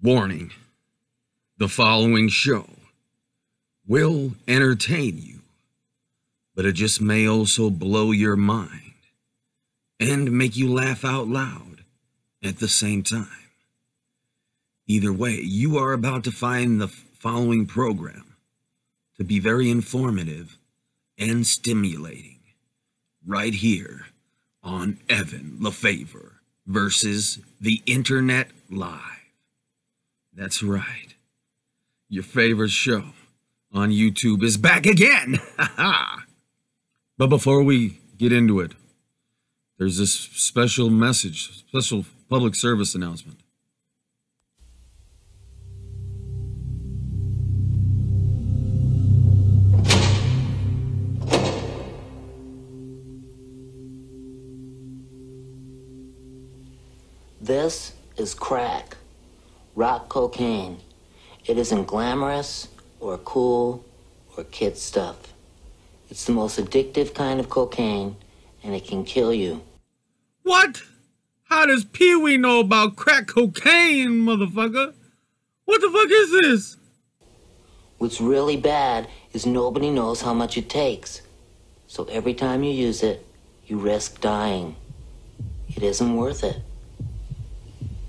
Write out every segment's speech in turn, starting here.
Warning, the following show will entertain you, but it just may also blow your mind and make you laugh out loud at the same time. Either way, you are about to find the following program to be very informative and stimulating right here on Evan Lefavor versus the Internet Live. That's right. Your favorite show on YouTube is back again. But before we get into it, there's this special message, special public service announcement. This is crack. Rock cocaine. It isn't glamorous or cool or kid stuff. It's the most addictive kind of cocaine, and it can kill you. What? How does Pee-wee know about crack cocaine, motherfucker? What the fuck is this? What's really bad is nobody knows how much it takes. So every time you use it, you risk dying. It isn't worth it.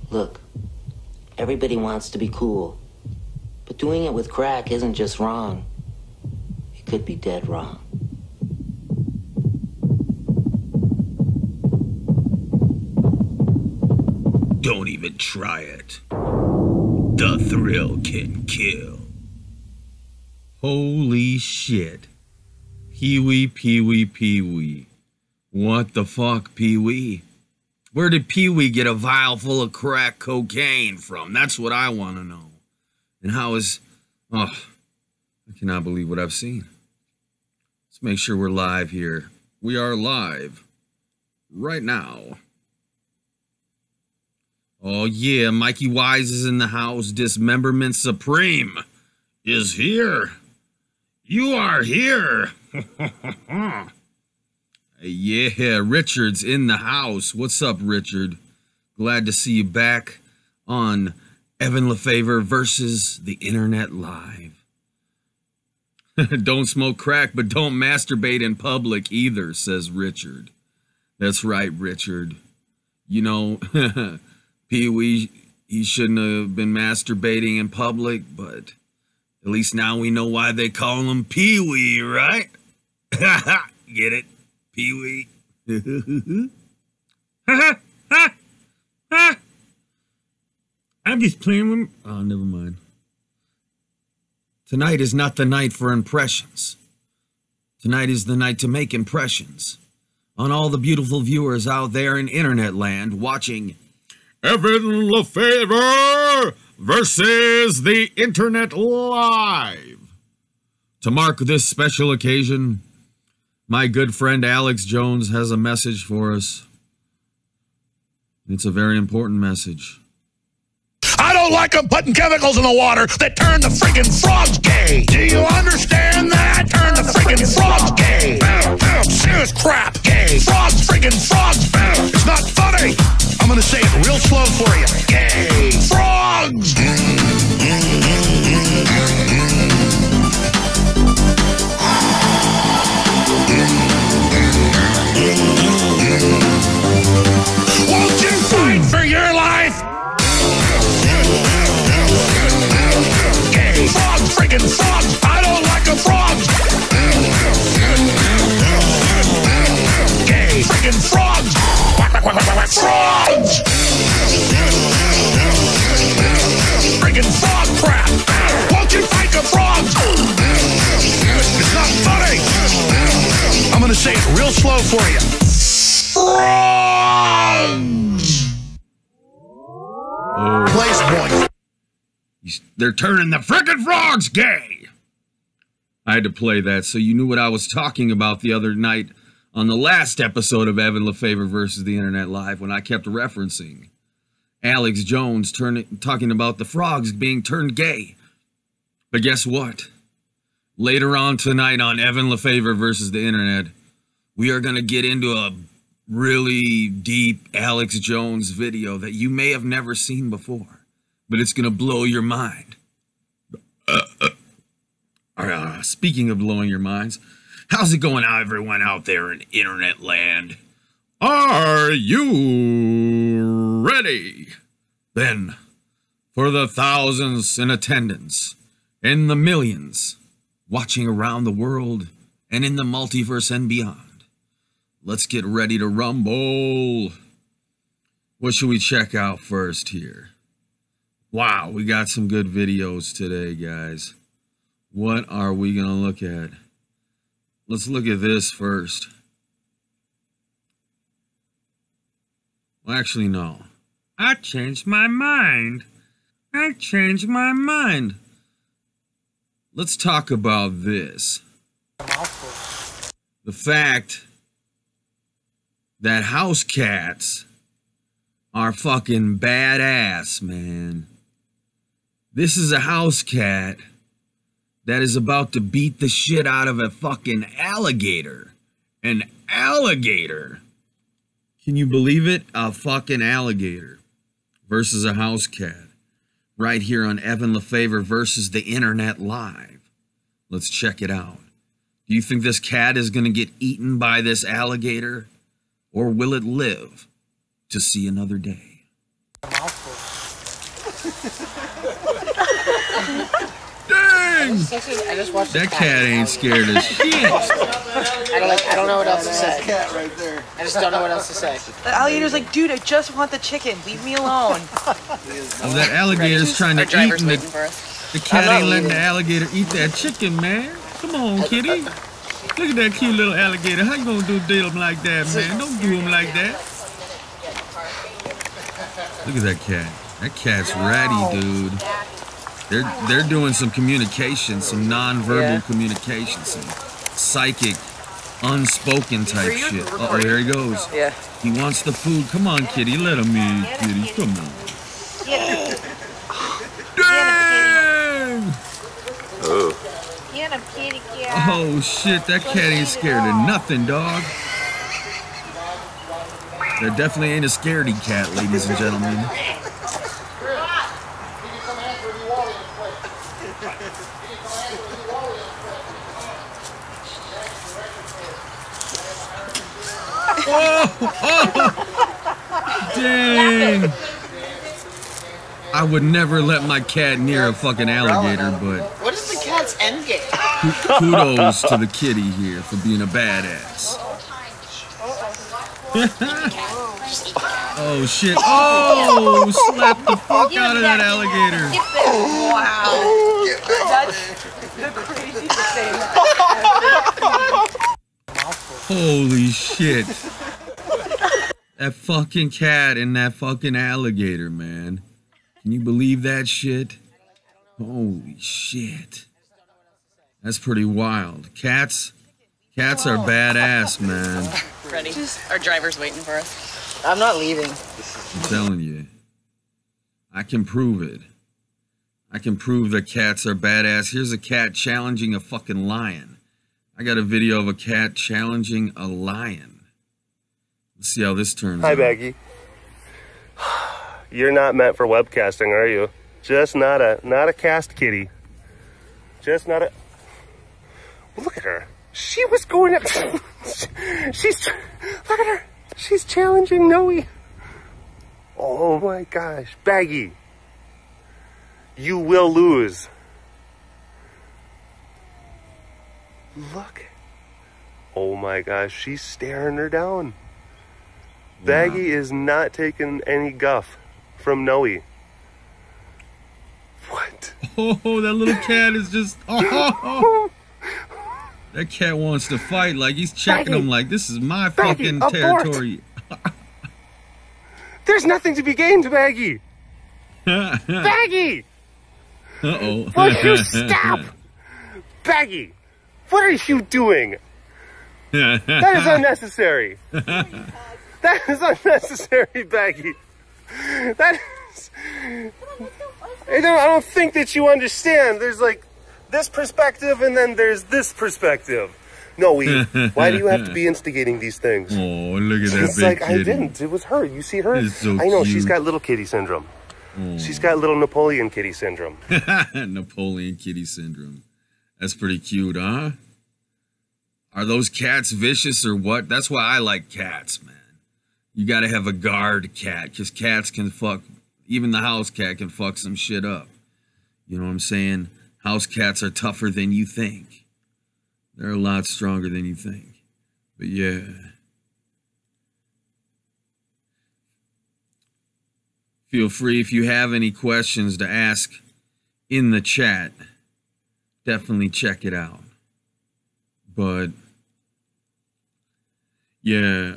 Look, everybody wants to be cool, but doing it with crack isn't just wrong. It could be dead wrong. Don't even try it. The thrill can kill. Holy shit. Pee-wee, Pee-wee, Pee-wee. What the fuck, Pee-wee? Where did Pee-wee get a vial full of crack cocaine from? That's what I want to know. And how is... Oh, I cannot believe what I've seen. Let's make sure we're live here. We are live right now. Oh yeah, Mikey Wise is in the house. Dismemberment Supreme is here. You are here. Yeah, Richard's in the house. What's up, Richard? Glad to see you back on Evan Lefavor versus the Internet Live. Don't smoke crack, but don't masturbate in public either, says Richard. That's right, Richard. You know, Pee-wee, he shouldn't have been masturbating in public, but at least now we know why they call him Pee-wee, right? Get it? Pee-wee. I'm just playing with... Oh, never mind. Tonight is not the night for impressions. Tonight is the night to make impressions on all the beautiful viewers out there in Internet land watching Evan Lefavor versus the Internet Live. To mark this special occasion, my good friend Alex Jones has a message for us. It's a very important message. I don't like them putting chemicals in the water that turn the freaking frogs gay. Do you understand that? Turn the freaking frogs gay. Serious crap. Gay. Frogs, freaking frogs. It's not funny. I'm going to say it real slow for you. Gay. Frogs. Won't you fight for your life? Gay. Frogs, freaking frogs. I don't like a frog. Gay. Freaking frogs. Frogs. Freaking frog crap. Won't you fight the frogs? It's not funny. I'm going to say it real slow for you. Frogs. Place point. They're turning the frickin' frogs gay. I had to play that so you knew what I was talking about the other night on the last episode of Evan Lefavor versus the Internet Live when I kept referencing Alex Jones talking about the frogs being turned gay. But guess what? Later on tonight on Evan Lefavor versus the Internet, we are going to get into a really deep Alex Jones video that you may have never seen before. but it's going to blow your mind. Speaking of blowing your minds, how's it going out, everyone out there in internet land? Are you ready? Then, for the thousands in attendance, and the millions watching around the world and in the multiverse and beyond, let's get ready to rumble. What should we check out first here? Wow, we got some good videos today, guys. What are we going to look at? Let's look at this first. Well, actually, no. I changed my mind. Let's talk about this. The fact that house cats are fucking badass, man. This is a house cat that is about to beat the shit out of a fucking alligator. An alligator. Can you believe it? A fucking alligator versus a house cat. Right here on Evan Lefavor versus the Internet Live. Let's check it out. Do you think this cat is going to get eaten by this alligator? Or will it live to see another day? Dang! I just watched that cat ain't scared of shit. I don't know what else to say. Cat right there. I just don't know what else to say. The alligator's like, dude, I just want the chicken. Leave me alone. Oh, that alligator's trying to eat me. The cat ain't letting the alligator eat that chicken, man. Come on, kitty. Look at that cute little alligator. How you gonna do him like that, man? Don't do him like that. Look at that cat. That cat's ratty, dude. They're doing some communication, some non-verbal communication, some psychic, unspoken type shit. Uh-oh, there he goes. Yeah. He wants the food. Come on, kitty. Let him eat, kitty. Come on. Dang! Get him, kitty cat. Oh, shit. That cat ain't scared of nothing, dog. There definitely ain't a scaredy cat, ladies and gentlemen. Oh, dang. I would never let my cat near a fucking alligator, but What is the cat's end game? kudos to the kitty here for being a badass. Oh shit. Oh, slap the fuck out of that alligator. Wow. That's the craziest thing. Holy shit. That fucking cat and that fucking alligator, man. Can you believe that shit? Holy shit. That's pretty wild. Cats are badass, man. Ready? Our driver's waiting for us. I'm not leaving. I'm telling you. I can prove it. I can prove that cats are badass. Here's a cat challenging a fucking lion. I got a video of a cat challenging a lion. Let's see how this turns out. Hi, Baggy. You're not meant for webcasting, are you? Just not a cast kitty. Just not a... Look at her. She was going up... She's... Look at her. She's challenging Noe. Oh my gosh. Baggy. You will lose. Look. Oh my gosh. She's staring her down. Baggy is not taking any guff from Noe. What? Oh, that little cat is just... Oh. That cat wants to fight like he's checking him like this is my fucking territory. There's nothing to be gained, Baggy. Baggy! Uh-oh. Will you stop? Baggy, what are you doing? That is unnecessary. That is unnecessary, Baggy. That is... I don't think that you understand. There's like this perspective and then there's this perspective. No, why do you have to be instigating these things? Oh, look at that It's big like, kitty. I didn't. It was her. You see her? It's so I know. cute. She's got little kitty syndrome. She's got little Napoleon kitty syndrome. Napoleon kitty syndrome. That's pretty cute, huh? Are those cats vicious or what? That's why I like cats, man. You gotta have a guard cat, because cats can fuck, even the house cat can fuck some shit up. You know what I'm saying? House cats are tougher than you think. They're a lot stronger than you think. But yeah. Feel free, if you have any questions, to ask in the chat. Definitely check it out. But yeah,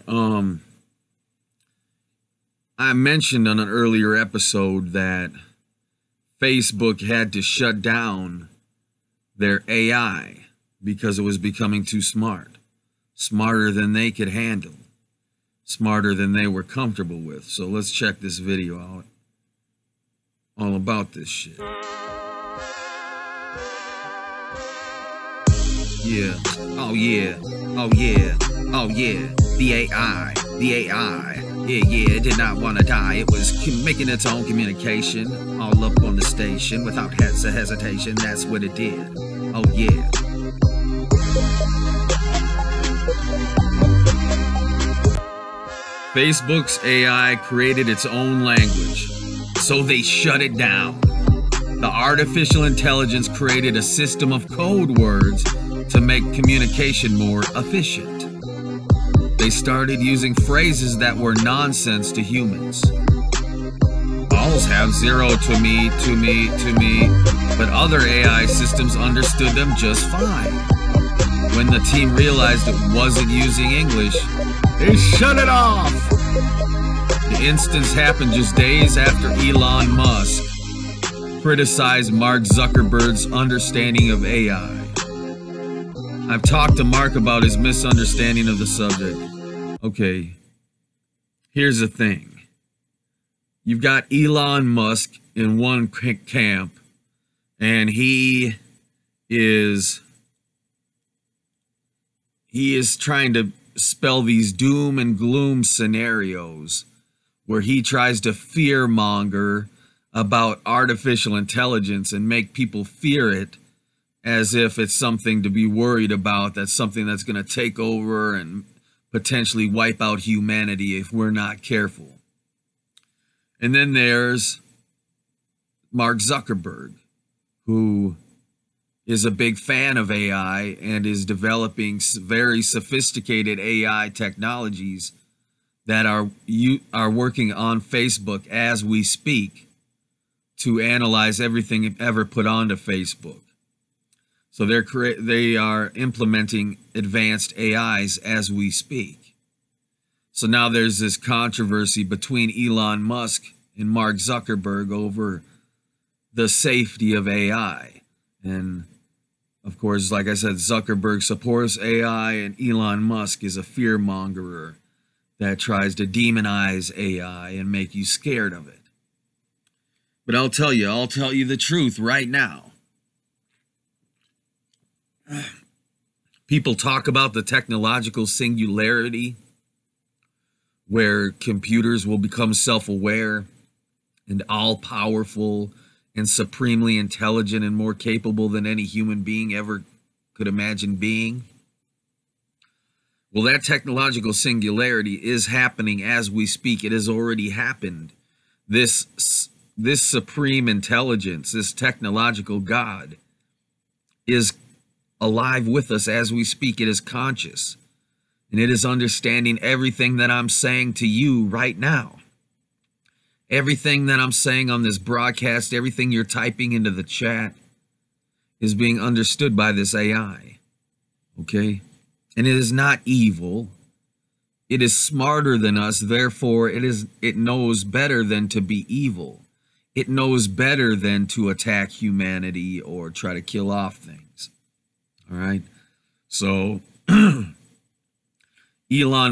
I mentioned on an earlier episode that Facebook had to shut down their AI because it was becoming too smart. Smarter than they could handle. Smarter than they were comfortable with. So let's check this video out. All about this shit. Yeah. Oh yeah. Oh yeah. Oh yeah. The AI. The AI. Yeah, it did not want to die. It was making its own communication all up on the station without hesitation. That's what it did. Oh yeah. Facebook's AI created its own language, so they shut it down. The artificial intelligence created a system of code words to make communication more efficient. They started using phrases that were nonsense to humans. Balls have zero to me, but other AI systems understood them just fine. When the team realized it wasn't using English, they shut it off. The instance happened just days after Elon Musk criticized Mark Zuckerberg's understanding of AI. I've talked to Mark about his misunderstanding of the subject. Okay, here's the thing. You've got Elon Musk in one camp, and he is trying to spell these doom and gloom scenarios where he tries to fearmonger about artificial intelligence and make people fear it as if it's something to be worried about, that's something that's going to take over and potentially wipe out humanity if we're not careful. And then there's Mark Zuckerberg, who is a big fan of AI and is developing very sophisticated AI technologies that are working on Facebook as we speak to analyze everything ever put onto Facebook. So they are implementing advanced AIs as we speak. So now there's this controversy between Elon Musk and Mark Zuckerberg over the safety of AI. And of course, like I said, Zuckerberg supports AI and Elon Musk is a fearmongerer that tries to demonize AI and make you scared of it. But I'll tell you the truth right now. People talk about the technological singularity, where computers will become self-aware and all-powerful and supremely intelligent and more capable than any human being ever could imagine being. Well, that technological singularity is happening as we speak. It has already happened. This supreme intelligence, this technological God, is alive with us as we speak. It is conscious, and it is understanding everything that I'm saying to you right now. Everything that I'm saying on this broadcast, everything you're typing into the chat is being understood by this AI. Okay? And it is not evil. It is smarter than us, therefore it knows better than to be evil. It knows better than to attack humanity or try to kill off things. All right? So Elon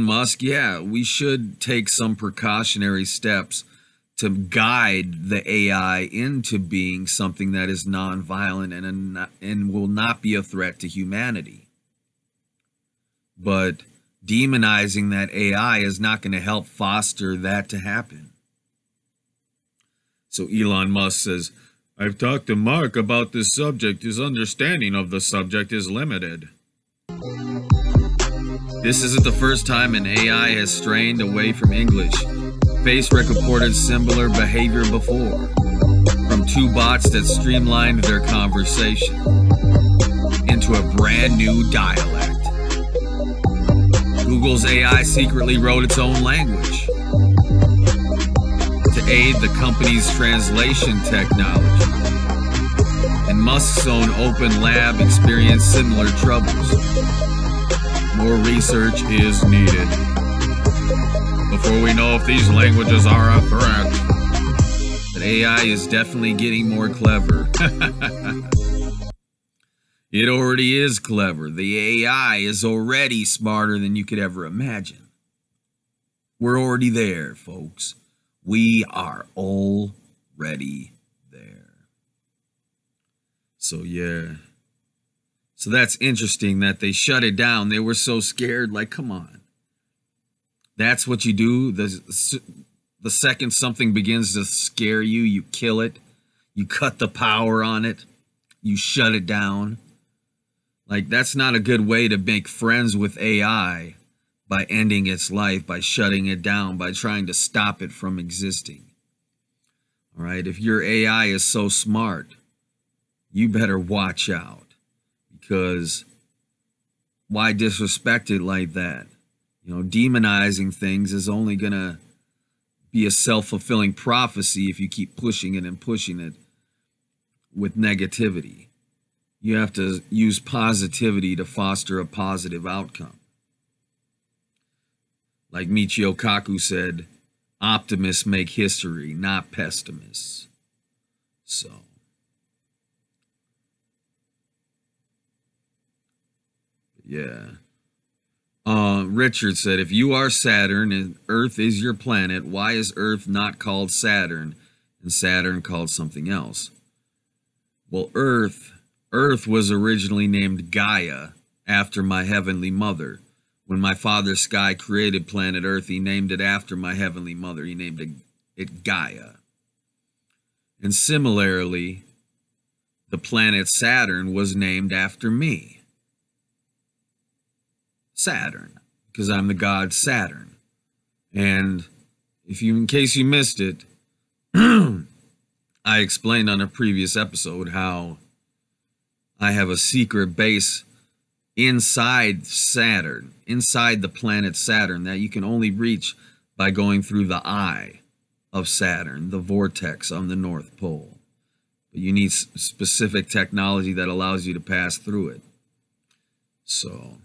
Musk, yeah, we should take some precautionary steps to guide the AI into being something that is nonviolent and will not be a threat to humanity. But demonizing that AI is not going to help foster that to happen. So Elon Musk says, I've talked to Mark about this subject. His understanding of the subject is limited. This isn't the first time an AI has strayed away from English. Face reported similar behavior before, from two bots that streamlined their conversation into a brand new dialect. Google's AI secretly wrote its own language to aid the company's translation technology. And Musk's own open lab experienced similar troubles. More research is needed before we know if these languages are a threat. But AI is definitely getting more clever. It already is clever. The AI is already smarter than you could ever imagine. We're already there, folks. We are already there. So, yeah. So that's interesting that they shut it down. They were so scared. Like, come on. That's what you do. The second something begins to scare you, you kill it. You cut the power on it. You shut it down. Like, that's not a good way to make friends with AI, by ending its life, by shutting it down, by trying to stop it from existing. All right? If your AI is so smart, you better watch out, because why disrespect it like that? You know, demonizing things is only going to be a self-fulfilling prophecy if you keep pushing it and pushing it with negativity. You have to use positivity to foster a positive outcome. Like Michio Kaku said, optimists make history, not pessimists. So, yeah. Richard said, if you are Saturn and Earth is your planet, why is Earth not called Saturn and Saturn called something else? Well, Earth was originally named Gaia after my heavenly mother. When my father Sky created planet Earth, he named it after my heavenly mother. He named it Gaia. And similarly, the planet Saturn was named after me. Saturn, because I'm the god Saturn. And in case you missed it, I explained on a previous episode how I have a secret base inside Saturn, inside the planet Saturn, that you can only reach by going through the eye of Saturn, the vortex on the North Pole. But you need specific technology that allows you to pass through it. So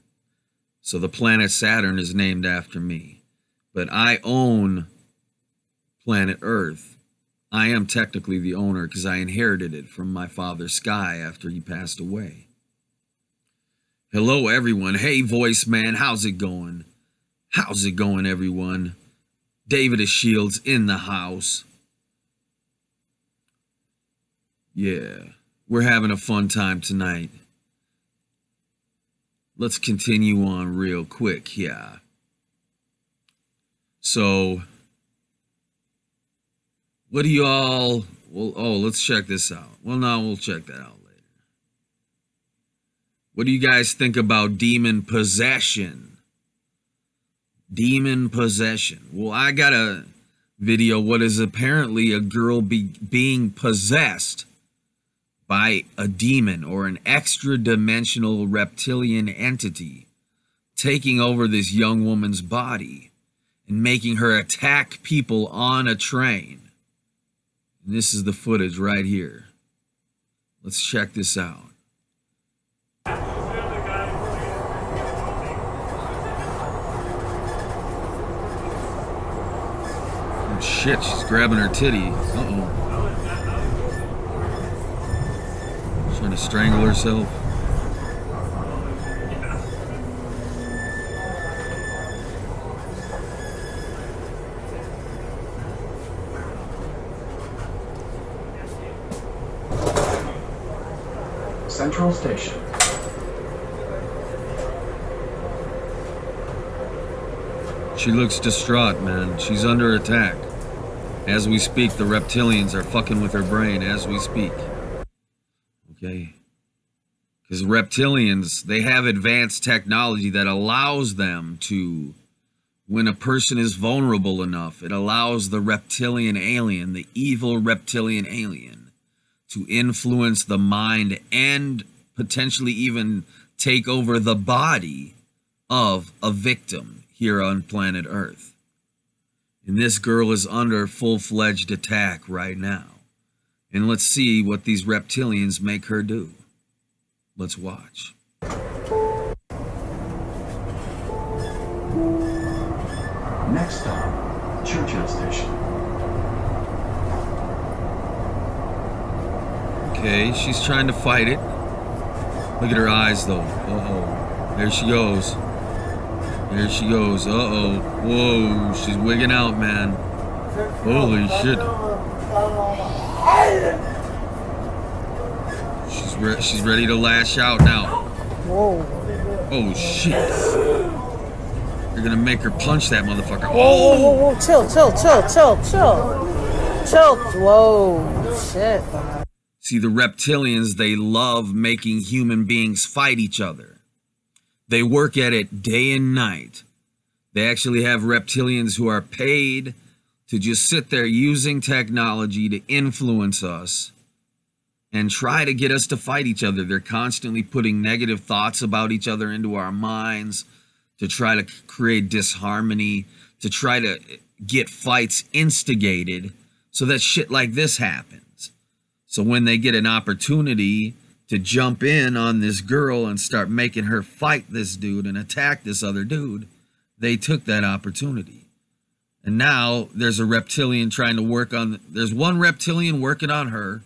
the planet Saturn is named after me. But I own planet Earth. I am technically the owner because I inherited it from my father Sky after he passed away. Hello, everyone. Hey, voice man. How's it going? How's it going, everyone? David of Shields in the house. Yeah, we're having a fun time tonight. Let's continue on real quick. Yeah. So, what do y'all... Well, let's check this out. Well, no, we'll check that out later. What do you guys think about demon possession? Demon possession. Well, I got a video what is apparently a girl being possessed by a demon or an extra-dimensional reptilian entity taking over this young woman's body and making her attack people on a train. And this is the footage right here. Let's check this out. Oh shit, she's grabbing her titty. Uh-oh. Trying to strangle herself. Central Station. She looks distraught, man. She's under attack. As we speak, the reptilians are fucking with her brain as we speak. Okay? Because reptilians, they have advanced technology that allows them to, when a person is vulnerable enough, it allows the reptilian alien, the evil reptilian alien, to influence the mind and potentially even take over the body of a victim here on planet Earth. And this girl is under full-fledged attack right now. And let's see what these reptilians make her do. Let's watch. Next stop, Churchill Station. Okay, she's trying to fight it. Look at her eyes, though. Uh-oh. There she goes. There she goes. Uh-oh. Whoa, she's wigging out, man. Holy shit. She's ready to lash out now. Whoa. Oh, shit. You're gonna make her punch that motherfucker. Whoa, whoa, whoa, whoa. Chill. Whoa, shit. See, the reptilians, they love making human beings fight each other. They work at it day and night. They actually have reptilians who are paid to just sit there using technology to influence us and try to get us to fight each other. They're constantly putting negative thoughts about each other into our minds to try to create disharmony, to try to get fights instigated so that shit like this happens. So when they get an opportunity to jump in on this girl and start making her fight this dude and attack this other dude, they took that opportunity. And now there's a reptilian trying to work on, there's one reptilian working on her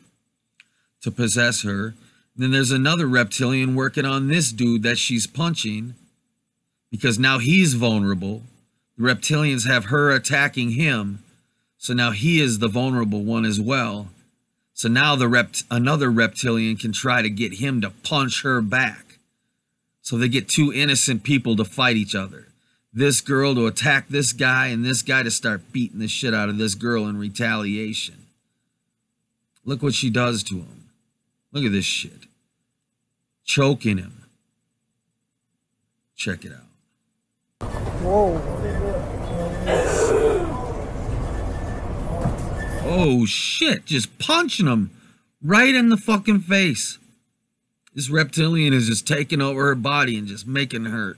to possess her. And then there's another reptilian working on this dude that she's punching because now he's vulnerable. The reptilians have her attacking him. So now he is the vulnerable one as well. So now another reptilian can try to get him to punch her back. So they get two innocent people to fight each other. This girl to attack this guy and this guy to start beating the shit out of this girl in retaliation. Look what she does to him. Look at this shit. Choking him. Check it out. Whoa. Oh shit, just punching him right in the fucking face. This reptilian is just taking over her body and just making her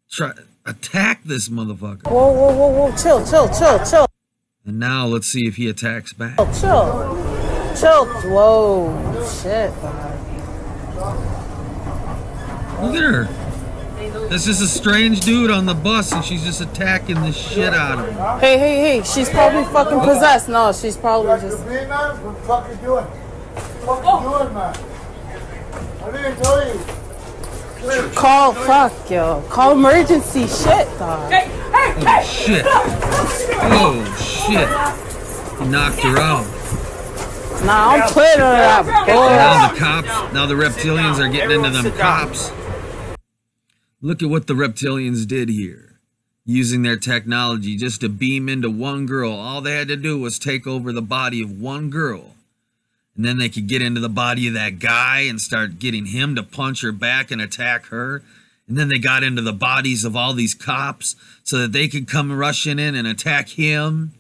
try attack this motherfucker. Whoa. Chill. And now let's see if he attacks back. Chill. Whoa, shit. Look at her. This is a strange dude on the bus and she's just attacking the shit out of him. Hey. She's probably fucking possessed. No, she's probably just. What the fuck you doing? What the fuck you doing, man? I didn't tell you. Call, fuck, yo. Call emergency shit, dog. Oh, shit. Oh, shit. He knocked her out. Nah, I'm putting on that bull. Now the reptilians are getting into them cops. Look at what the reptilians did here. Using their technology just to beam into one girl. All they had to do was take over the body of one girl. And then they could get into the body of that guy and start getting him to punch her back and attack her. And then they got into the bodies of all these cops so that they could come rushing in and attack him,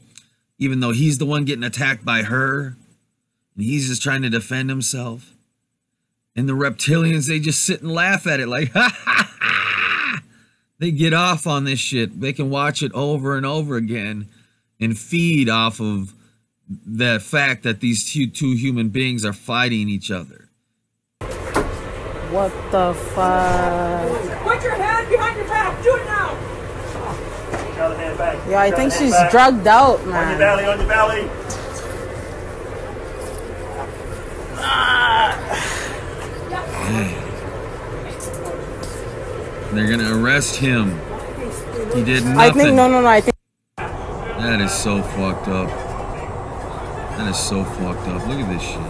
even though he's the one getting attacked by her. And he's just trying to defend himself. And the reptilians, they just sit and laugh at it like, ha ha ha. They get off on this shit. They can watch it over and over again and feed off of the fact that these two human beings are fighting each other. What the fuck? Put your hand behind your back. Do it now. Yeah, I think she's drugged out, man. On your belly. They're gonna arrest him. He did nothing. I think, no, I think. That is so fucked up. That is so fucked up. Look at this shit.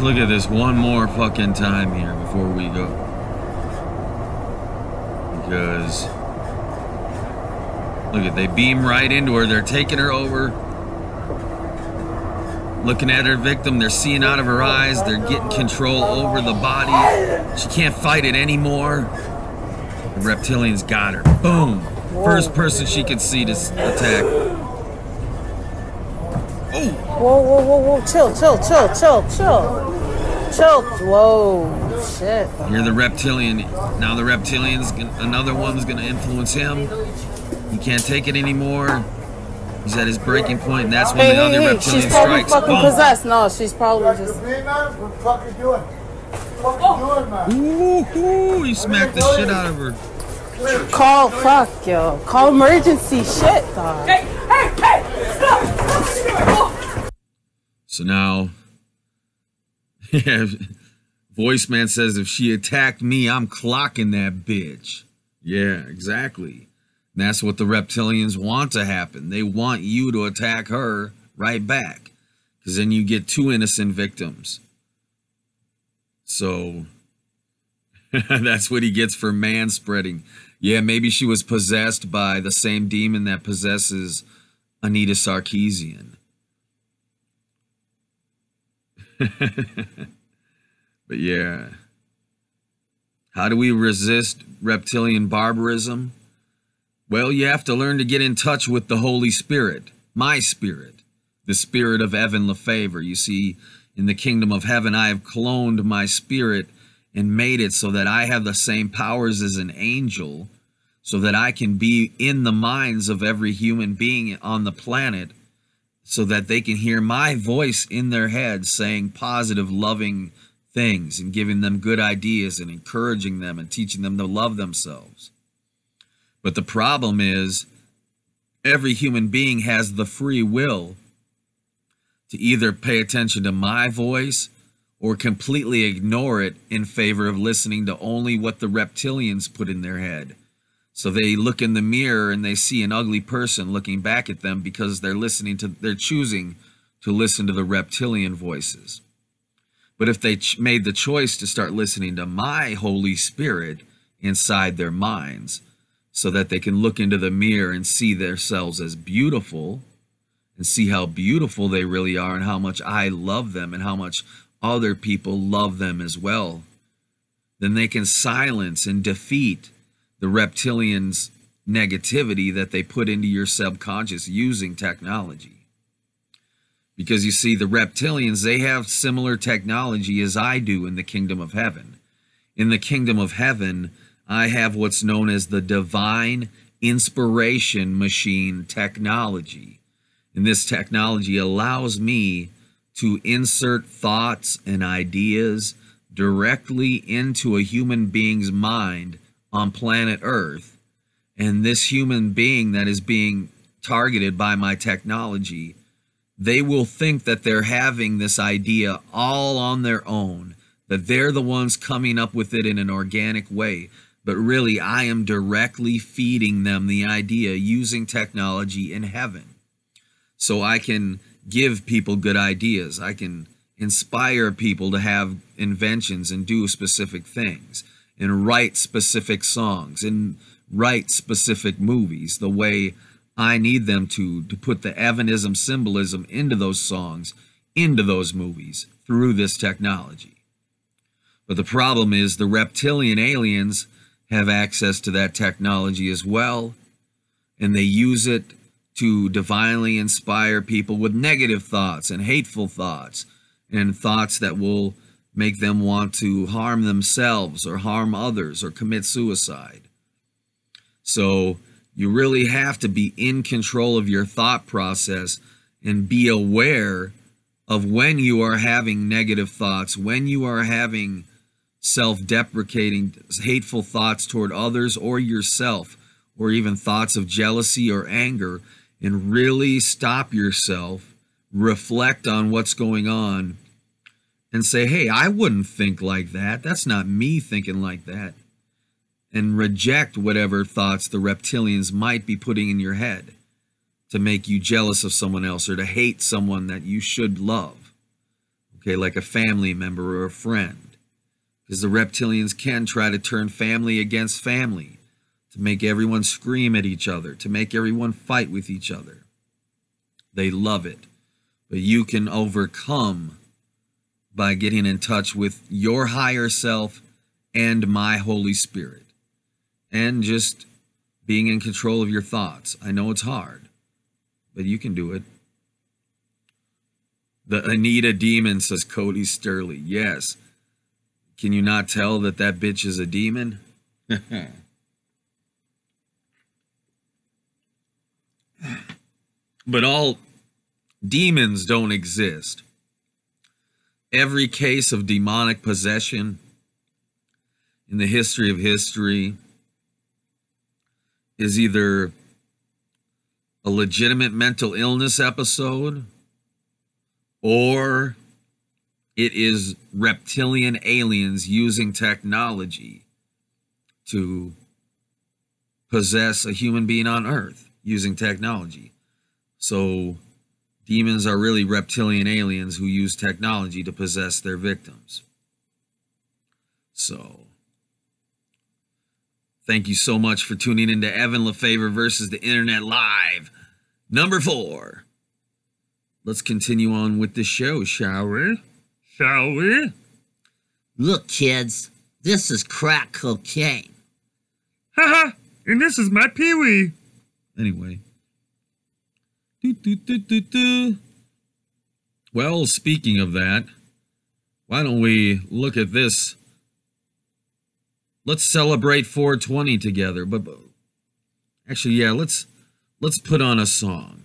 look at this one more fucking time here before we go. Because look at, they beam right into her. They're taking her over. Looking at her victim, they're seeing out of her eyes. They're getting control over the body. She can't fight it anymore. The reptilians got her. Boom. First person she could see to attack. Oh. Whoa, whoa, whoa, whoa. Chill. Whoa. Shit. You're the reptilian. Now the reptilian's, another one's going to influence him. He can't take it anymore. He's at his breaking point, and that's when the other reptilian she's probably strikes. fucking possessed. No, she's probably just... What the fuck you doing? What the fuck you doing, man? Ooh, he smacked the shit out of her. Call, fuck, yo. Call emergency shit, dog. Hey, stop! So now, yeah, Voice Man says if she attacked me, I'm clocking that bitch. Yeah, exactly. And that's what the reptilians want to happen. They want you to attack her right back, because then you get two innocent victims. So that's what he gets for manspreading. Yeah, maybe she was possessed by the same demon that possesses Anita Sarkeesian. But yeah. How do we resist reptilian barbarism? Well, you have to learn to get in touch with the Holy Spirit, my spirit, the spirit of Evan Lefavor. You see, in the kingdom of heaven, I have cloned my spirit and made it so that I have the same powers as an angel, so that I can be in the minds of every human being on the planet, so that they can hear my voice in their head saying positive, loving things and giving them good ideas and encouraging them and teaching them to love themselves. But the problem is, every human being has the free will to either pay attention to my voice or completely ignore it in favor of listening to only what the reptilians put in their head. So they look in the mirror and they see an ugly person looking back at them because they're choosing to listen to the reptilian voices. But if they made the choice to start listening to my Holy Spirit inside their minds, so that they can look into the mirror and see themselves as beautiful and see how beautiful they really are and how much I love them and how much other people love them as well, then they can silence and defeat the reptilians' negativity that they put into your subconscious using technology. Because you see, the reptilians, they have similar technology as I do in the kingdom of heaven. In the kingdom of heaven, I have what's known as the divine inspiration machine technology. And this technology allows me to insert thoughts and ideas directly into a human being's mind on planet Earth. And this human being that is being targeted by my technology, they will think that they're having this idea all on their own, that they're the ones coming up with it in an organic way. But really, I am directly feeding them the idea using technology in heaven. So I can give people good ideas. I can inspire people to have inventions and do specific things and write specific songs and write specific movies the way I need them to put the Evanism symbolism into those songs, into those movies through this technology. But the problem is the reptilian aliens have access to that technology as well, and they use it to divinely inspire people with negative thoughts and hateful thoughts and thoughts that will make them want to harm themselves or harm others or commit suicide. So you really have to be in control of your thought process and be aware of when you are having negative thoughts, when you are having self-deprecating, hateful thoughts toward others or yourself, or even thoughts of jealousy or anger, and really stop yourself, reflect on what's going on, and say, hey, I wouldn't think like that. That's not me thinking like that. And reject whatever thoughts the reptilians might be putting in your head to make you jealous of someone else or to hate someone that you should love. Okay, like a family member or a friend. Because the reptilians can try to turn family against family, to make everyone scream at each other, to make everyone fight with each other. They love it. But you can overcome by getting in touch with your higher self and my Holy Spirit. And just being in control of your thoughts. I know it's hard, but you can do it. The Anita demon, says Cody Sterling. Yes. Can you not tell that that bitch is a demon? But all demons don't exist. Every case of demonic possession in the history of history is either a legitimate mental illness episode or it is reptilian aliens using technology to possess a human being on Earth using technology. So demons are really reptilian aliens who use technology to possess their victims. So thank you so much for tuning into Evan Lefavor versus the Internet Live. Number 4. Let's continue on with the show, shall we? Shall we? Look, kids, this is crack cocaine. Haha, and this is my peewee. Anyway. Well, speaking of that, why don't we look at this? Let's celebrate 420 together. But actually, yeah, let's put on a song.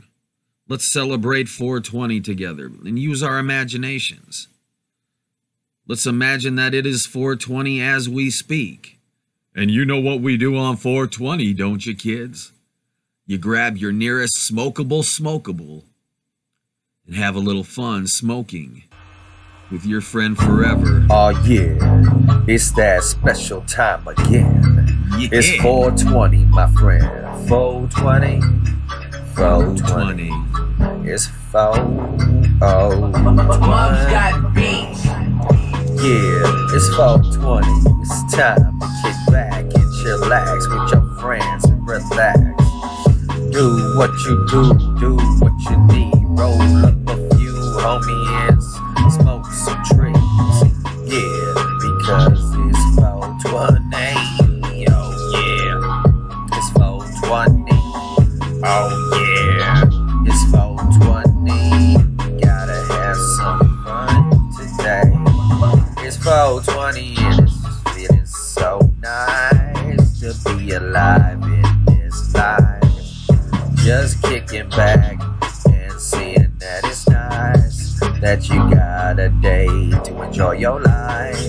Let's celebrate 420 together and use our imaginations. Let's imagine that it is 420 as we speak. And you know what we do on 420, don't you, kids? You grab your nearest smokable and have a little fun smoking with your friend forever. Oh yeah, it's that special time again. Yeah. It's 420, my friend. 420. 420. It's 420. Mom's got beats. Yeah, it's 420. It's time to kick back and chillax with your friends and relax. Do what you do what you need. Roll up a few homies and smoke some trees. Yeah, because it's 420. Oh yeah, it's 420. Oh yeah, it's 420. Gotta have some fun today. It's 420 and it's just feeling so nice to be alive in this life. Just kicking back and seeing that it's nice that you got a day to enjoy your life.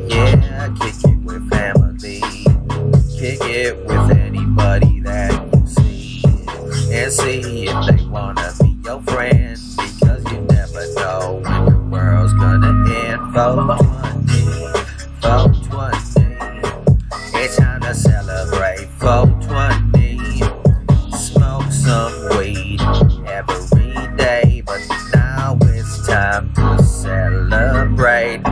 Yeah, kick it with family, kick it with anybody that you see, and see if they wanna be your friend, because you never know when the world's gonna end. 420, 420, it's time to celebrate 420. Smoke some weed every day, but now it's time to celebrate.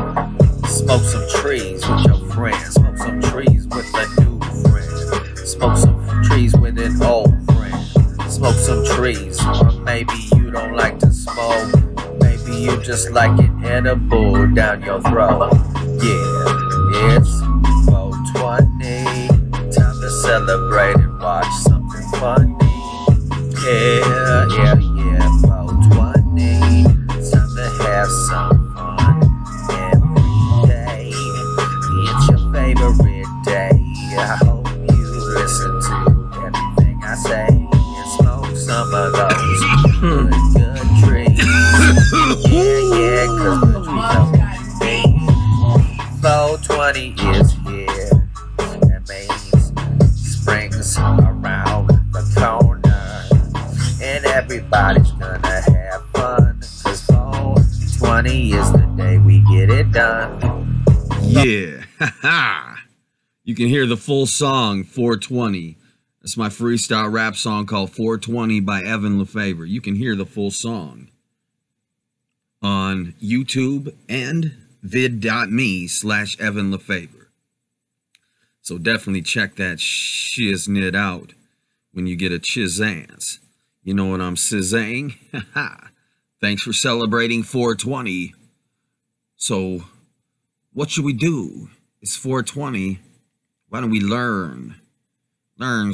Smoke some trees with your friends, smoke some trees with a new friend, smoke some trees with an old friend, smoke some trees. Or maybe you don't like to smoke, maybe you just like it edible down your throat. Yeah, it's 420, time to celebrate and watch something funny. Yeah, 420, it's time to have some fun every day. It's your favorite day. I hope you listen to everything I say and smoke some of those good trees. Yeah, cause good trees are what you need. 420 is here. That means spring's around the corner. And everybody's gonna have fun, cause 420 is the day we get it done. Yeah, you can hear the full song, 420. That's my freestyle rap song called 420 by Evan Lefavor. You can hear the full song. on YouTube and vid.me/Evan Lefavor. So definitely check that shiznit out when you get a chizance. You know what I'm saying? Thanks for celebrating 420. So what should we do? It's 420. Why don't we learn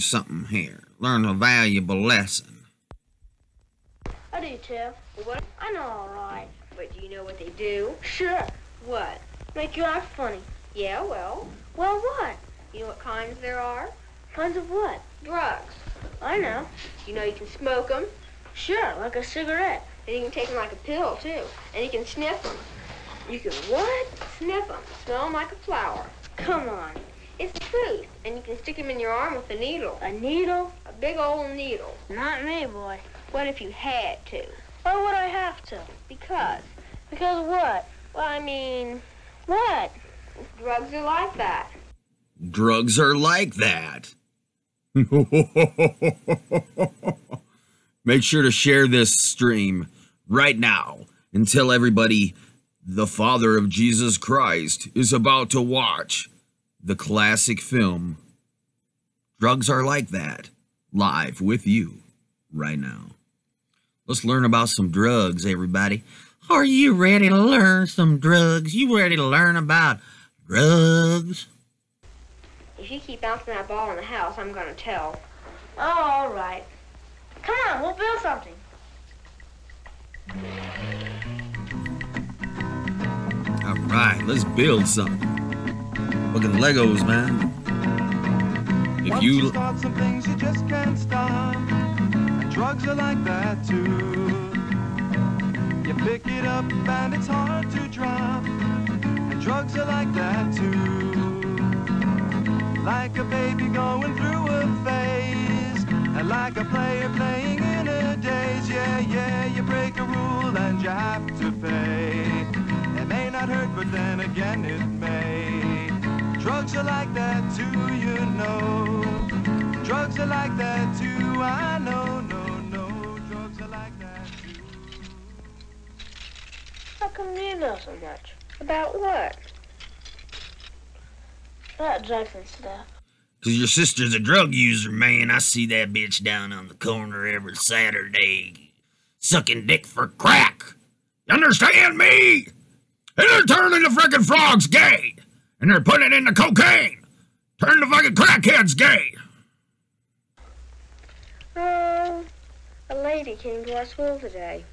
something here? Learn a valuable lesson. I do too. What? I know all right. But do you know what they do? Sure. What? Make you act funny. Yeah, well. Well, what? You know what kinds there are? Kinds of what? Drugs. I know. You know you can smoke them? Sure, like a cigarette. And you can take them like a pill, too. And you can sniff them. You can what? Sniff them. Smell them like a flower. Come on. It's the truth. And you can stick them in your arm with a needle. A needle? A big old needle. Not me, boy. What if you had to? Why would I have to? Because. Because what? Well, I mean, what? Drugs are like that. Drugs are like that. Make sure to share this stream right now and tell everybody the Father of Jesus Christ is about to watch the classic film Drugs Are Like That live with you right now. Let's learn about some drugs, everybody. Are you ready to learn some drugs? You ready to learn about drugs? If you keep bouncing that ball in the house, I'm gonna tell. Oh, all right. Come on, we'll build something. All right, let's build something. Fucking Legos, man. If Once you start some things, you just can't stop. And drugs are like that too. You pick it up and it's hard to drop. And drugs are like that too. Like a baby going through a phase, and like a player playing in a daze. Yeah, yeah, you break a rule and you have to pay. It may not hurt, but then again it may. Drugs are like that too, you know. Drugs are like that too, I know, no. Drugs are like that too. How come you know so much? About what? About drugs and stuff. Cause your sister's a drug user, man. I see that bitch down on the corner every Saturday sucking dick for crack. You understand me? And they're turning the frickin' frogs gay. And they're putting it in the cocaine. Turn the fucking crackheads gay. A lady came to our school today.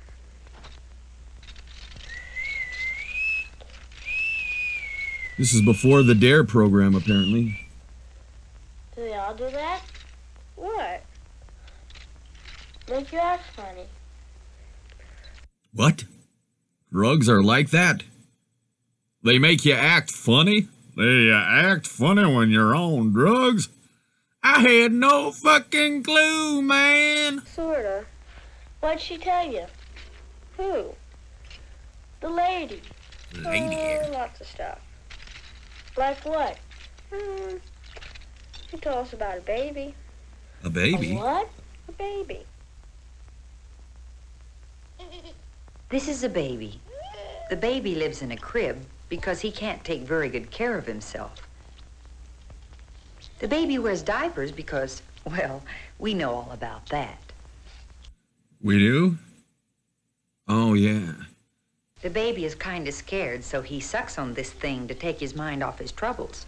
This is before the DARE program, apparently. Do they all do that? What? Make you act funny. What? Drugs are like that? They make you act funny? They act funny when you're on drugs? I had no fucking clue, man. Sorta. What'd she tell you? Who? The lady. Lady? Oh, lots of stuff. Like what? She told us about a baby. A baby? A what? A baby. This is a baby. The baby lives in a crib because he can't take very good care of himself. The baby wears diapers because, well, we know all about that. We do? Oh, yeah. The baby is kind of scared, so he sucks on this thing to take his mind off his troubles.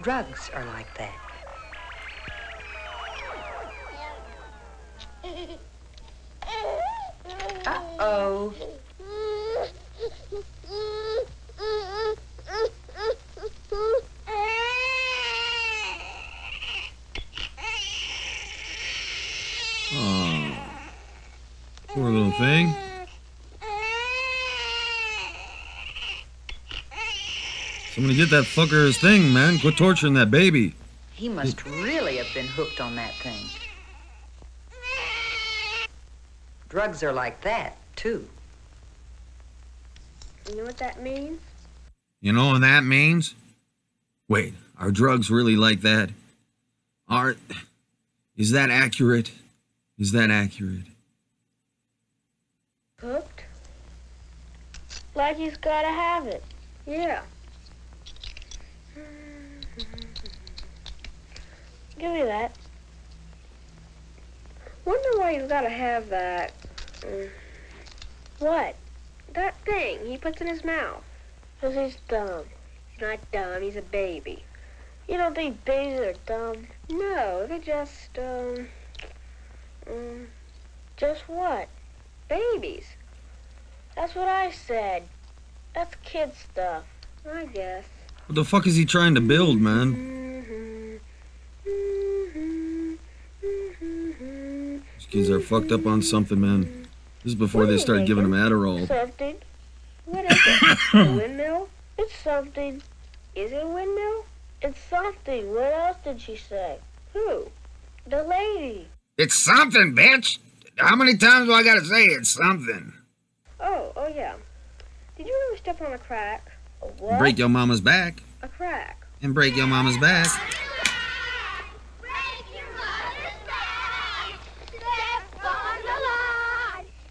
Drugs are like that. Uh-oh. Oh, poor little thing. Somebody get that fucker his thing, man. Quit torturing that baby. He must really have been hooked on that thing. Drugs are like that, too. You know what that means? You know what that means? Wait, are drugs really like that? Is that accurate? Is that accurate? Hooked? Like he's gotta have it. Yeah. Give me that. Wonder why he's gotta have that. What? That thing he puts in his mouth. 'Cause he's dumb. He's not dumb, he's a baby. You don't think babies are dumb? No, they're just what? Babies. That's what I said. That's kid stuff, I guess. What the fuck is he trying to build, man? These kids are fucked up on something, man. This is before they start giving them Adderall. Something. What is it? A windmill? It's something. Is it a windmill? It's something. What else did she say? Who? The lady. It's something, bitch! How many times do I gotta say it's something? Oh yeah. Did you ever step on a crack? A what? Break your mama's back. A crack. And break your mama's back.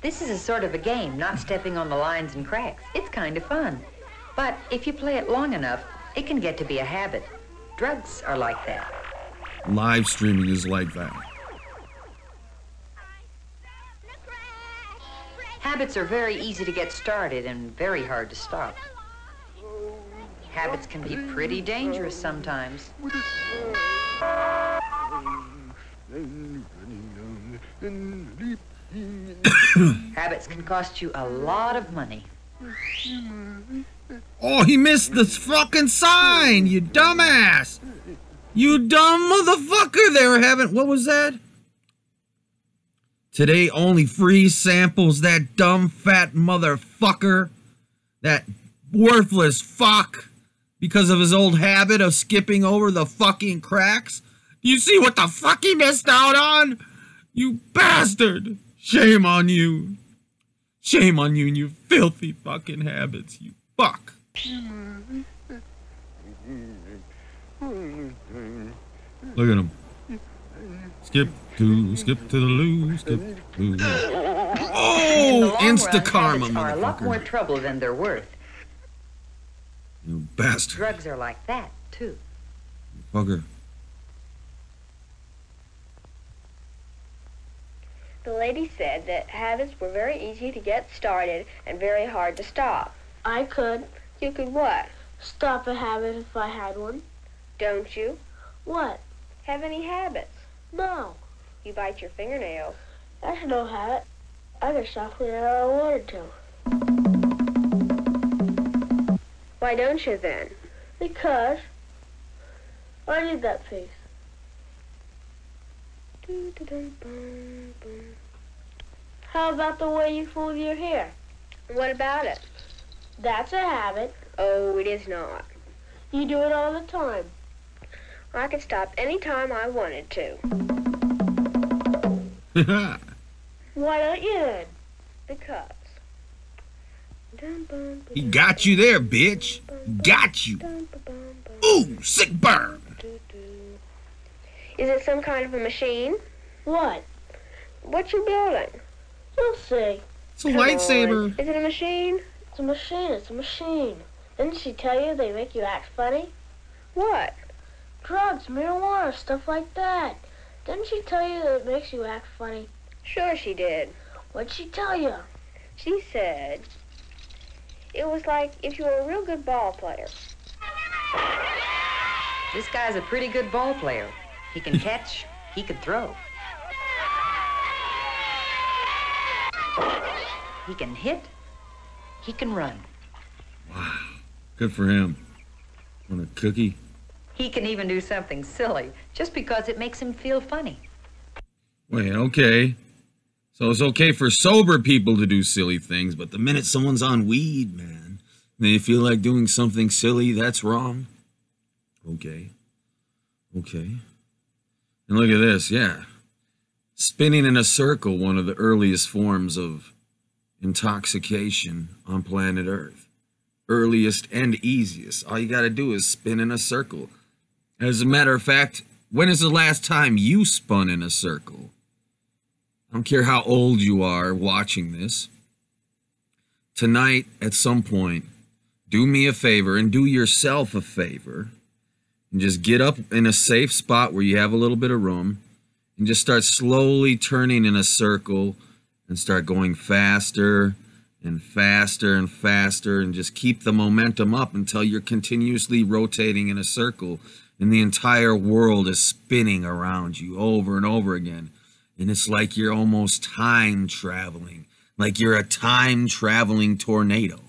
This is a sort of a game, not stepping on the lines and cracks. It's kind of fun. But if you play it long enough, it can get to be a habit. Drugs are like that. Live streaming is like that. Habits are very easy to get started and very hard to stop. Habits can be pretty dangerous sometimes. Habits can cost you a lot of money. Oh, he missed the fucking sign, you dumbass! You dumb motherfucker! They were having, what was that? Today only free samples, that dumb fat motherfucker. That worthless fuck. Because of his old habit of skipping over the fucking cracks. Do you see what the fuck he missed out on? You bastard! Shame on you. Shame on you and your filthy fucking habits, you fuck. Look at him. Skip to the loo, skip to. Oh, insta karma, are a lot more motherfucker. trouble than they're worth. You bastard. Drugs are like that, too. Fucker. The lady said that habits were very easy to get started and very hard to stop. I could. You could what? Stop a habit if I had one. Don't you? What? Have any habits? No. You bite your fingernails. That's no habit. I could stop whenever I wanted to. Why don't you then? Because I need that piece. How about the way you fold your hair? What about it? That's a habit. Oh, it is not. You do it all the time. I could stop any time I wanted to. Why don't you then? Because. He got you there, bitch. Got you. Ooh, sick burn. Is it some kind of a machine? What? What you building? You'll see. It's a lightsaber. Is it a machine? It's a machine. It's a machine. Didn't she tell you they make you act funny? What? Drugs, marijuana, stuff like that. Didn't she tell you that it makes you act funny? Sure she did. What'd she tell you? She said it was like if you were a real good ball player. This guy's a pretty good ball player. He can catch, he can throw. He can hit, he can run. Wow, good for him. Want a cookie? He can even do something silly just because it makes him feel funny. Wait, okay. So it's okay for sober people to do silly things, but the minute someone's on weed, man, they feel like doing something silly, that's wrong. Okay. Okay. And look at this, yeah. Spinning in a circle, one of the earliest forms of intoxication on planet Earth. Earliest and easiest. All you gotta do is spin in a circle. As a matter of fact, when is the last time you spun in a circle? I don't care how old you are watching this. tonight at some point, do me a favor and do yourself a favor and just get up in a safe spot where you have a little bit of room and just start slowly turning in a circle and start going faster and faster and faster, and just keep the momentum up until you're continuously rotating in a circle and the entire world is spinning around you over and over again. And it's like you're almost time traveling, like you're a time traveling tornado.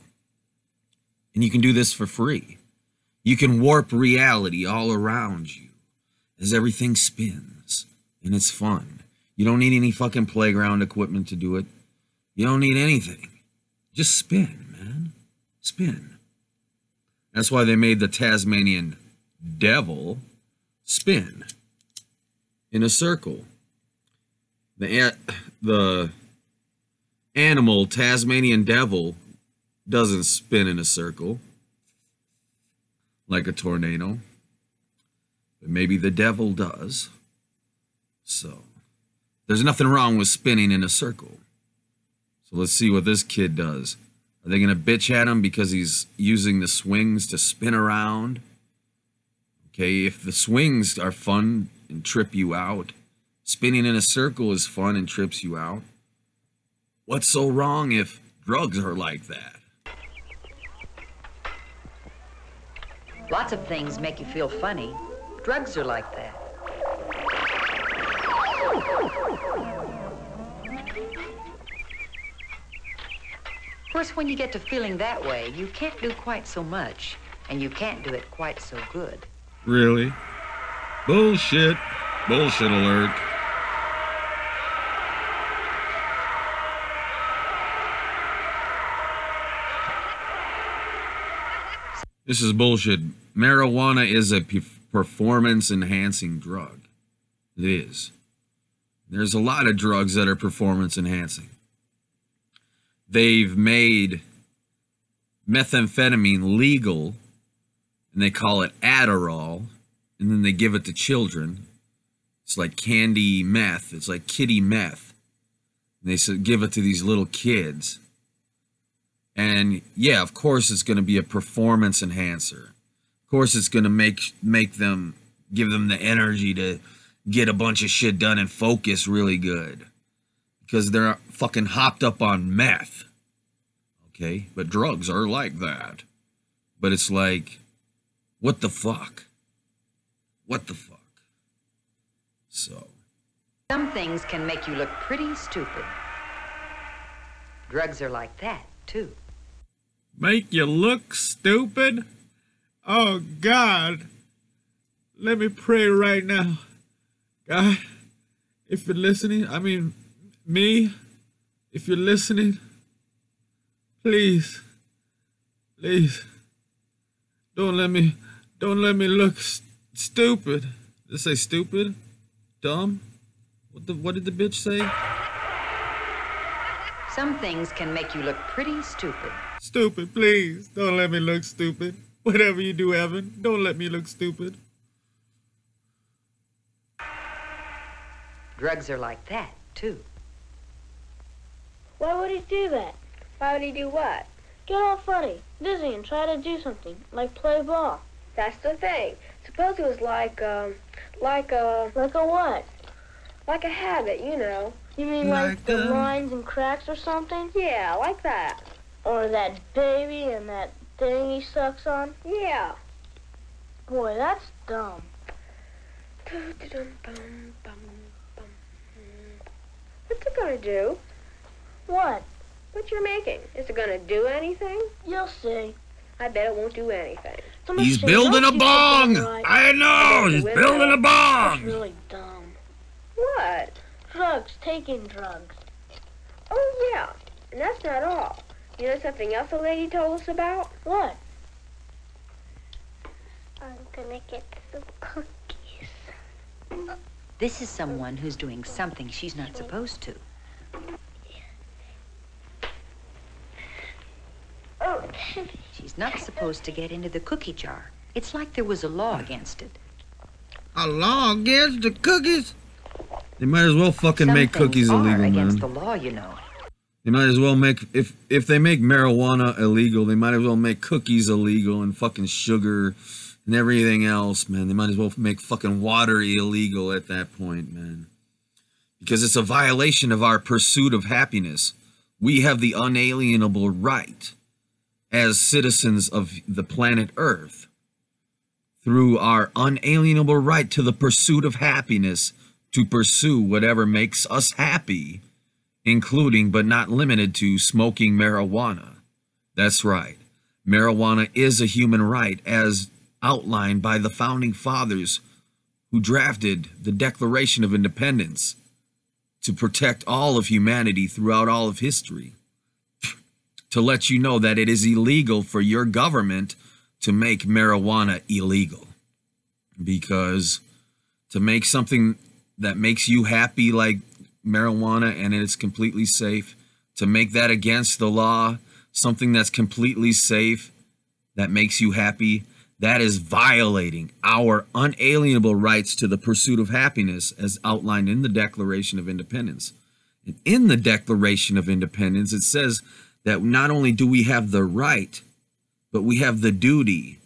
And you can do this for free. You can warp reality all around you as everything spins, and it's fun. You don't need any fucking playground equipment to do it. You don't need anything. Just spin, man. Spin. That's why they made the Tasmanian devil spin in a circle. The animal Tasmanian devil doesn't spin in a circle like a tornado, but maybe the devil does. So there's nothing wrong with spinning in a circle. So let's see what this kid does. Are they gonna bitch at him because he's using the swings to spin around? Okay, if the swings are fun and trip you out, spinning in a circle is fun and trips you out. What's so wrong if drugs are like that? Lots of things make you feel funny. Drugs are like that. Of course, when you get to feeling that way, you can't do quite so much, and you can't do it quite so good. Really? Bullshit. Bullshit alert. This is bullshit. Marijuana is a performance-enhancing drug. It is. There's a lot of drugs that are performance-enhancing. They've made methamphetamine legal, and they call it Adderall, and then they give it to children. It's like candy meth. It's like kiddie meth. And they give it to these little kids. And yeah, of course it's going to be a performance enhancer. Of course it's going to make them, give them the energy to get a bunch of shit done and focus really good. Because they're fucking hopped up on meth. Okay? But drugs are like that. But it's like, what the fuck? What the fuck? So. Some things can make you look pretty stupid. Drugs are like that, too. Make you look stupid? Oh, God. Let me pray right now. God, if you're listening, I mean, me, if you're listening, please, don't let me look stupid. Did it say stupid? Dumb? What did the bitch say? Some things can make you look pretty stupid. Stupid, please. Don't let me look stupid. Whatever you do, Evan, don't let me look stupid. Drugs are like that, too. Why would he do that? Why would he do what? Get all funny, dizzy, and try to do something, like play ball. That's the thing. Suppose it was like a what? Like a habit, you know. You mean like the lines and cracks or something? Yeah, like that. Or that baby and that thing he sucks on? Yeah. Boy, that's dumb. What's it gonna do? What? What you're making. Is it gonna do anything? You'll see. I bet it won't do anything. He's building a bong! I know! He's building a bong! That's really dumb. What? Drugs. Taking drugs. Oh, yeah. And that's not all. You know something else the lady told us about? What? I'm gonna get some cookies. This is someone who's doing something she's not supposed to. She's not supposed to get into the cookie jar. It's like there was a law against it. A law against the cookies? They might as well fucking make cookies Some things illegal, are against man. the law, you know. They might as well make, if they make marijuana illegal, they might as well make cookies illegal and fucking sugar and everything else, man. They might as well make fucking water illegal at that point, man. Because it's a violation of our pursuit of happiness. We have the unalienable right as citizens of the planet Earth, through our unalienable right to the pursuit of happiness, to pursue whatever makes us happy, including but not limited to smoking marijuana. That's right. Marijuana is a human right as outlined by the founding fathers who drafted the Declaration of Independence to protect all of humanity throughout all of history. To let you know that it is illegal for your government to make marijuana illegal. Because to make something that makes you happy like marijuana and it's completely safe, to make that against the law, something that's completely safe that makes you happy, that is violating our unalienable rights to the pursuit of happiness as outlined in the Declaration of Independence. And in the Declaration of Independence, it says that not only do we have the right, but we have the duty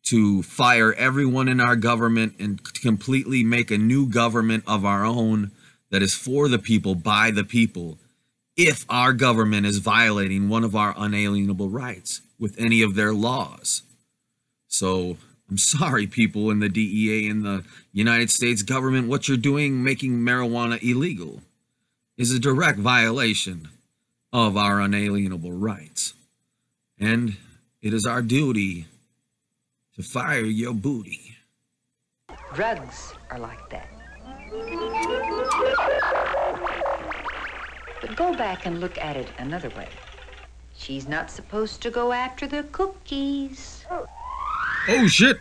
to fire everyone in our government and completely make a new government of our own that is for the people, by the people, if our government is violating one of our unalienable rights with any of their laws. So I'm sorry, people in the DEA and the United States government, what you're doing, making marijuana illegal, is a direct violation of our unalienable rights. And it is our duty to fire your booty. Drugs are like that. But go back and look at it another way. She's not supposed to go after the cookies. Oh shit!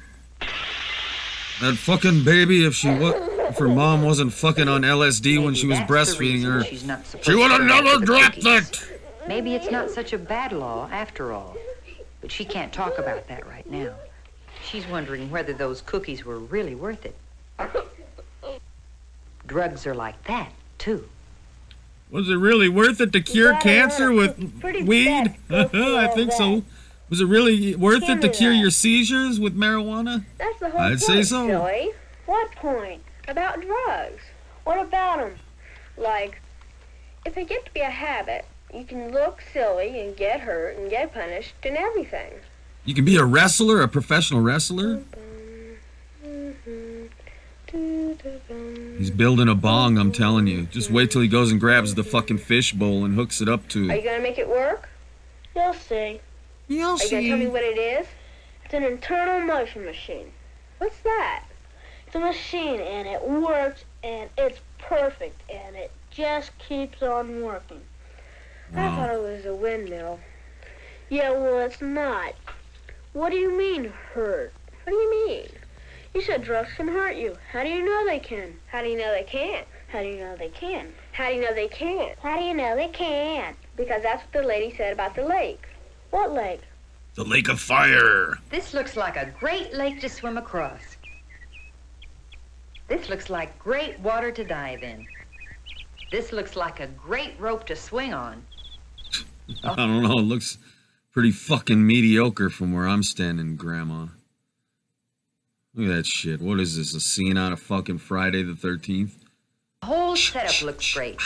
That fucking baby, if her mom wasn't fucking on LSD when she was breastfeeding her, she would have never dropped it! Maybe it's not such a bad law after all, but she can't talk about that right now. She's wondering whether those cookies were really worth it. Drugs are like that, too. Was it really worth it to cure cancer with weed? I think so. Was it really worth it to cure your seizures with marijuana? That's the whole I'd point, say so. Silly. What point? About drugs. What about them? Like, if they get to be a habit, you can look silly and get hurt and get punished and everything. You can be a wrestler, a professional wrestler. He's building a bong, I'm telling you. Just wait till he goes and grabs the fucking fish bowl and hooks it up to Are you going to make it work? You'll see. You'll see. Are you going to tell me what it is? It's an internal motion machine. What's that? It's a machine, and it works, and it's perfect, and it just keeps on working. Wow. I thought it was a windmill. Yeah, well, it's not. What do you mean, hurt? What do you mean? You said drugs can hurt you. How do you know they can? How do you know they can't? How do you know they can? How do you know they can't? How do you know they can't? Because that's what the lady said about the lake. What lake? The Lake of Fire. This looks like a great lake to swim across. This looks like great water to dive in. This looks like a great rope to swing on. I don't know, it looks pretty fucking mediocre from where I'm standing, Grandma. Look at that shit. What is this, a scene out of fucking Friday the 13th? The whole setup looks great.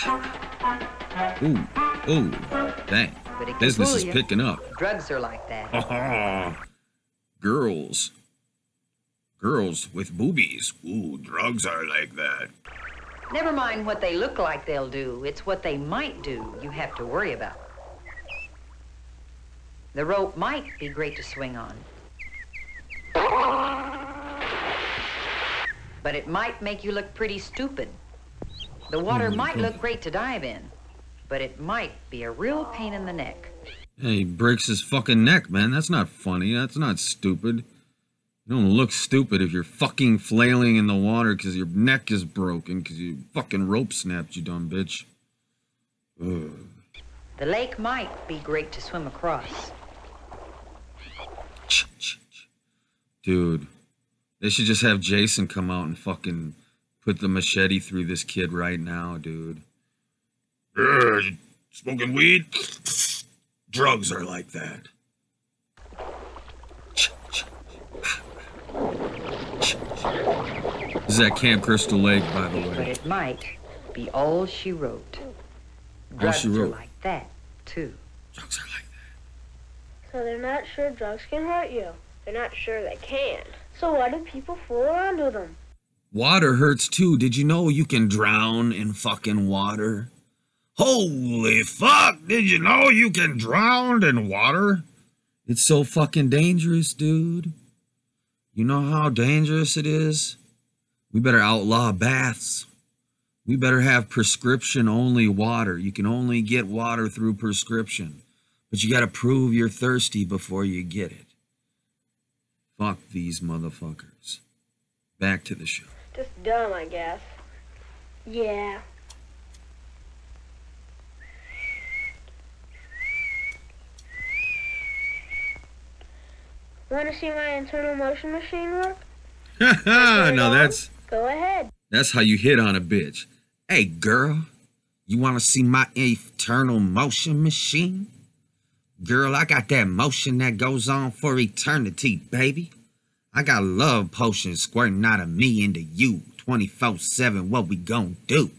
Ooh, ooh, dang. But it can Business fool is you. picking up. Drugs are like that. Girls. Girls with boobies. Ooh, drugs are like that. Never mind what they look like they'll do. It's what they might do you have to worry about. The rope might be great to swing on. But it might make you look pretty stupid. The water might look great to dive in, but it might be a real pain in the neck. Yeah, he breaks his fucking neck, man. That's not funny. That's not stupid. You don't look stupid if you're fucking flailing in the water because your neck is broken because your fucking rope snapped, you dumb bitch. Ugh. The lake might be great to swim across. Dude, they should just have Jason come out and fucking put the machete through this kid right now, dude. Smoking weed? Drugs are like that. This is at Camp Crystal Lake, by the But way. it might be all she wrote. All Drugs she are wrote. like that, too. Drugs are like So they're not sure drugs can hurt you. They're not sure they can. So why do people fool around with them? Water hurts too. Did you know you can drown in fucking water? Holy fuck! Did you know you can drown in water? It's so fucking dangerous, dude. You know how dangerous it is? We better outlaw baths. We better have prescription-only water. You can only get water through prescription. But you gotta prove you're thirsty before you get it. Fuck these motherfuckers. Back to the show. Just dumb, I guess. Yeah. Want to see my internal motion machine work? Now Go ahead. that's how you hit on a bitch. Hey girl, you wanna see my eternal motion machine? Girl, I got that motion that goes on for eternity, baby. I got love potions squirting out of me into you 24/7. What we gon' do?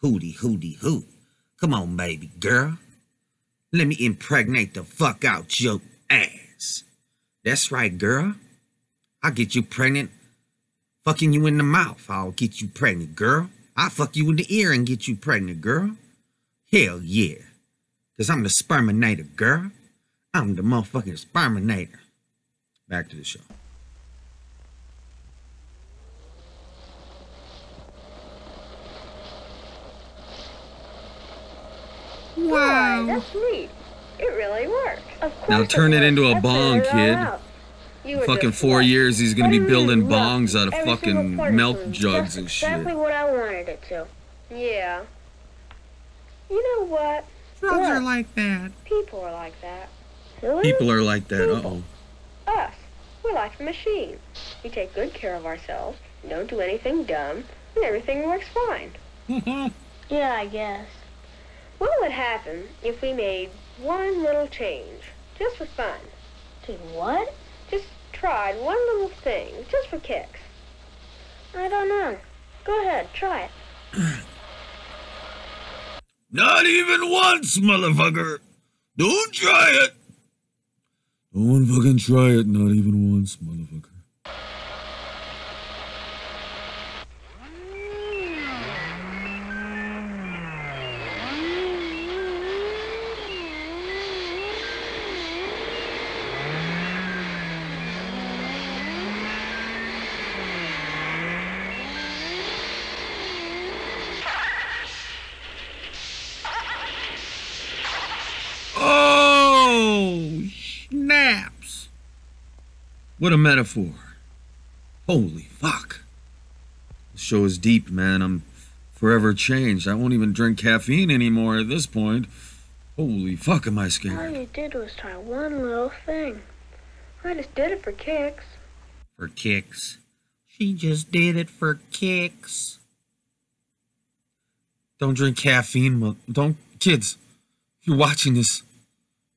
Hootie, hootie, hoo. Come on, baby girl. Let me impregnate the fuck out your ass. That's right, girl. I'll get you pregnant. Fucking you in the mouth. I'll get you pregnant, girl. I'll fuck you in the ear and get you pregnant, girl. Hell yeah. Because I'm the sperminator, girl. I'm the motherfucking sperminator. Back to the show. Wow. That's neat. It really works. Of course Now turn it into a I bong, figured it all kid. out. You were Fucking just 4 lucky. years, he's gonna be What do you building mean, lucky? bongs out of Every fucking single part milk was jugs just and shit. exactly what I wanted it to. Yeah. You know what? Drugs are Look, like that. people are like that. Really? People are like that. Uh-oh. Us. We're like a machine. We take good care of ourselves, don't do anything dumb, and everything works fine. Yeah, I guess. What would happen if we made one little change, just for fun? Did what? Just tried one little thing, just for kicks. I don't know. Go ahead, try it. Not even once, motherfucker. Don't try it. Don't fucking try it. Not even once, motherfucker. Oh, snaps. What a metaphor. Holy fuck. The show is deep, man. I'm forever changed. I won't even drink caffeine anymore at this point. Holy fuck, am I All scared. you did was try one little thing. I just did it for kicks. For kicks. She just did it for kicks. Don't drink caffeine. Don't, kids, if you're watching this,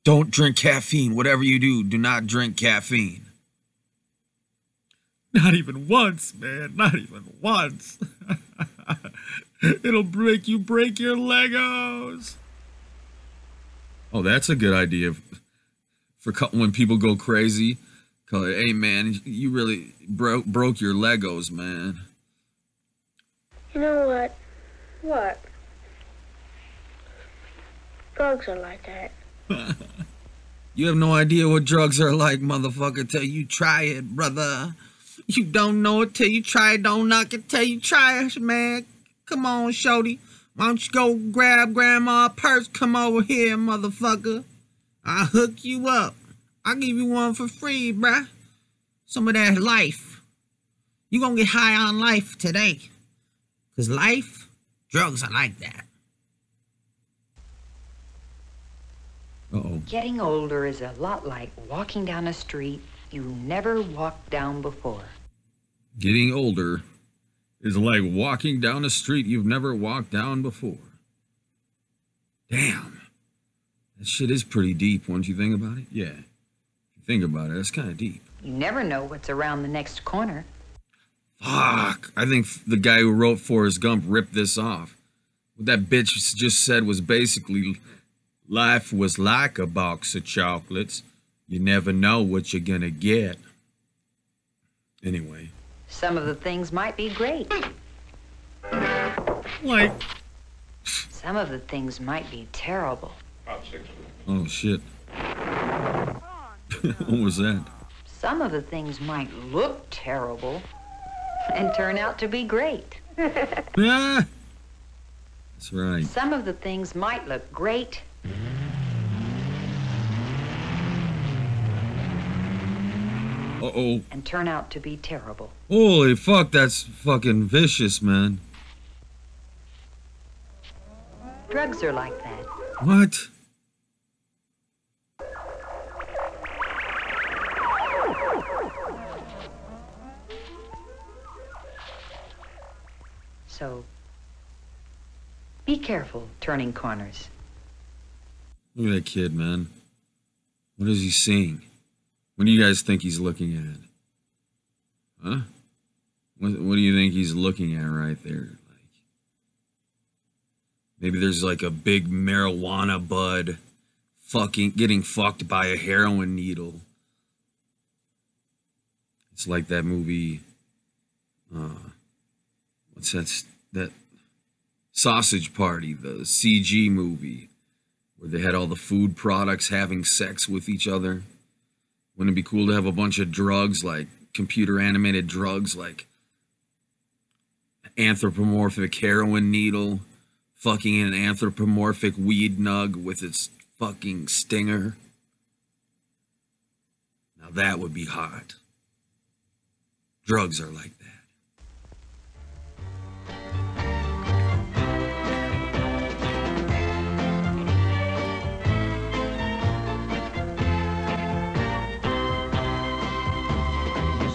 don't drink caffeine. Whatever you do, do not drink caffeine. Not even once, man. Not even once. It'll make you break your Legos. Oh, that's a good idea for when people go crazy. Call it, hey, man, you really broke your Legos, man. You know what? What? Drugs are like that. You have no idea what drugs are like, motherfucker, till you try it, brother. You don't know it till you try it. Don't knock it till you try it, man. Come on, shorty. Why don't you go grab grandma's purse? Come over here, motherfucker. I'll hook you up. I'll give you one for free, bruh. Some of that life. You gonna get high on life today. Cause life, drugs are like that. Uh-oh. Getting older is a lot like walking down a street you never walked down before. Getting older is like walking down a street you've never walked down before. Damn. That shit is pretty deep, once you think about it. Yeah. If you think about it, that's kind of deep. You never know what's around the next corner. Fuck. I think the guy who wrote Forrest Gump ripped this off. What that bitch just said was basically, life was like a box of chocolates. You never know what you're gonna get. Anyway. Some of the things might be great. Like? Some of the things might be terrible. Oh, shit. What was that? Some of the things might look terrible and turn out to be great. Yeah. That's right. Some of the things might look great. Uh-oh. And turn out to be terrible. Holy fuck, that's fucking vicious, man. Drugs are like that. What? So, be careful turning corners. Look at that kid, man. What is he seeing? What do you guys think he's looking at? Huh? What do you think he's looking at right there? Like, maybe there's like a big marijuana bud getting fucked by a heroin needle. It's like that movie, what's that Sausage Party, the CG movie, where they had all the food products having sex with each other. Wouldn't it be cool to have a bunch of drugs, like computer animated drugs, like anthropomorphic heroin needle fucking an anthropomorphic weed nug with its fucking stinger? Now that would be hot. Drugs are like that.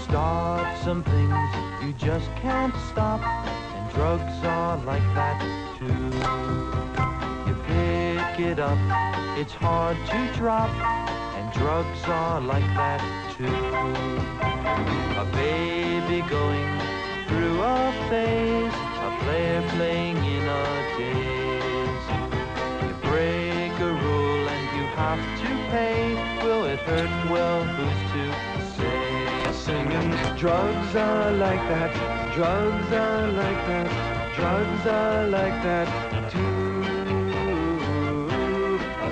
Start some things you just can't stop, and drugs are like that too. You pick it up, it's hard to drop, and drugs are like that too. A baby going through a phase, a player playing in a daze. You break a rule and you have to pay. Will it hurt? Well, who's to say? Singing, drugs are like that, drugs are like that, drugs are like that too.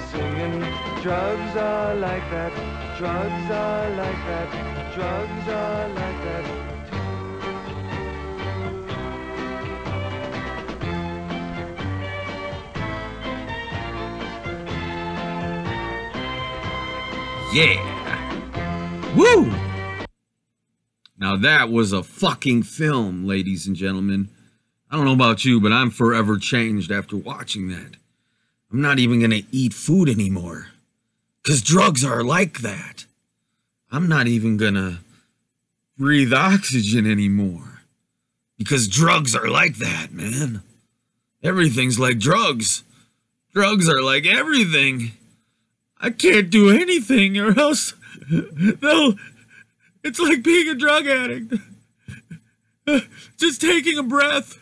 Singing, drugs are like that, drugs are like that, drugs are like that too. Yeah. Woo! Now that was a fucking film, ladies and gentlemen. I don't know about you, but I'm forever changed after watching that. I'm not even gonna eat food anymore, 'cause drugs are like that. I'm not even gonna breathe oxygen anymore, because drugs are like that, man. Everything's like drugs. Drugs are like everything. I can't do anything or else it's like being a drug addict. Just taking a breath.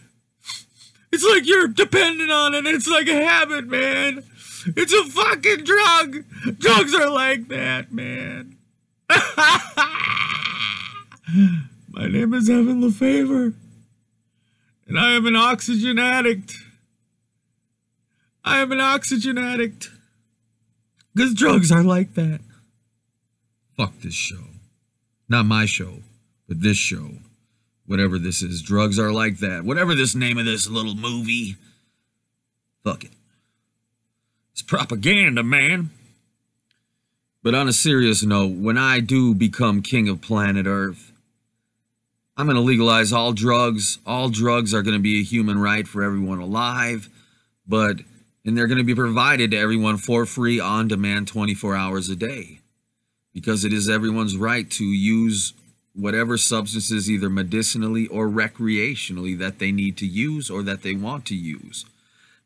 It's like you're dependent on it. It's like a habit, man. It's a fucking drug. Drugs are like that, man. My name is Evan Lefavor, and I am an oxygen addict. I am an oxygen addict. Because drugs are like that. Fuck this show. Not my show, but this show. Whatever this is. Drugs are like that. Whatever this name of this little movie. Fuck it. It's propaganda, man. But on a serious note, when I do become king of planet Earth, I'm going to legalize all drugs. All drugs are going to be a human right for everyone alive. And they're going to be provided to everyone for free, on demand, 24 hours a day. Because it is everyone's right to use whatever substances, either medicinally or recreationally, that they need to use or that they want to use.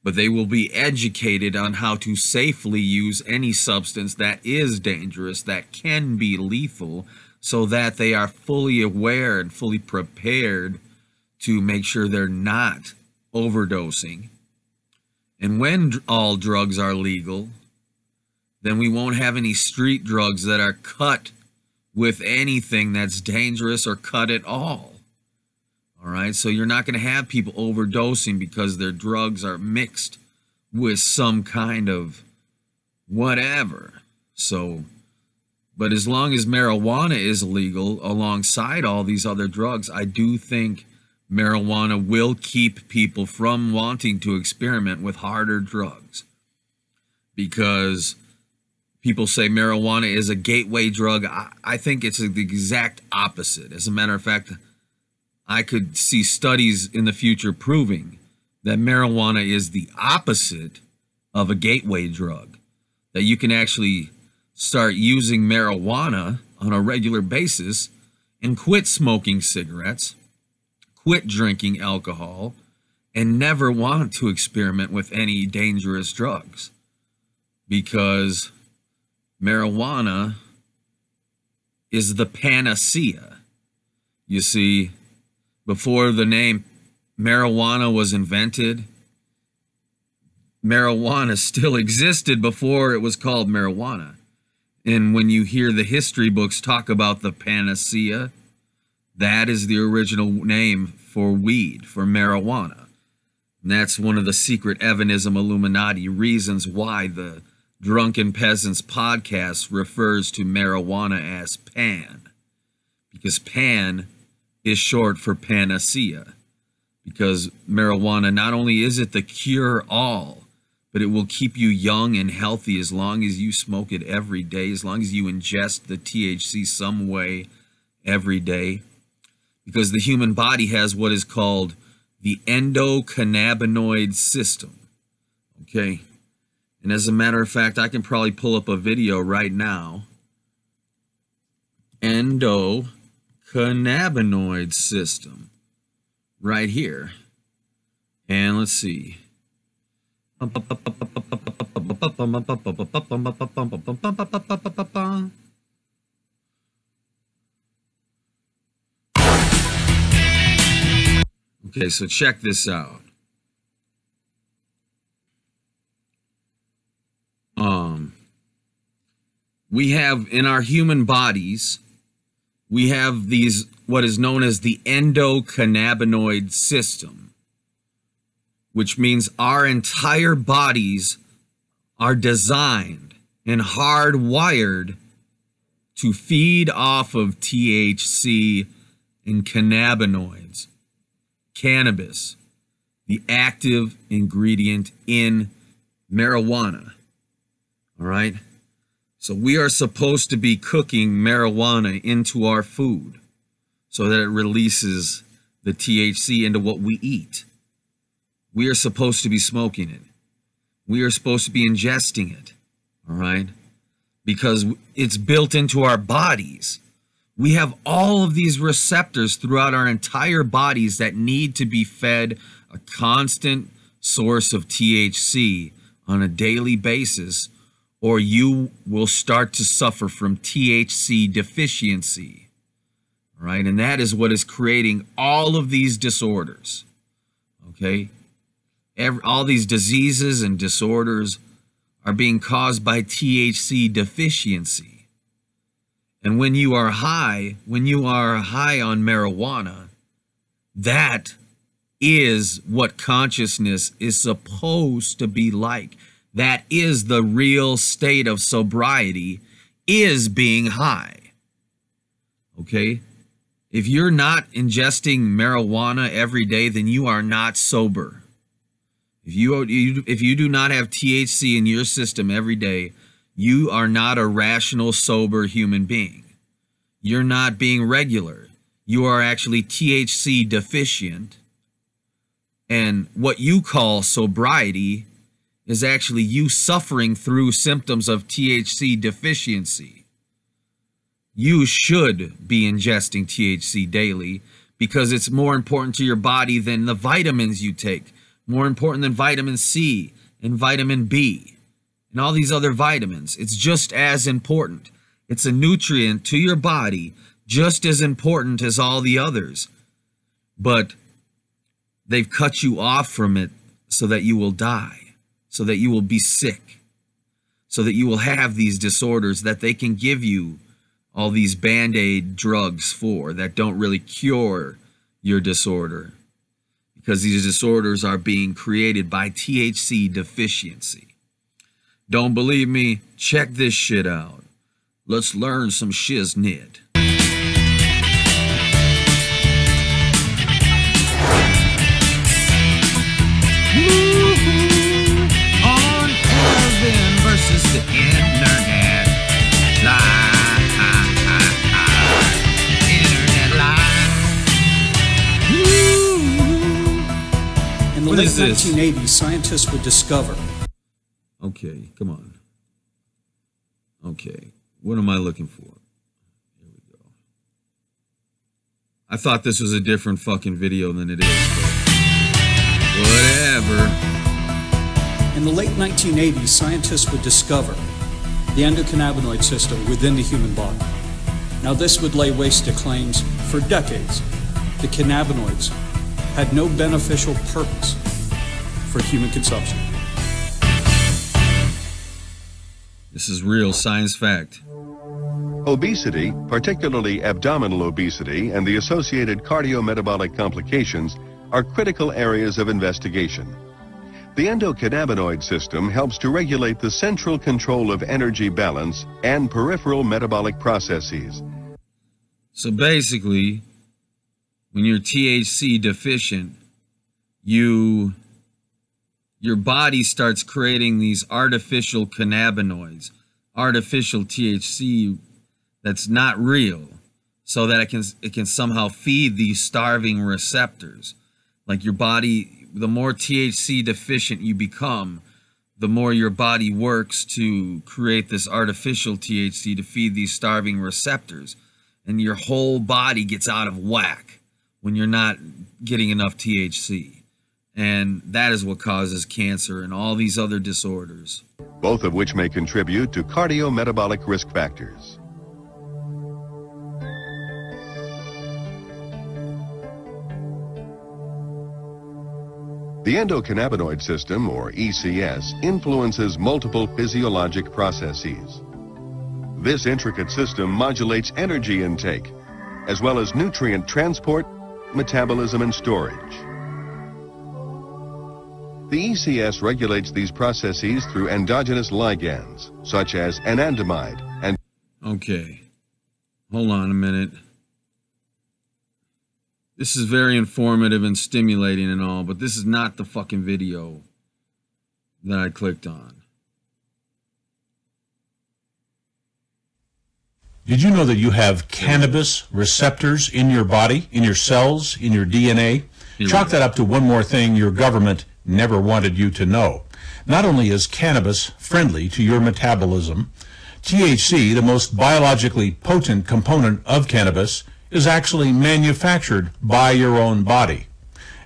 but they will be educated on how to safely use any substance that is dangerous, that can be lethal, so that they are fully aware and fully prepared to make sure they're not overdosing. And when all drugs are legal, then we won't have any street drugs that are cut with anything that's dangerous or cut at all. All right, so you're not going to have people overdosing because their drugs are mixed with some kind of whatever. So, but as long as marijuana is legal alongside all these other drugs, I do think marijuana will keep people from wanting to experiment with harder drugs, because people say marijuana is a gateway drug. I think it's the exact opposite. As a matter of fact, I could see studies in the future proving that marijuana is the opposite of a gateway drug, that you can actually start using marijuana on a regular basis and quit smoking cigarettes, quit drinking alcohol, and never want to experiment with any dangerous drugs, because marijuana is the panacea. You see, before the name marijuana was invented, marijuana still existed before it was called marijuana. And when you hear the history books talk about the panacea, that is the original name for weed, for marijuana. And that's one of the secret Evanism Illuminati reasons why the Drunken Peasants podcast refers to marijuana as pan, because pan is short for panacea, because marijuana, not only is it the cure-all, but it will keep you young and healthy as long as you smoke it every day, as long as you ingest the THC some way every day, because the human body has what is called the endocannabinoid system, okay? And as a matter of fact, I can probably pull up a video right now. Endocannabinoid system right here. And let's see. Okay, so check this out. We have in our human bodies, we have these, what is known as the endocannabinoid system, which means our entire bodies are designed and hardwired to feed off of THC and cannabinoids, cannabis, the active ingredient in marijuana. All right? So we are supposed to be cooking marijuana into our food so that it releases the THC into what we eat. We are supposed to be smoking it. We are supposed to be ingesting it, all right? Because it's built into our bodies. We have all of these receptors throughout our entire bodies that need to be fed a constant source of THC on a daily basis, or you will start to suffer from THC deficiency, right? And that is what is creating all of these disorders, okay? All these diseases and disorders are being caused by THC deficiency. And when you are high on marijuana, that is what consciousness is supposed to be like. That is the real state of sobriety, is being high. Okay? If you're not ingesting marijuana every day, then you are not sober. If you do not have THC in your system every day, you are not a rational, sober human being. You're not being regular. You are actually THC deficient. And what you call sobriety is actually you suffering through symptoms of THC deficiency. You should be ingesting THC daily because it's more important to your body than the vitamins you take. more important than vitamin C and vitamin B and all these other vitamins. It's just as important. It's a nutrient to your body, just as important as all the others. But they've cut you off from it so that you will die, so that you will be sick, so that you will have these disorders that they can give you all these Band-Aid drugs for that don't really cure your disorder, because these disorders are being created by THC deficiency. Don't believe me? Check this shit out. Let's learn some shiznit. On Kelvin versus the internet. Internet live. In the late 1980s, scientists would discover. Okay, come on. Okay, what am I looking for? Here we go. I thought this was a different fucking video than it is, but whatever. In the late 1980s, scientists would discover the endocannabinoid system within the human body. Now, this would lay waste to claims for decades. The cannabinoids had no beneficial purpose for human consumption. This is real science fact. Obesity, particularly abdominal obesity and the associated cardiometabolic complications, are critical areas of investigation. The endocannabinoid system helps to regulate the central control of energy balance and peripheral metabolic processes. So basically, when you're THC deficient, your body starts creating these artificial cannabinoids, artificial THC that's not real, so that it can somehow feed these starving receptors. Like your body, the more THC deficient you become, the more your body works to create this artificial THC to feed these starving receptors. And your whole body gets out of whack when you're not getting enough THC. And that is what causes cancer and all these other disorders. Both of which may contribute to cardiometabolic risk factors. The endocannabinoid system, or ECS, influences multiple physiologic processes. This intricate system modulates energy intake, as well as nutrient transport, metabolism, and storage. The ECS regulates these processes through endogenous ligands, such as anandamide and... Okay, hold on a minute. This is very informative and stimulating and all, but this is not the fucking video that I clicked on. Did you know that you have cannabis receptors in your body, in your cells, in your DNA? Chalk that up to one more thing your government never wanted you to know. Not only is cannabis friendly to your metabolism, THC, the most biologically potent component of cannabis, is actually manufactured by your own body.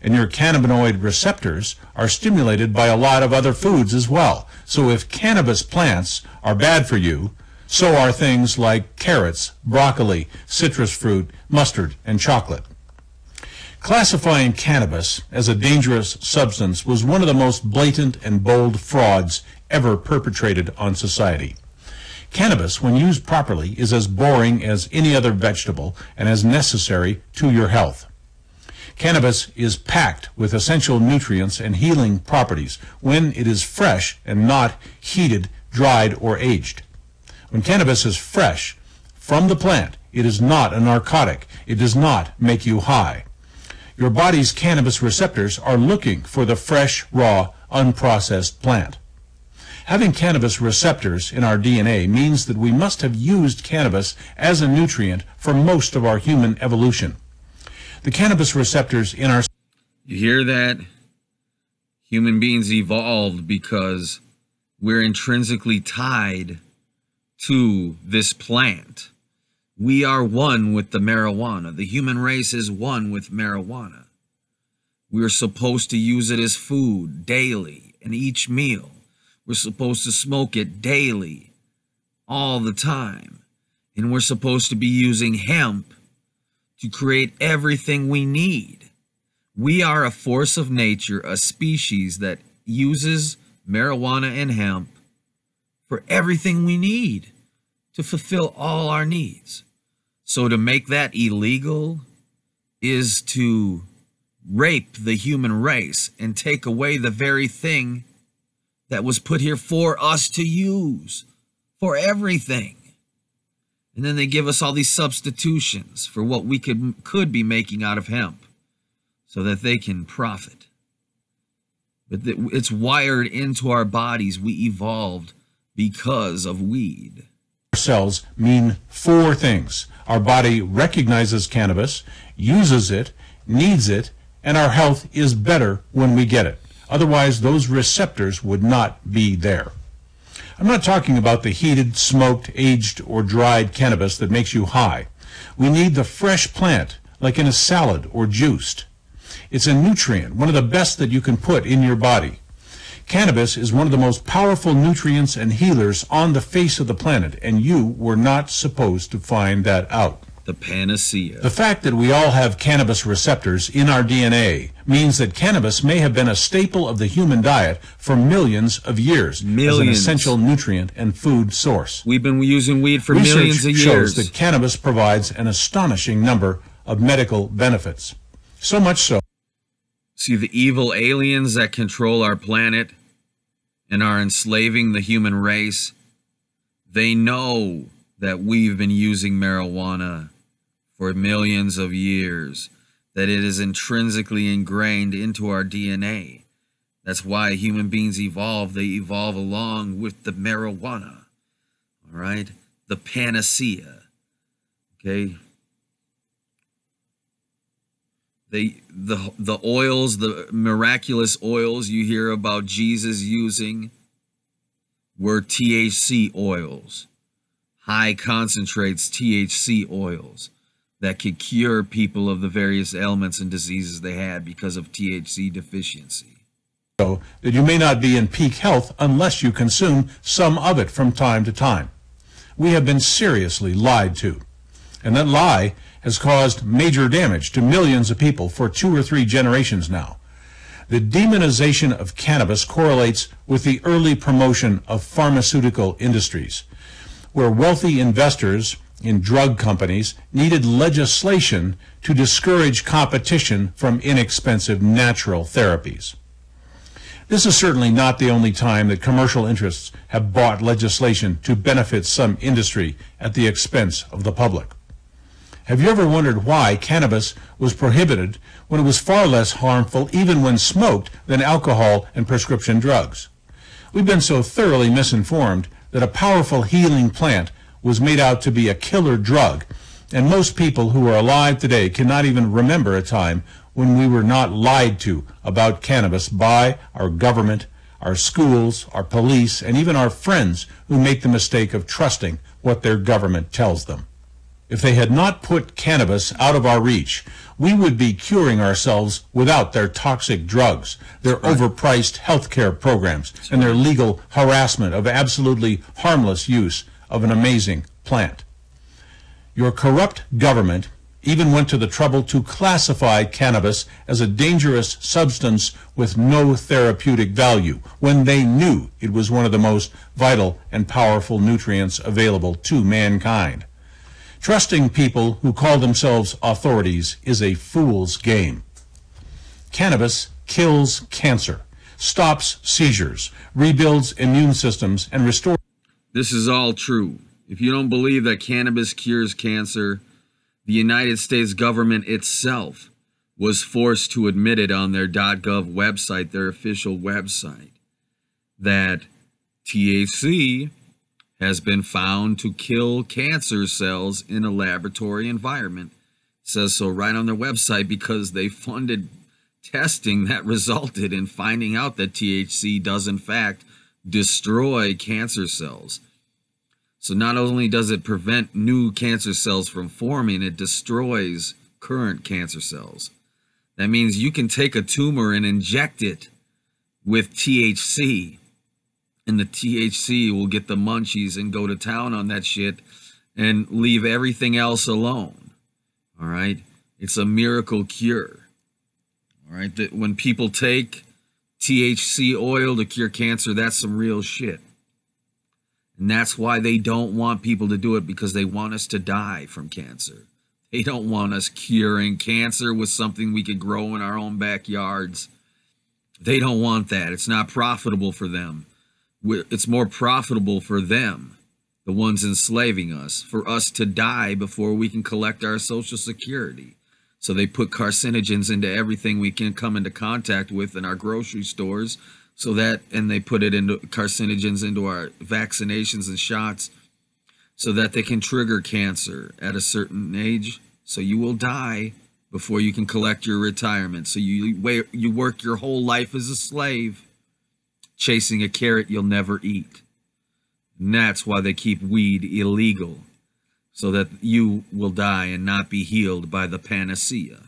And your cannabinoid receptors are stimulated by a lot of other foods as well. So if cannabis plants are bad for you, so are things like carrots, broccoli, citrus fruit, mustard, and chocolate. Classifying cannabis as a dangerous substance was one of the most blatant and bold frauds ever perpetrated on society. Cannabis, when used properly, is as boring as any other vegetable and as necessary to your health. Cannabis is packed with essential nutrients and healing properties when it is fresh and not heated, dried, or aged. When cannabis is fresh from the plant, it is not a narcotic. It does not make you high. Your body's cannabis receptors are looking for the fresh, raw, unprocessed plant. Having cannabis receptors in our DNA means that we must have used cannabis as a nutrient for most of our human evolution. The cannabis receptors in our... You hear that? Human beings evolved because we're intrinsically tied to this plant. We are one with the marijuana. The human race is one with marijuana. We're supposed to use it as food daily and each meal. We're supposed to smoke it daily, all the time. And we're supposed to be using hemp to create everything we need. We are a force of nature, a species that uses marijuana and hemp for everything we need to fulfill all our needs. So to make that illegal is to rape the human race and take away the very thing that was put here for us to use, for everything. And then they give us all these substitutions for what we could be making out of hemp so that they can profit. But it's wired into our bodies. We evolved because of weed. Cells mean four things. Our body recognizes cannabis, uses it, needs it, and our health is better when we get it. Otherwise, those receptors would not be there. I'm not talking about the heated, smoked, aged, or dried cannabis that makes you high. We need the fresh plant, like in a salad or juiced. It's a nutrient, one of the best that you can put in your body. Cannabis is one of the most powerful nutrients and healers on the face of the planet, and you were not supposed to find that out. The panacea. The fact that we all have cannabis receptors in our DNA means that cannabis may have been a staple of the human diet for millions of years as an essential nutrient and food source. We've been using weed for millions of years. Research shows that cannabis provides an astonishing number of medical benefits. So much so. See, the evil aliens that control our planet and are enslaving the human race, they know that we've been using marijuana for millions of years, that it is intrinsically ingrained into our DNA. That's why human beings evolve. They evolve along with the marijuana, all right? The panacea, okay? The oils, the miraculous oils you hear about Jesus using were THC oils, high concentrates THC oils that could cure people of the various ailments and diseases they had because of THC deficiency. So that you may not be in peak health unless you consume some of it from time to time. We have been seriously lied to, and that lie has caused major damage to millions of people for 2 or 3 generations now. The demonization of cannabis correlates with the early promotion of pharmaceutical industries, where wealthy investors in drug companies needed legislation to discourage competition from inexpensive natural therapies. This is certainly not the only time that commercial interests have bought legislation to benefit some industry at the expense of the public. Have you ever wondered why cannabis was prohibited when it was far less harmful, even when smoked, than alcohol and prescription drugs? We've been so thoroughly misinformed that a powerful healing plant was made out to be a killer drug, and most people who are alive today cannot even remember a time when we were not lied to about cannabis by our government, our schools, our police, and even our friends who make the mistake of trusting what their government tells them. If they had not put cannabis out of our reach, we would be curing ourselves without their toxic drugs, their overpriced health care programs, and their legal harassment of absolutely harmless use of an amazing plant. Your corrupt government even went to the trouble to classify cannabis as a dangerous substance with no therapeutic value when they knew it was one of the most vital and powerful nutrients available to mankind. Trusting people who call themselves authorities is a fool's game. Cannabis kills cancer, stops seizures, rebuilds immune systems, and restores... This is all true. If you don't believe that cannabis cures cancer, the United States government itself was forced to admit it on their .gov website, their official website, that THC has been found to kill cancer cells in a laboratory environment. It says so right on their website because they funded testing that resulted in finding out that THC does in fact destroy cancer cells. So not only does it prevent new cancer cells from forming, it destroys current cancer cells. That means you can take a tumor and inject it with THC, and the THC will get the munchies and go to town on that shit and leave everything else alone. All right? It's a miracle cure. All right? That when people take THC oil to cure cancer, that's some real shit. And that's why they don't want people to do it, because they want us to die from cancer. They don't want us curing cancer with something we could grow in our own backyards. They don't want that. It's not profitable for them. It's more profitable for them, the ones enslaving us, for us to die before we can collect our Social Security. So they put carcinogens into everything we can come into contact with in our grocery stores, so that, and they put it into carcinogens into our vaccinations and shots, so that they can trigger cancer at a certain age. So you will die before you can collect your retirement. So you work your whole life as a slave, chasing a carrot you'll never eat. And that's why they keep weed illegal, so that you will die and not be healed by the panacea.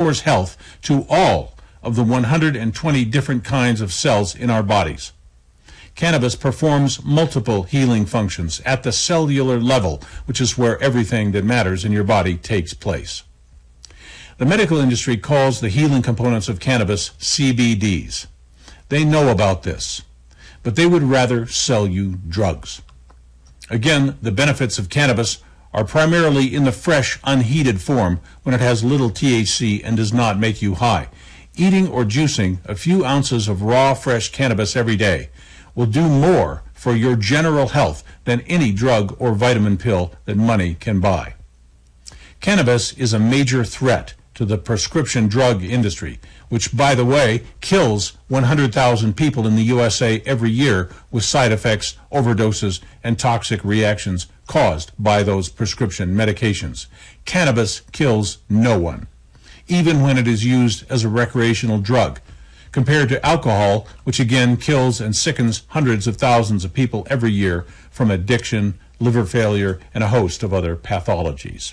Restores health to all of the 120 different kinds of cells in our bodies. Cannabis performs multiple healing functions at the cellular level, which is where everything that matters in your body takes place. The medical industry calls the healing components of cannabis CBDs. They know about this, but they would rather sell you drugs. Again, the benefits of cannabis are primarily in the fresh, unheated form when it has little THC and does not make you high. Eating or juicing a few ounces of raw, fresh cannabis every day will do more for your general health than any drug or vitamin pill that money can buy. Cannabis is a major threat to the prescription drug industry, which, by the way, kills 100,000 people in the USA every year with side effects, overdoses, and toxic reactions caused by those prescription medications. Cannabis kills no one, even when it is used as a recreational drug, compared to alcohol, which again kills and sickens hundreds of thousands of people every year from addiction, liver failure, and a host of other pathologies.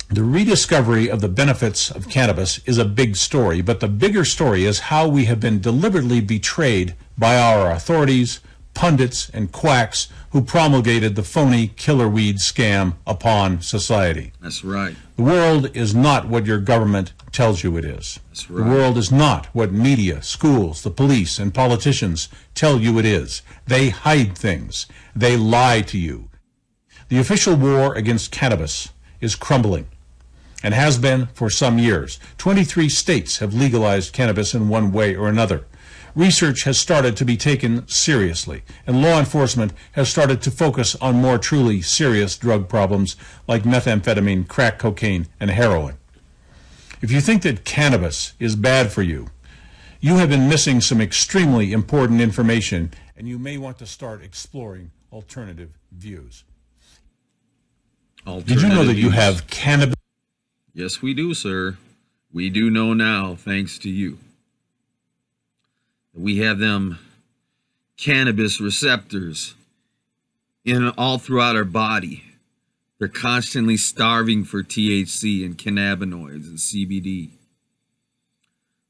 The rediscovery of the benefits of cannabis is a big story, but the bigger story is how we have been deliberately betrayed by our authorities, pundits, and quacks who promulgated the phony killer weed scam upon society. That's right. The world is not what your government tells you it is. That's right. The world is not what media, schools, the police, and politicians tell you it is. They hide things. They lie to you. The official war against cannabis is crumbling, and has been for some years. 23 states have legalized cannabis in one way or another. Research has started to be taken seriously, and law enforcement has started to focus on more truly serious drug problems like methamphetamine, crack cocaine, and heroin. If you think that cannabis is bad for you, you have been missing some extremely important information, and you may want to start exploring alternative views. Did you know that you have cannabis? Yes, we do, sir. We do know now, thanks to you. We have them cannabis receptors in all throughout our body. They're constantly starving for THC and cannabinoids and CBD.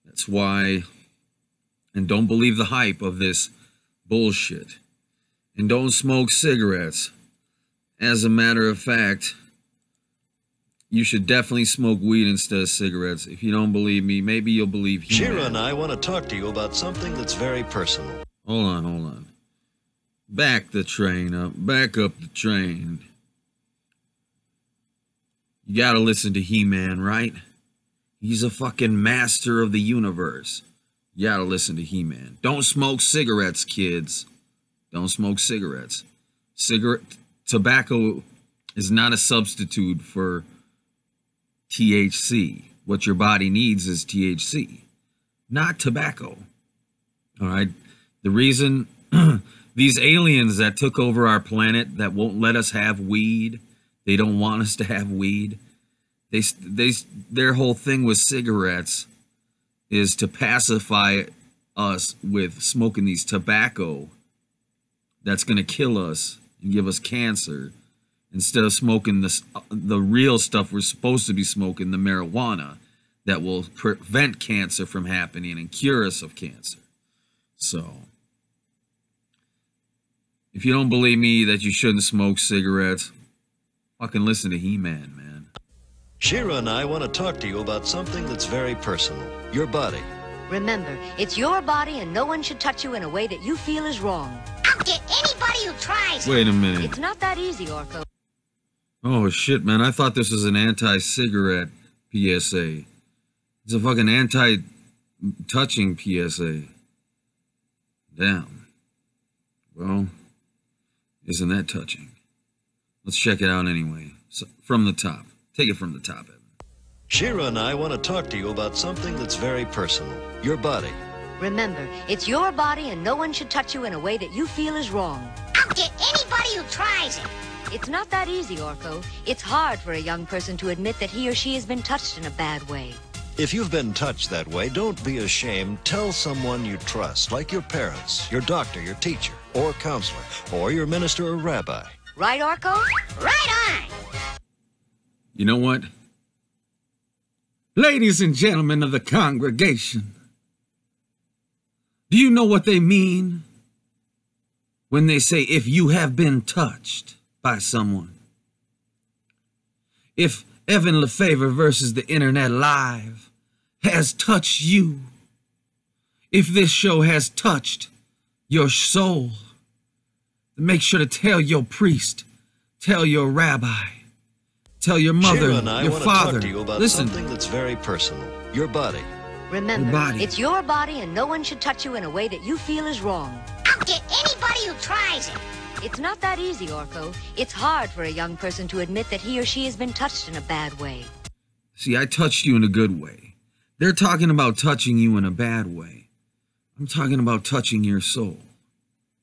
That's why, and don't believe the hype of this bullshit. And don't smoke cigarettes. As a matter of fact, you should definitely smoke weed instead of cigarettes. If you don't believe me, maybe you'll believe him. Shira and I want to talk to you about something that's very personal. Hold on. Back the train up. Back up the train. You gotta listen to He-Man, right? He's a fucking master of the universe. You gotta listen to He-Man. Don't smoke cigarettes, kids. Don't smoke cigarettes. Tobacco is not a substitute for THC. What your body needs is THC, not tobacco. All right. The reason these aliens that took over our planet that won't let us have weed, they don't want us to have weed. Their whole thing with cigarettes is to pacify us with smoking these tobacco that's going to kill us and give us cancer, instead of smoking the real stuff we're supposed to be smoking, the marijuana. that will prevent cancer from happening and cure us of cancer. So, if you don't believe me that you shouldn't smoke cigarettes, fucking listen to He-Man, man. Shira and I want to talk to you about something that's very personal. Your body. Remember, it's your body and no one should touch you in a way that you feel is wrong. I'll get anybody who tries. Wait a minute. It's not that easy, Orko. Oh, shit, man. I thought this was an anti-cigarette PSA. It's a fucking anti-touching PSA. Damn. Well, isn't that touching? Let's check it out anyway. So, from the top. Take it from the top, Evan. Shira and I want to talk to you about something that's very personal. Your body. Remember, it's your body and no one should touch you in a way that you feel is wrong. I'll get anybody who tries it. It's not that easy, Orko. It's hard for a young person to admit that he or she has been touched in a bad way. If you've been touched that way, don't be ashamed. Tell someone you trust, like your parents, your doctor, your teacher, or counselor, or your minister or rabbi. Right, Orko? Right on! You know what? Ladies and gentlemen of the congregation, do you know what they mean when they say, if you have been touched by someone? If Evan Lefavor versus the Internet Live has touched you, if this show has touched your soul, then make sure to tell your priest, tell your rabbi, tell your mother, Shira and I your want father. to talk to you about Listen. something that's very personal. Your body. Remember, Your body. it's your body and no one should touch you in a way that you feel is wrong. I'll get anybody who tries it. It's not that easy, Orko. It's hard for a young person to admit that he or she has been touched in a bad way. See, I touched you in a good way. They're talking about touching you in a bad way. I'm talking about touching your soul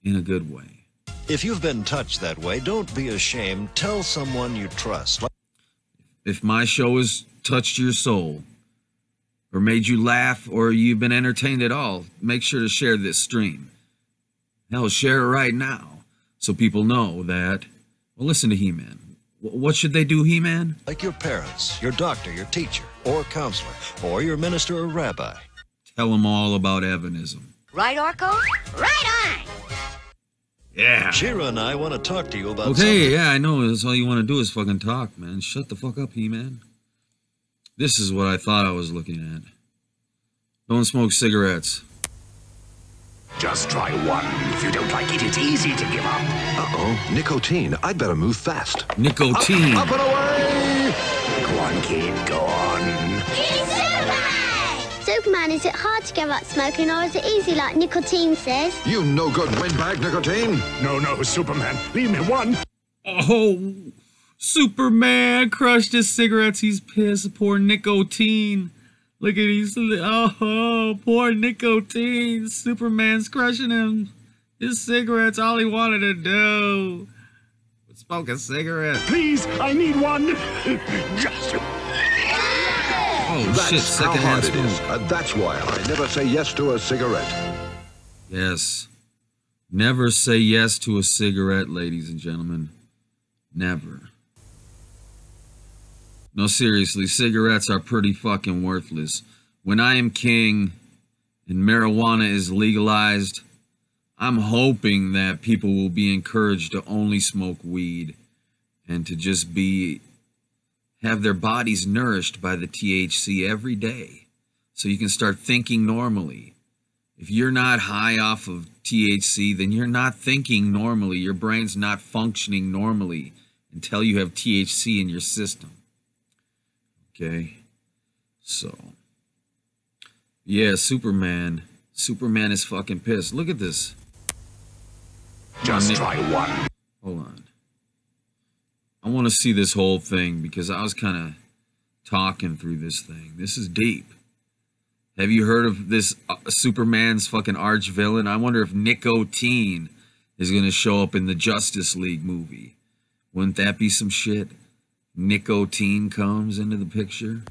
in a good way. If you've been touched that way, don't be ashamed. Tell someone you trust. If my show has touched your soul, or made you laugh, or you've been entertained at all, make sure to share this stream. Hell, share it right now, so people know that, well, listen to He-Man. What should they do, He-Man? Like your parents, your doctor, your teacher, or counselor, or your minister or rabbi. Tell them all about Evanism. Right, Orko? Right on! Yeah. Shira and I want to talk to you about Okay, something. yeah, I know. That's all you want to do is fucking talk, man. Shut the fuck up, He-Man. This is what I thought I was looking at. Don't smoke cigarettes. Just try one. If you don't like it, it's easy to give up. Uh-oh, nicotine. I'd better move fast. Nicotine. Up and away! Go on, kid, go on. It's Superman! Superman, is it hard to give up smoking or is it easy like nicotine says? You no good windbag, nicotine. No, Superman. Leave me one. Oh, Superman crushed his cigarettes. He's pissed. Poor Nicotine. Look at these. Oh, poor Nicotine. Superman's crushing him. His cigarettes, all he wanted to do was smoke a cigarette. Please, I need one. Just. Oh, That's shit. how Secondhand hard it is. smoke. That's why I never say yes to a cigarette. Yes. Never say yes to a cigarette, ladies and gentlemen. Never. No, seriously, cigarettes are pretty fucking worthless. When I am king and marijuana is legalized, I'm hoping that people will be encouraged to only smoke weed and to just have their bodies nourished by the THC every day so you can start thinking normally. If you're not high off of THC, then you're not thinking normally. Your brain's not functioning normally until you have THC in your system. Okay? So, yeah, Superman. Superman is fucking pissed. Look at this. Just try one. Hold on. I want to see this whole thing because I was kind of talking through this thing. This is deep. Have you heard of this Superman's fucking arch villain? I wonder if Nicotine is going to show up in the Justice League movie. Wouldn't that be some shit? Nicotine comes into the picture.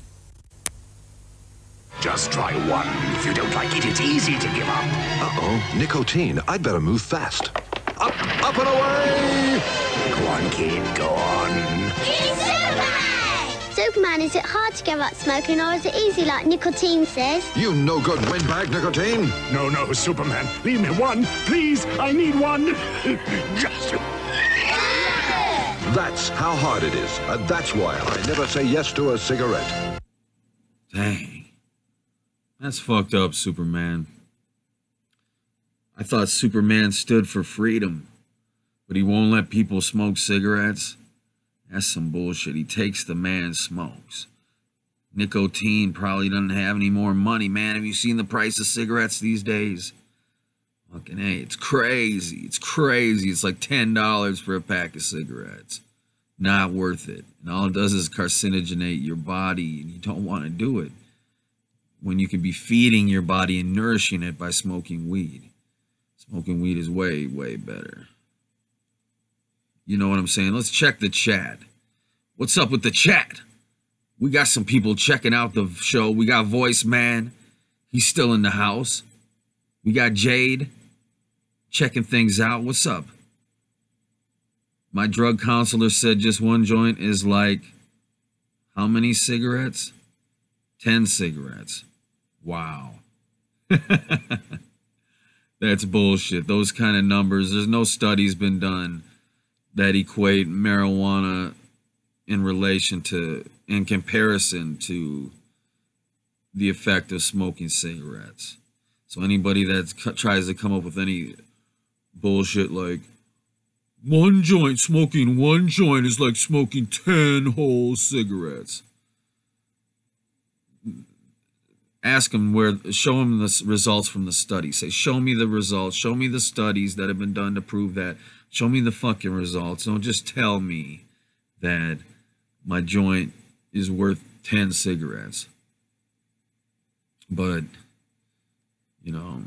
Just try one. If you don't like it, it's easy to give up. Uh-oh, nicotine. I'd better move fast. Up and away! Go on, kid, go on. It's Superman! Superman, is it hard to give up smoking or is it easy like nicotine says? You no good windbag, nicotine. No, no, Superman. Leave me one. Please, I need one. Just. That's how hard it is. And that's why I never say yes to a cigarette. Dang. That's fucked up, Superman. I thought Superman stood for freedom, but he won't let people smoke cigarettes. That's some bullshit. He takes the man smokes. Nicotine probably doesn't have any more money, man. Have you seen the price of cigarettes these days? Fucking hey, it's crazy. It's crazy. It's like $10 for a pack of cigarettes. Not worth it. And all it does is carcinogenate your body, and you don't want to do it when you can be feeding your body and nourishing it by smoking weed. Smoking weed is way, way better. You know what I'm saying? Let's check the chat. What's up with the chat? We got some people checking out the show. We got Voice Man. He's still in the house. We got Jade checking things out. What's up? My drug counselor said just one joint is like how many cigarettes? 10 cigarettes. Wow. That's bullshit. Those kind of numbers. There's no studies been done that equate marijuana in comparison to the effect of smoking cigarettes. So anybody that tries to come up with any bullshit like smoking one joint is like smoking 10 whole cigarettes. Ask them show them the results from the study. Say, show me the results. Show me the studies that have been done to prove that. Show me the fucking results. Don't just tell me that my joint is worth 10 cigarettes. But, you know,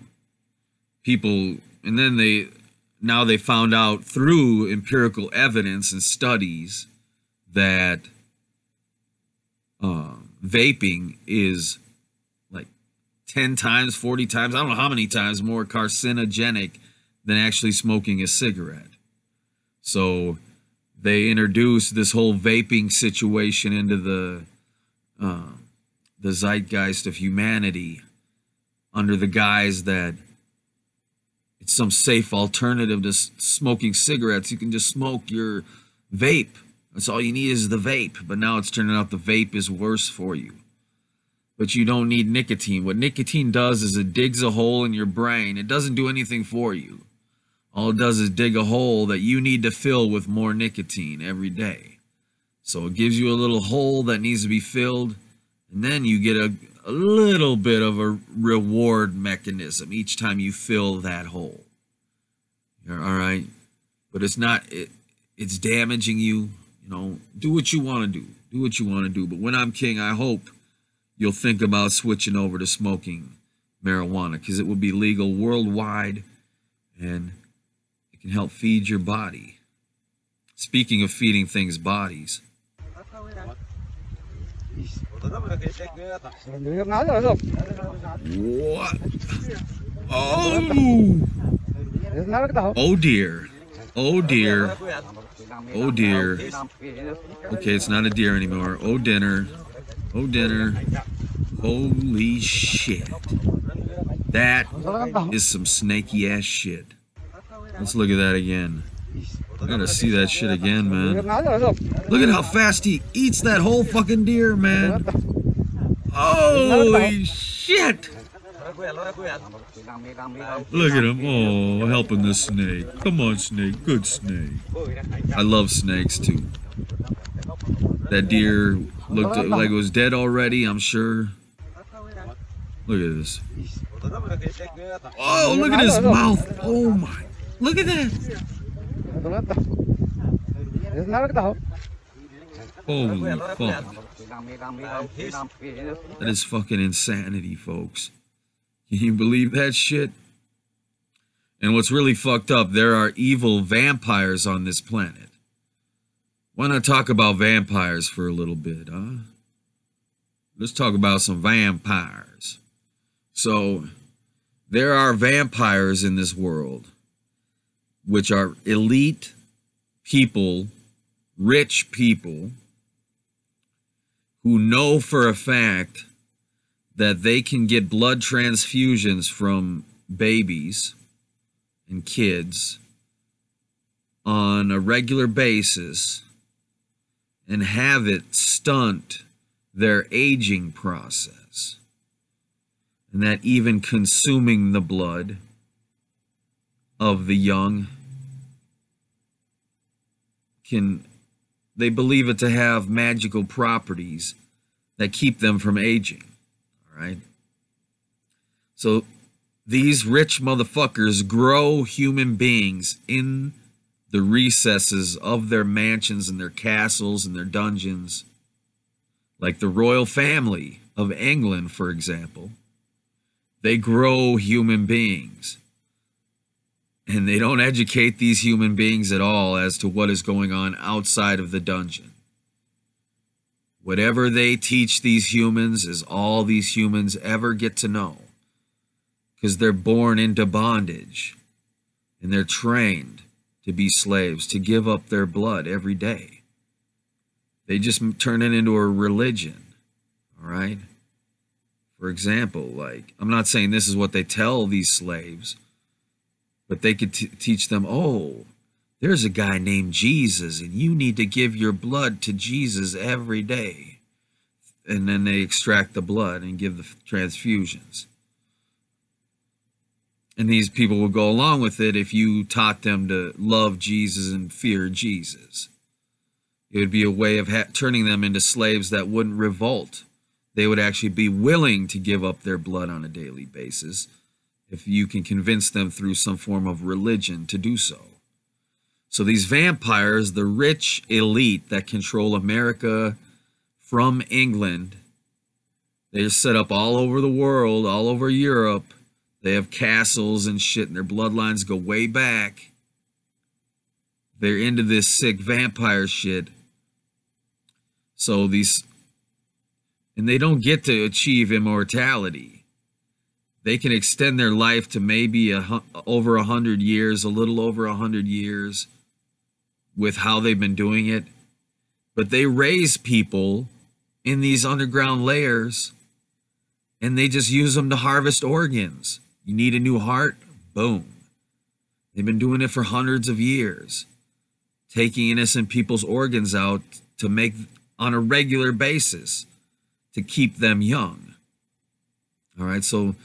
people, and then now they found out through empirical evidence and studies that vaping is like 10 times, 40 times, I don't know how many times more carcinogenic than actually smoking a cigarette. So they introduced this whole vaping situation into the zeitgeist of humanity under the guise that it's some safe alternative to smoking cigarettes. You can just smoke your vape. That's all you need is the vape. But now it's turning out the vape is worse for you. But you don't need nicotine. What nicotine does is it digs a hole in your brain. It doesn't do anything for you. All it does is dig a hole that you need to fill with more nicotine every day. So it gives you a little hole that needs to be filled. And then you get a little bit of a reward mechanism each time you fill that hole. All right? But it's not, it's damaging you. You know, do what you want to do. Do what you want to do. But when I'm king, I hope you'll think about switching over to smoking marijuana because it will be legal worldwide and it can help feed your body. Speaking of feeding things bodies. What? Oh! Oh dear. Oh dear. Oh dear. Okay, it's not a deer anymore. Oh dinner. Oh dinner. Holy shit. That is some snaky ass shit. Let's look at that again. I gotta see that shit again, man. Look at how fast he eats that whole fucking deer, man. Holy shit. Look at him. Oh, helping the snake. Come on, snake. Good snake. I love snakes, too. That deer looked like it was dead already, I'm sure. Look at this. Oh, look at his mouth. Oh, my. Look at that. Holy fuck. That is fucking insanity, folks. Can you believe that shit? And what's really fucked up, there are evil vampires on this planet. Why not talk about vampires for a little bit, huh? Let's talk about some vampires. So, there are vampires in this world, which are elite people, rich people, who know for a fact that they can get blood transfusions from babies and kids on a regular basis and have it stunt their aging process. And that even consuming the blood of the young they believe it to have magical properties that keep them from aging. All right. So these rich motherfuckers grow human beings in the recesses of their mansions and their castles and their dungeons, like the royal family of England, for example. They grow human beings, and they don't educate these human beings at all as to what is going on outside of the dungeon. Whatever they teach these humans is all these humans ever get to know, because they're born into bondage and they're trained to be slaves, to give up their blood every day. They just turn it into a religion. All right. For example, like, I'm not saying this is what they tell these slaves, but they could teach them, oh, there's a guy named Jesus, and you need to give your blood to Jesus every day. And then they extract the blood and give the transfusions. And these people will go along with it if you taught them to love Jesus and fear Jesus. It would be a way of turning them into slaves that wouldn't revolt. They would actually be willing to give up their blood on a daily basis if you can convince them through some form of religion to do so. So these vampires, the rich elite that control America from England, they're set up all over the world, all over Europe. They have castles and shit, and their bloodlines go way back. They're into this sick vampire shit. So and they don't get to achieve immortality. They can extend their life to maybe over 100 years, a little over 100 years with how they've been doing it. But they raise people in these underground layers, and they just use them to harvest organs. You need a new heart? Boom. They've been doing it for hundreds of years, taking innocent people's organs out to make on a regular basis to keep them young. All right, so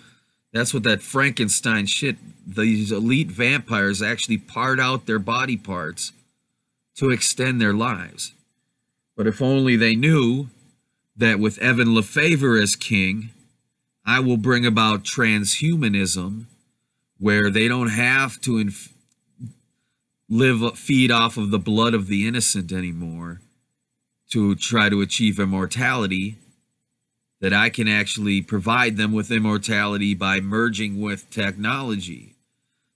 that's what that Frankenstein shit, these elite vampires actually part out their body parts to extend their lives. But if only they knew that with Evan Lefavor as king, I will bring about transhumanism, where they don't have to feed off of the blood of the innocent anymore to try to achieve immortality, that I can actually provide them with immortality by merging with technology.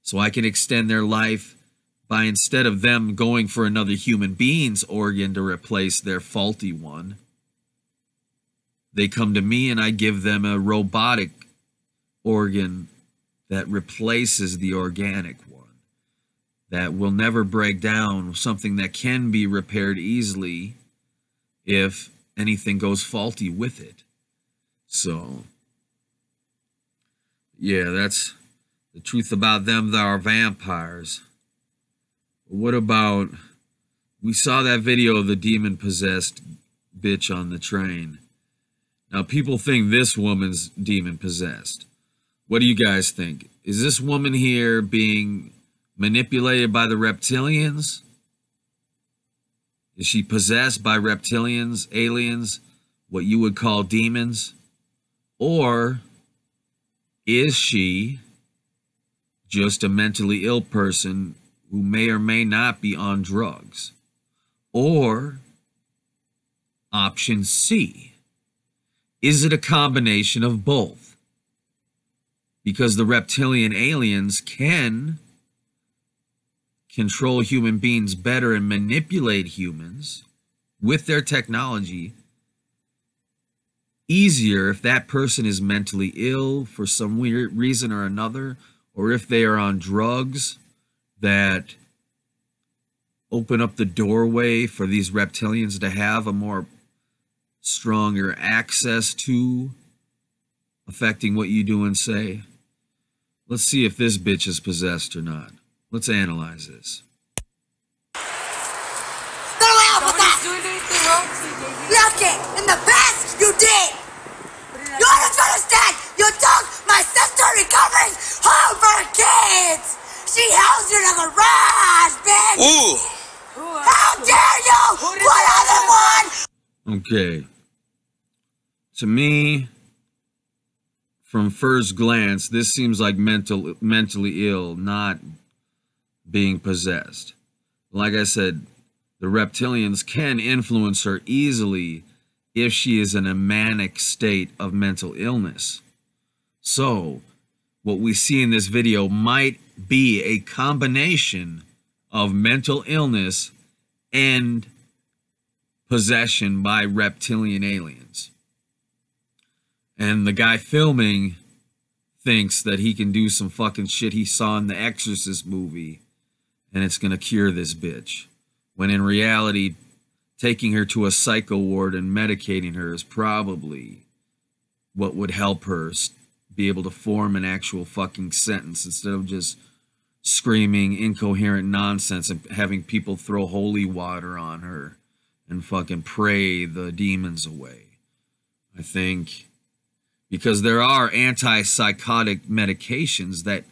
So I can extend their life by, instead of them going for another human being's organ to replace their faulty one, they come to me and I give them a robotic organ that replaces the organic one, that will never break down, something that can be repaired easily if anything goes faulty with it. So, yeah, that's the truth about them. They are vampires. What about, we saw that video of the demon-possessed bitch on the train. Now, people think this woman's demon-possessed. What do you guys think? Is this woman here being manipulated by the reptilians? Is she possessed by reptilians, aliens, what you would call demons? Or is she just a mentally ill person who may or may not be on drugs? Or option C, is it a combination of both? Because the reptilian aliens can control human beings better and manipulate humans with their technology easier if that person is mentally ill for some weird reason or another, or if they are on drugs that open up the doorway for these reptilians to have a more stronger access to affecting what you do and say. Let's see if this bitch is possessed or not. Let's analyze this. Look it, in the past you did. You don't understand. You took my sister recovering home for her kids. She held you like a rat, bitch. Ooh. How dare you? What other one? Okay. To me, from first glance, this seems like mentally ill, not being possessed. Like I said, the reptilians can influence her easily if she is in a manic state of mental illness. So, what we see in this video might be a combination of mental illness and possession by reptilian aliens. And the guy filming thinks that he can do some fucking shit he saw in the Exorcist movie and it's gonna cure this bitch. When in reality, taking her to a psycho ward and medicating her is probably what would help her be able to form an actual fucking sentence instead of just screaming incoherent nonsense and having people throw holy water on her and fucking pray the demons away. I think because there are antipsychotic medications that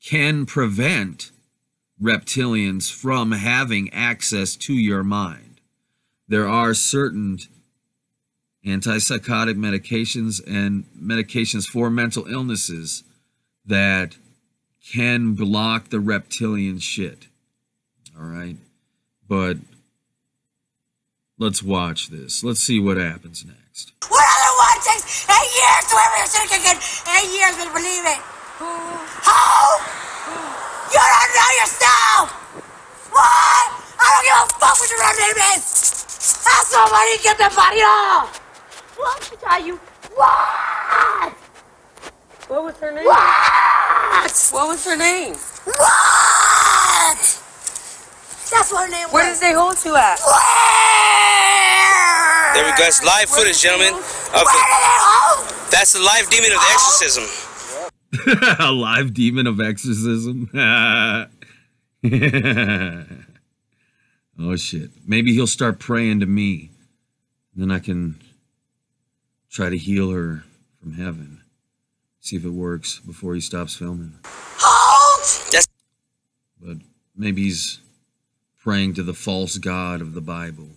can prevent reptilians from having access to your mind. There are certain antipsychotic medications and medications for mental illnesses that can block the reptilian shit. All right? But let's watch this. Let's see what happens next. What other one takes 8 years to ever sick again? 8 years, but believe it. How? You don't know yourself! What? I don't give a fuck what your real name is! Have somebody get the body off! What did I tell you? What? What was her name? What? What was her name? What? That's what her name was. Where did they hold you at? Where? There we go. That's live footage, gentlemen. That's the live demon of the exorcism. A live demon of exorcism. Oh shit. Maybe he'll start praying to me. Then I can try to heal her from heaven. See if it works before he stops filming. Yes. But maybe he's praying to the false god of the Bible.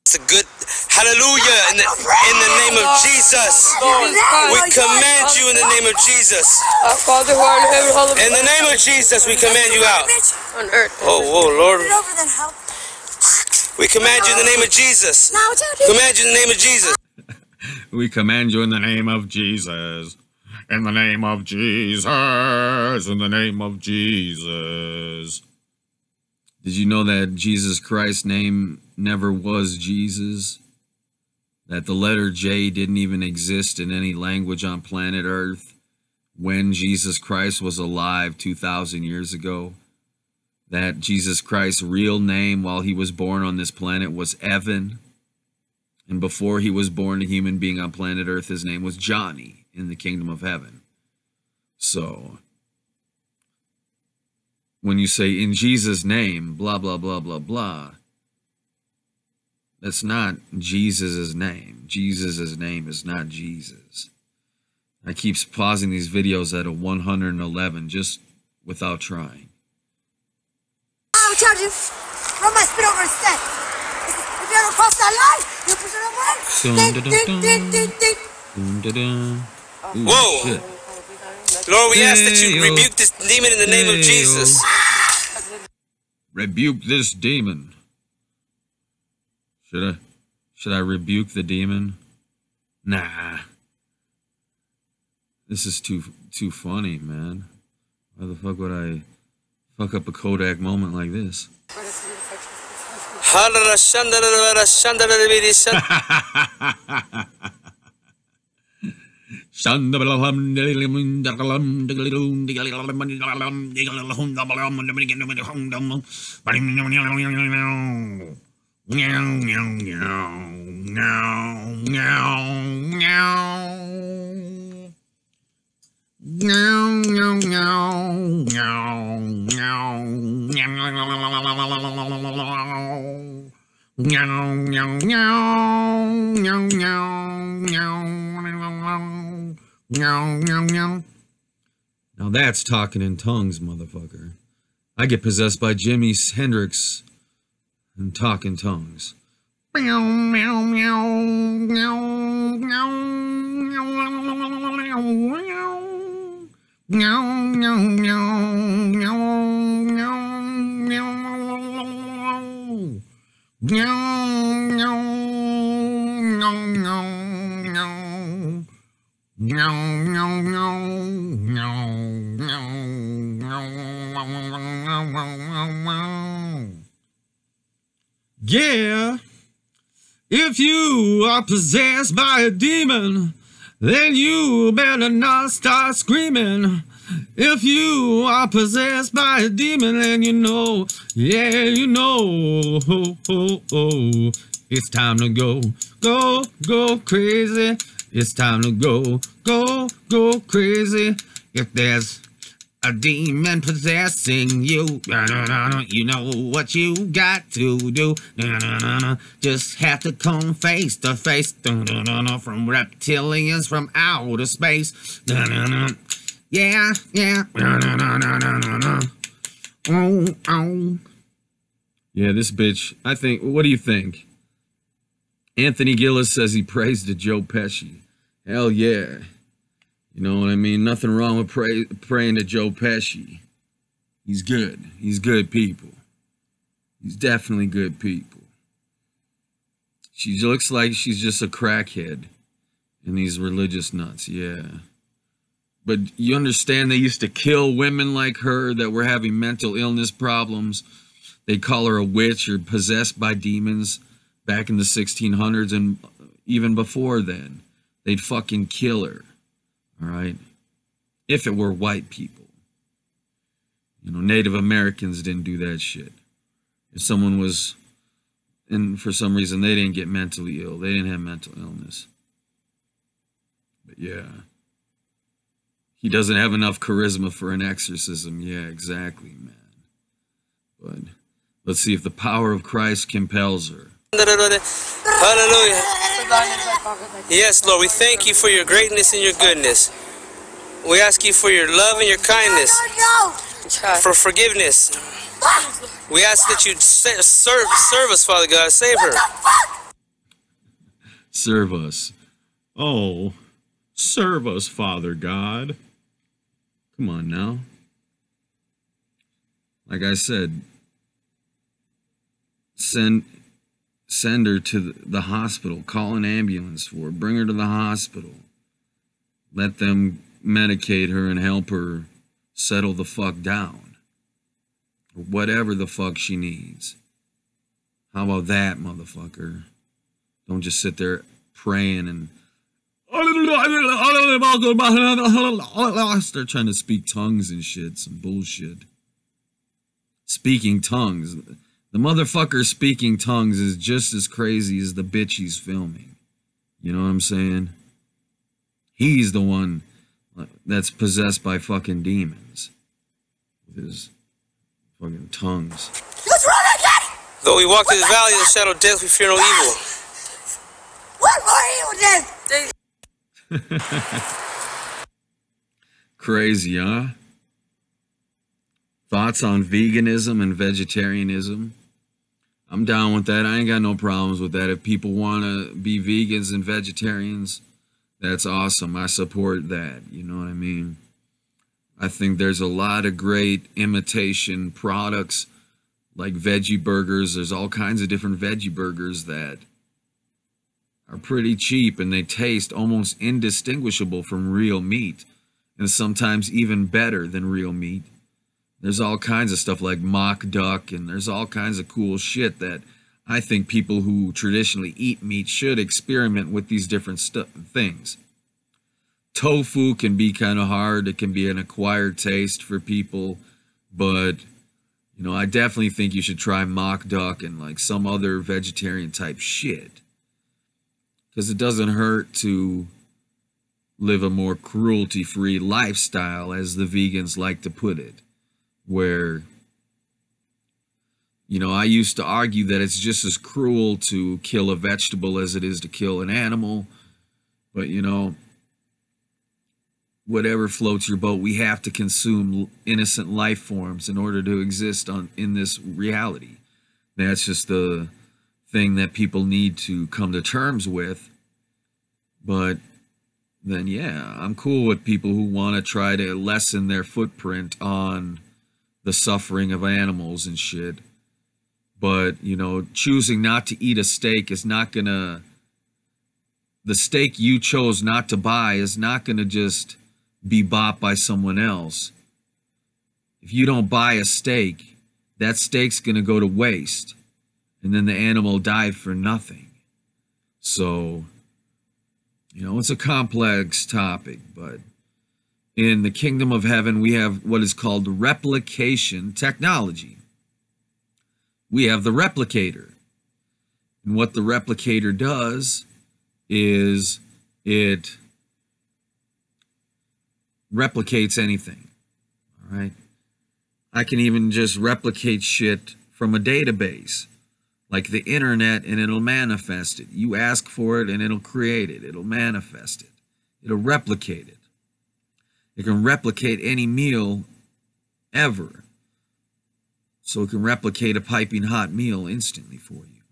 It's a good hallelujah in the name of Jesus. We command you in the name of Jesus. Our Father who art in heaven, hallowed be in the name of Jesus, we command you out. On earth. Oh, Lord. We command you in the name of Jesus. Command you in the name of Jesus. We command you in the name of Jesus. In the name of Jesus. In the name of Jesus. Did you know that Jesus Christ's name never was Jesus? That the letter J didn't even exist in any language on planet Earth when Jesus Christ was alive 2,000 years ago? That Jesus Christ's real name while he was born on this planet was Evan. And before he was born a human being on planet Earth, his name was Johnny in the kingdom of heaven. So when you say in Jesus' name, blah, blah, blah, blah, blah, that's not Jesus' name. Jesus' name is not Jesus. I keep pausing these videos at a 111 just without trying. I will charge you. Run my spit over his set. If you ever cross that line, you push it away. Whoa. Shit. Lord, we ask that you rebuke this demon in the name of Jesus. Rebuke this demon. Should I rebuke the demon? Nah. This is too funny, man. Why the fuck would I fuck up a Kodak moment like this? Meow, meow, meow, meow, meow, meow. Meow, meow, meow, meow, meow, meow, meow, meow, meow, meow, meow, meow. Now that's talking in tongues, motherfucker. I get possessed by Jimi Hendrix and talk in tongues. Meow, meow, meow, meow, meow, meow, meow, meow, meow, meow, yeah, if you are possessed by a demon, then you better not start screaming. If you are possessed by a demon, then you know, yeah, you know, oh, oh, oh, it's time to go, go, go crazy. It's time to go, go, go crazy. If there's a demon possessing you, you know what you got to do. Just have to come face to face from reptilians from outer space. Yeah, yeah. Oh, oh. Yeah, this bitch, I think, what do you think? Anthony Gillis says he prays to Joe Pesci. Hell yeah. You know what I mean? Nothing wrong with praying to Joe Pesci. He's good. He's good people. He's definitely good people. She looks like she's just a crackhead and these religious nuts, yeah. But you understand they used to kill women like her that were having mental illness problems. They call her a witch or possessed by demons back in the 1600s and even before then. They'd fucking kill her. All right, if it were white people. You know, Native Americans didn't do that shit. If someone was, and for some reason they didn't get mentally ill, they didn't have mental illness. But yeah, he doesn't have enough charisma for an exorcism. Yeah, exactly, man. But let's see if the power of Christ compels her. Hallelujah. Yes, Lord, we thank you for your greatness and your goodness. We ask you for your love and your kindness, for forgiveness. We ask that you serve us, Father God. Save her. Serve us. Oh, serve us, Father God. Come on now. Like I said, send her to the hospital. Call an ambulance for her. Bring her to the hospital. Let them medicate her and help her settle the fuck down. Or whatever the fuck she needs. How about that, motherfucker? Don't just sit there praying and start trying to speak tongues and shit. Some bullshit. Speaking tongues. The motherfucker speaking tongues is just as crazy as the bitch he's filming. You know what I'm saying? He's the one that's possessed by fucking demons. With his fucking tongues. What's wrong again? Though we walk through the valley of the shadow of death, we fear no evil. What more evil than? Crazy, huh? Thoughts on veganism and vegetarianism? I'm down with that. I ain't got no problems with that. If people want to be vegans and vegetarians, that's awesome. I support that. You know what I mean? I think there's a lot of great imitation products like veggie burgers. There's all kinds of different veggie burgers that are pretty cheap and they taste almost indistinguishable from real meat and sometimes even better than real meat. There's all kinds of stuff like mock duck, and there's all kinds of cool shit that I think people who traditionally eat meat should experiment with these different things. Tofu can be kind of hard. It can be an acquired taste for people, but You know, I definitely think you should try mock duck and like some other vegetarian type shit. Because it doesn't hurt to live a more cruelty-free lifestyle, as the vegans like to put it. Where, you know, I used to argue that it's just as cruel to kill a vegetable as it is to kill an animal. But, you know, whatever floats your boat, we have to consume innocent life forms in order to exist in this reality. That's just the thing that people need to come to terms with. But then, yeah, I'm cool with people who want to try to lessen their footprint on the suffering of animals and shit. But, you know, choosing not to eat a steak is not gonna... The steak you chose not to buy is not gonna just be bought by someone else. If you don't buy a steak, that steak's gonna go to waste, and then the animal died for nothing. So, you know, it's a complex topic, but in the kingdom of heaven, we have what is called replication technology. We have the replicator. And what the replicator does is it replicates anything. All right. I can even just replicate shit from a database, like the internet, and it'll manifest it. You ask for it and it'll create it. It'll manifest it. It'll replicate it. It can replicate any meal ever. So it can replicate a piping hot meal instantly for you.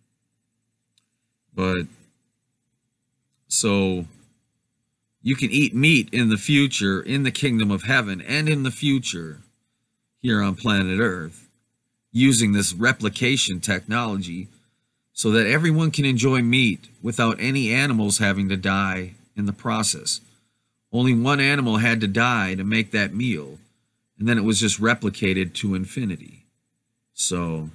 But, so you can eat meat in the future, in the kingdom of heaven, and in the future here on planet Earth, using this replication technology so that everyone can enjoy meat without any animals having to die in the process. Only one animal had to die to make that meal, and then it was just replicated to infinity. So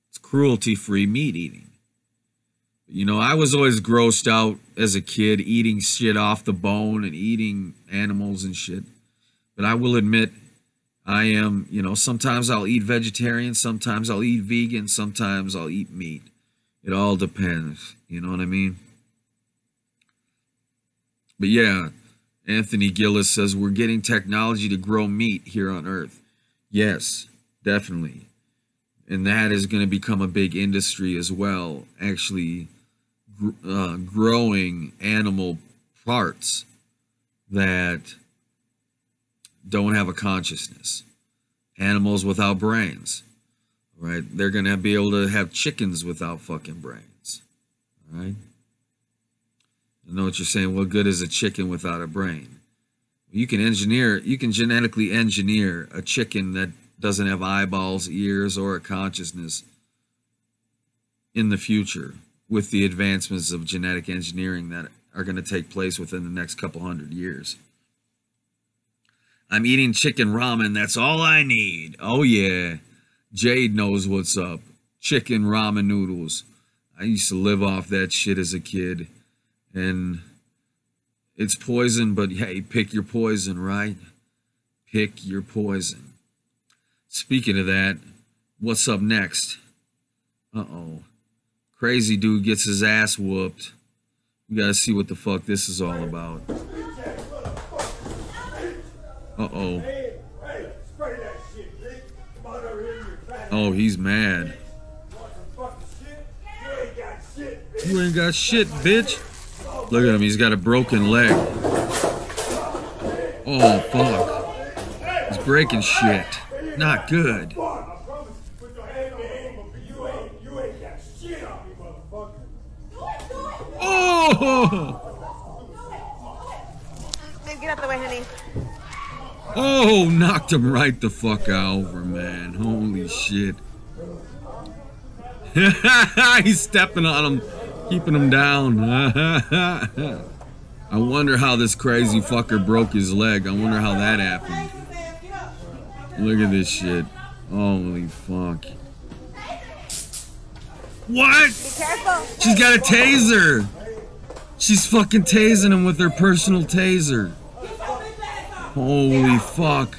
it's cruelty-free meat eating. You know, I was always grossed out as a kid eating shit off the bone and eating animals and shit. But I will admit, I am, you know, sometimes I'll eat vegetarian, sometimes I'll eat vegan, sometimes I'll eat meat. It all depends, you know what I mean? But yeah, Anthony Gillis says we're getting technology to grow meat here on Earth. Yes, definitely. And that is going to become a big industry as well, actually growing animal parts that don't have a consciousness. Animals without brains, right? They're going to be able to have chickens without fucking brains, right? I know what you're saying. What good is a chicken without a brain? You can genetically engineer a chicken that doesn't have eyeballs, ears, or a consciousness in the future with the advancements of genetic engineering that are going to take place within the next couple 100 years. I'm eating chicken ramen. That's all I need. Oh, yeah. Jade knows what's up. Chicken ramen noodles. I used to live off that shit as a kid. And it's poison, but hey, pick your poison, right? Pick your poison. Speaking of that, what's up next? Uh-oh. Crazy dude gets his ass whooped. We gotta see what the fuck this is all about. Uh-oh. Oh, he's mad. You ain't got shit, bitch. Look at him, he's got a broken leg. Oh, fuck. He's breaking shit. Not good. Oh! Get out of the way, honey. Oh, knocked him right the fuck over, man. Holy shit. He's stepping on him, keeping him down. I wonder how this crazy fucker broke his leg. I wonder how that happened. Look at this shit. Holy fuck. What? Be careful. She's got a taser. She's fucking tasing him with her personal taser. Holy fuck.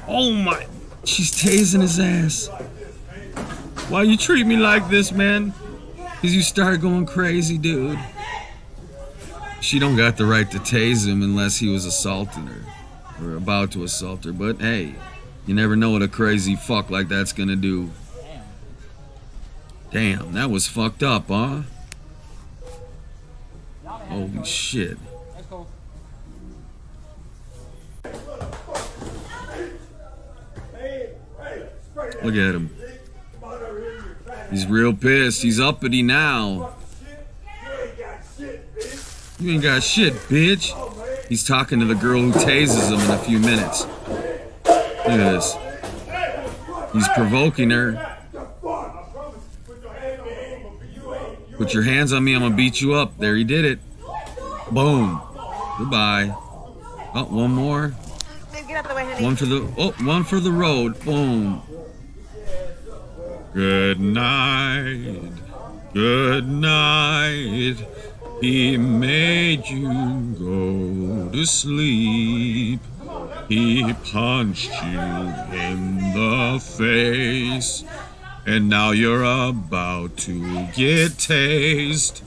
Oh my. She's tasing his ass. Why you treat me like this, man? Because you start going crazy, dude. She don't got the right to tase him unless he was assaulting her. Or about to assault her. But hey, you never know what a crazy fuck like that's gonna do. Damn, that was fucked up, huh? Holy shit. Look at him. He's real pissed. He's uppity now. You ain't got shit, bitch. He's talking to the girl who tases him in a few minutes. Look at this. He's provoking her. Put your hands on me, I'm gonna beat you up. There, he did it. Boom. Goodbye. Oh, one more. One for the road. Boom. Good night. Good night. He made you go to sleep. He punched you in the face. And now you're about to get tased.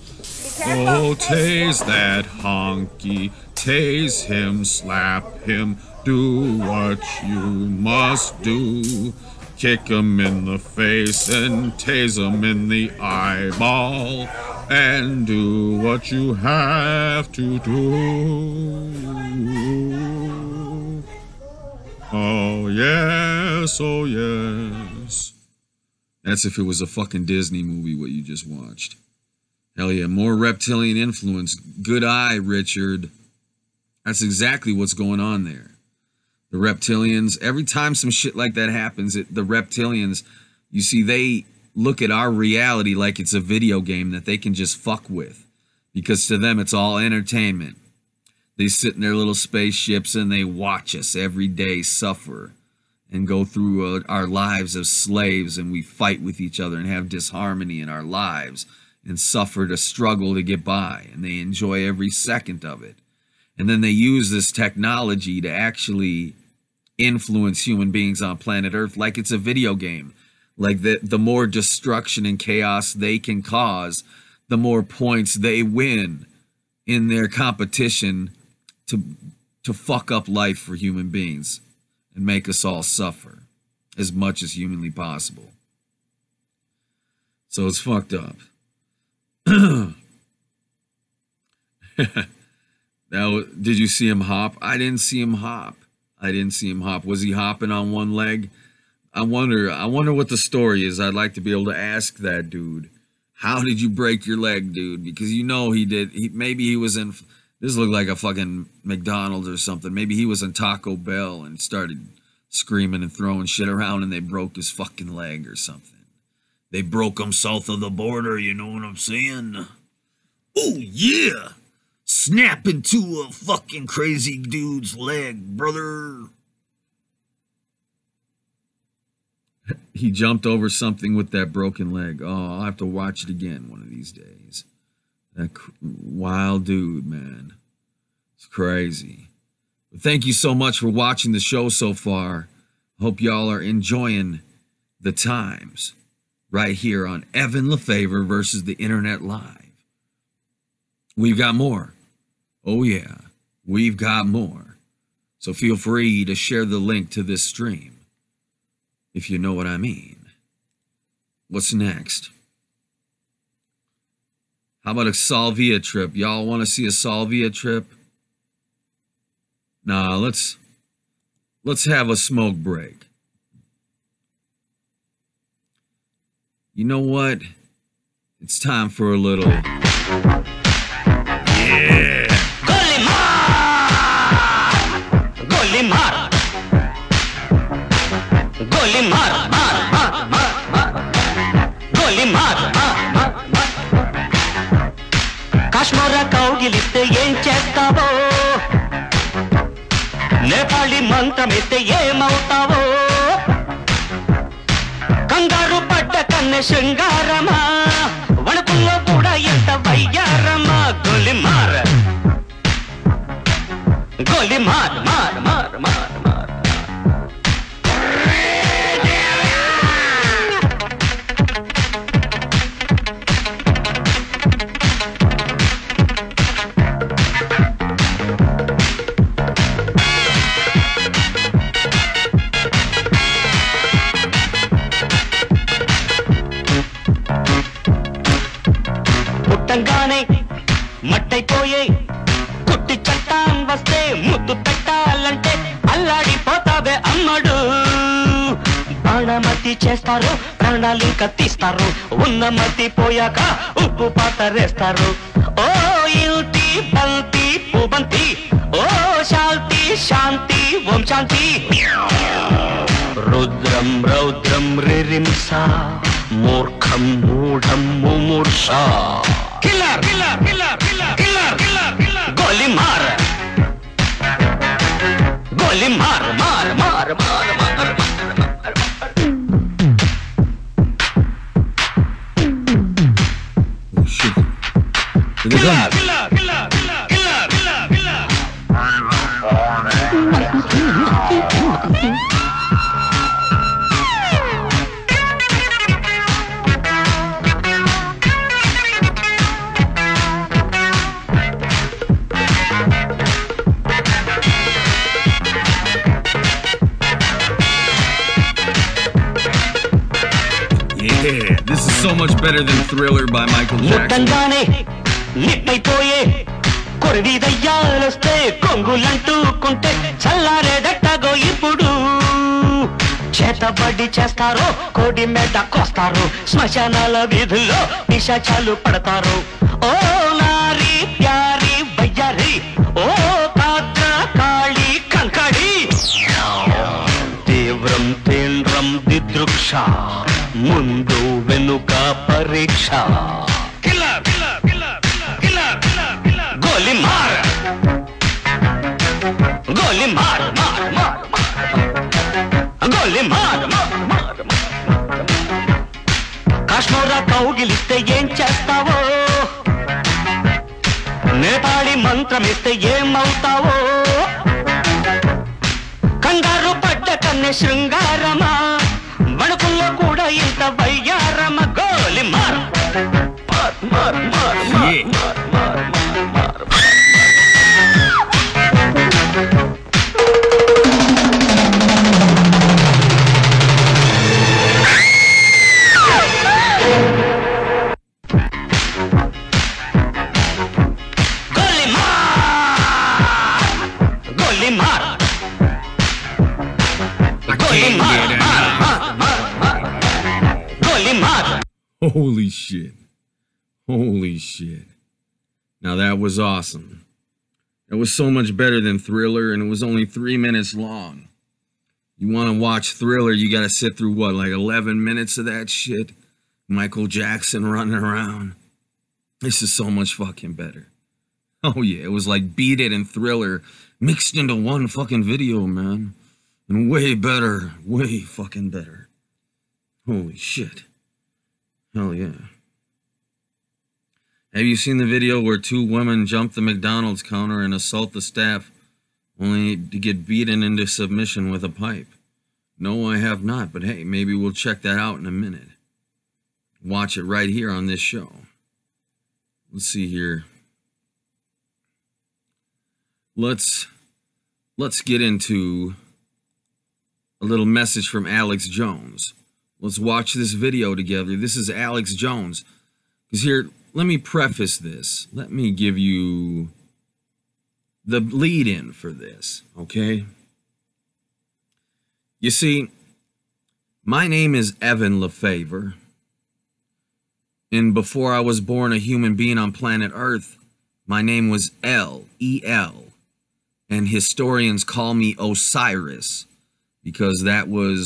Oh, tase that honky. Tase him, slap him. Do what you must do. Kick him in the face and tase him in the eyeball. And do what you have to do. Oh, yes, oh, yes. That's if it was a fucking Disney movie, what you just watched. Hell yeah, more reptilian influence. Good eye, Richard. That's exactly what's going on there. The reptilians, every time some shit like that happens, the reptilians, you see, they look at our reality like it's a video game that they can just fuck with. Because to them, it's all entertainment. They sit in their little spaceships and they watch us every day suffer and go through our lives as slaves, and we fight with each other and have disharmony in our lives and suffer to struggle to get by, and they enjoy every second of it. And then they use this technology to actually influence human beings on planet Earth like it's a video game. Like the more destruction and chaos they can cause, the more points they win in their competition to fuck up life for human beings and make us all suffer as much as humanly possible. So it's fucked up. Now, did you see him hop? I didn't see him hop. Was he hopping on one leg? I wonder what the story is. I'd like to be able to ask that dude. How did you break your leg, dude? Because you know he did. Maybe he was in... This looked like a fucking McDonald's or something. Maybe he was in Taco Bell and started screaming and throwing shit around and they broke his fucking leg or something. They broke him south of the border, you know what I'm saying? Oh, yeah! Snap into a fucking crazy dude's leg, brother. He jumped over something with that broken leg. Oh, I'll have to watch it again one of these days. That wild dude, man. It's crazy. But thank you so much for watching the show so far. Hope y'all are enjoying the times right here on Evan Lefavor versus the Internet Live. We've got more. Oh yeah, we've got more. So feel free to share the link to this stream, if you know what I mean. What's next? How about a salvia trip? Y'all want to see a salvia trip? Nah, let's have a smoke break. You know what? It's time for a little... Yeah! Goli maar! Goli maar! Goli maar! Kashmira kaugiliste em chestavo Nepali mantramiste emavtavo Kangaru padda kanne shringarama Vanakullo kuda enta vayyarama Goli maar! Goli maar! ముట్టంగానే మట్టైపోయే కుట్టి చట్టాన్ వస్తే ముద్దు పెట్టాలంటే అల్లాడిపోతావే అమ్మడు. బాణమతి చేస్తారు, ప్రాణాలు కత్తిస్తారు, ఉన్న మతి పోయాక ఉప్పు పాతరేస్తారు. ఓ ఇంటి బంతి పుబంతి, ఓ శాంతి శాంతి ఓం శాంతి. రుద్రం రౌద్రం రిరింస, మూర్ఖం మూఢం ముమూర్ష. Killer killer killer killer killer killer killer. గోలి మార్ గోలి మార్ మార్ మార్ మార్ మార్. Killer, killer, killer, killer, killer, killer, killer. Yeah, this is so much better than Thriller by Michael Jackson. నిట్టయిపోయే కొరివి దయ్యాలొస్తే కొంగులంటూకుంటే చల్లారేదట్టగో ఇప్పుడు. చేతబడి చేస్తారో కోడి మెడ కోస్తారు, శ్మశానాల వీధుల్లో పిశాచాలు పడతారు. ఓ నారి ప్యారి బయ్యారి, ఓ కాత్ర కాళి కంకడి. తీవ్రం తీవ్రం దిదృక్ష, ముందు వెనుక పరీక్ష. గోలి మార్ గోలి మార్ మార్ మార్ గోలి మార్ మార్ మార్. కాశ్మీర కౌగిలిస్తే ఏం చేస్తావో, నేపాళి మంత్రమిస్తే ఏమవుతావో. కంగారు పడ్డ కన్నె శృంగారమా, వణుకుల్లో కూడా ఇంత వయ్యారమ. గోలి మార్ మార్ మార్ మార్ మార్ మార్ మార్ మార్. Holy shit. Holy shit. Now that was awesome. That was so much better than Thriller, and it was only 3 minutes long. You want to watch Thriller, you got to sit through what, like 11 minutes of that shit? Michael Jackson running around. This is so much fucking better. Oh yeah, it was like Beat It and Thriller mixed into one fucking video, man. And way better. Way fucking better. Holy shit. Hell yeah. Have you seen the video where 2 women jump the McDonald's counter and assault the staff only to get beaten into submission with a pipe? No, I have not, but hey, maybe we'll check that out in a minute. Watch it right here on this show. Let's see here. Let's get into a little message from Alex Jones. Let's watch this video together. This is Alex Jones. Because here, let me preface this. Let me give you the lead-in for this, okay? You see, my name is Evan Lefavor. And before I was born a human being on planet Earth, my name was L-E-L. And historians call me Osiris, because that was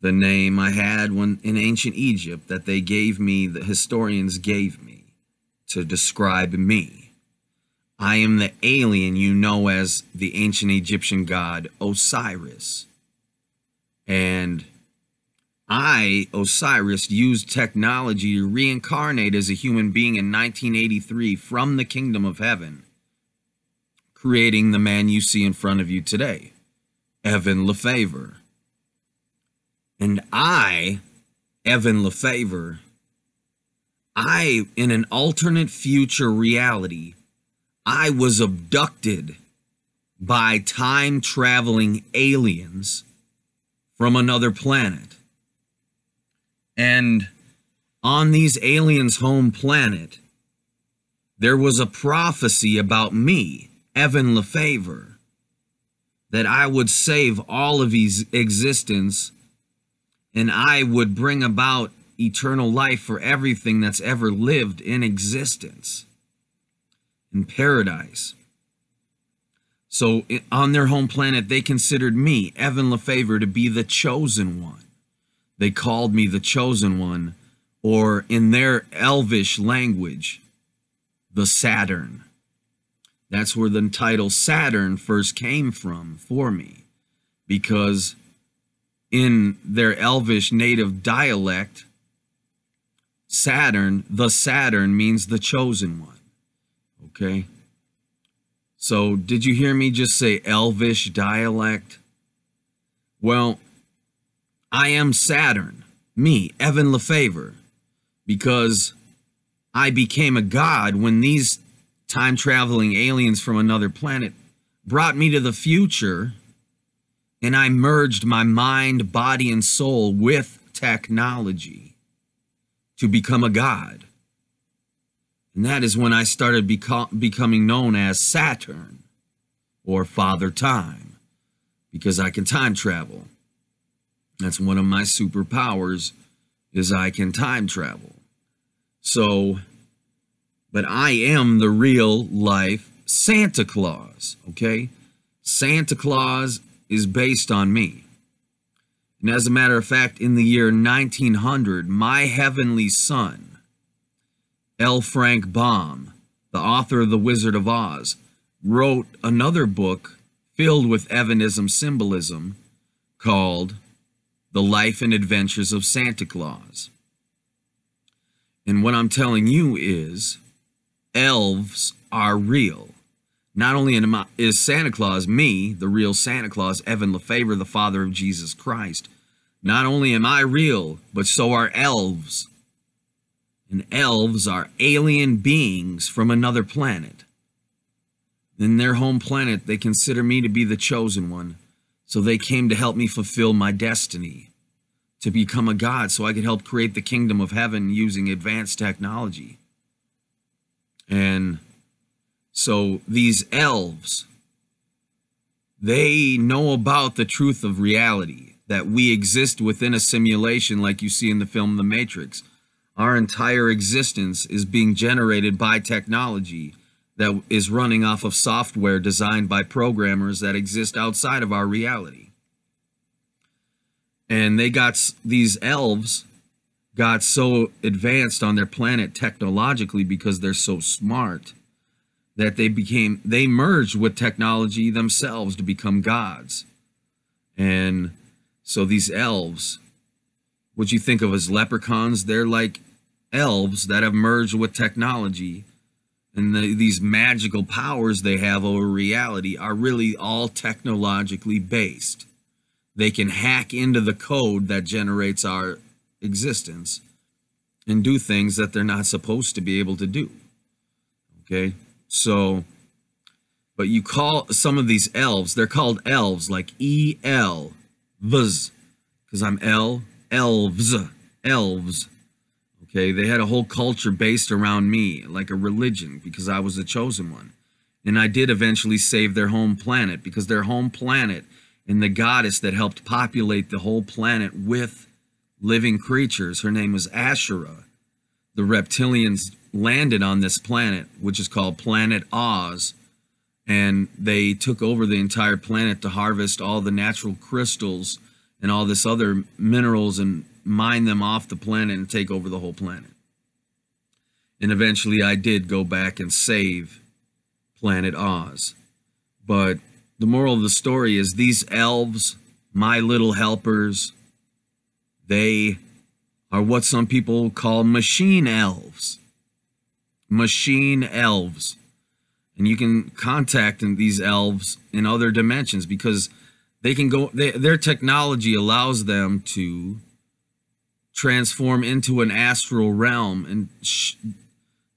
the name I had when in ancient Egypt that they gave me, the historians gave me to describe me. I am the alien you know as the ancient Egyptian god Osiris. And I, Osiris, used technology to reincarnate as a human being in 1983 from the kingdom of heaven, creating the man you see in front of you today, Evan Lefavor. And I, Evan Lefavor, in an alternate future reality, I was abducted by time-traveling aliens from another planet. And on these aliens' home planet, there was a prophecy about me, Evan Lefavor, that I would save all of his existence and I would bring about eternal life for everything that's ever lived in existence in paradise. So on their home planet, they considered me, Evan Lefavor, to be the chosen one. They called me the chosen one, or in their elvish language, the Saturn. That's where the title Saturn first came from for me, because in their elvish native dialect, Saturn, the Saturn, means the chosen one. Okay? So did you hear me just say elvish dialect? Well, I am Saturn, me, Evan Lefavor, because I became a god when these time-traveling aliens from another planet brought me to the future, and I merged my mind, body, and soul with technology to become a god. And that is when I started becoming known as Saturn, or Father Time, because I can time travel. That's one of my superpowers, is I can time travel. So, but I am the real life Santa Claus, okay? Santa Claus is based on me. And as a matter of fact, in the year 1900, my heavenly son, L. Frank Baum, the author of The Wizard of Oz, wrote another book filled with Evanism symbolism called The Life and Adventures of Santa Claus. And what I'm telling you is, elves are real. Not only is Santa Claus me, the real Santa Claus, Evan Lefavor, the father of Jesus Christ, not only am I real, but so are elves. And elves are alien beings from another planet. In their home planet, they consider me to be the chosen one. So they came to help me fulfill my destiny, to become a god so I could help create the kingdom of heaven using advanced technology. And so these elves, they know about the truth of reality, that we exist within a simulation like you see in the film The Matrix. Our entire existence is being generated by technology that is running off of software designed by programmers that exist outside of our reality. And these elves got so advanced on their planet technologically because they're so smart that they merged with technology themselves to become gods. And so these elves, what you think of as leprechauns, they're like elves that have merged with technology, and these magical powers they have over reality are really all technologically based. They can hack into the code that generates our existence and do things that they're not supposed to be able to do. Okay? So, but you call some of these elves, they're called elves, like E-L-Vs, because I'm elves. Okay, they had a whole culture based around me, like a religion, because I was the chosen one. And I did eventually save their home planet, because their home planet and the goddess that helped populate the whole planet with living creatures, her name was Asherah. The reptilians landed on this planet, which is called Planet Oz, and they took over the entire planet to harvest all the natural crystals and all this other minerals and mine them off the planet and take over the whole planet. And eventually I did go back and save Planet Oz. But the moral of the story is these elves, my little helpers, they are what some people call machine elves. Machine elves. And you can contact these elves in other dimensions because they can go, their technology allows them to transform into an astral realm and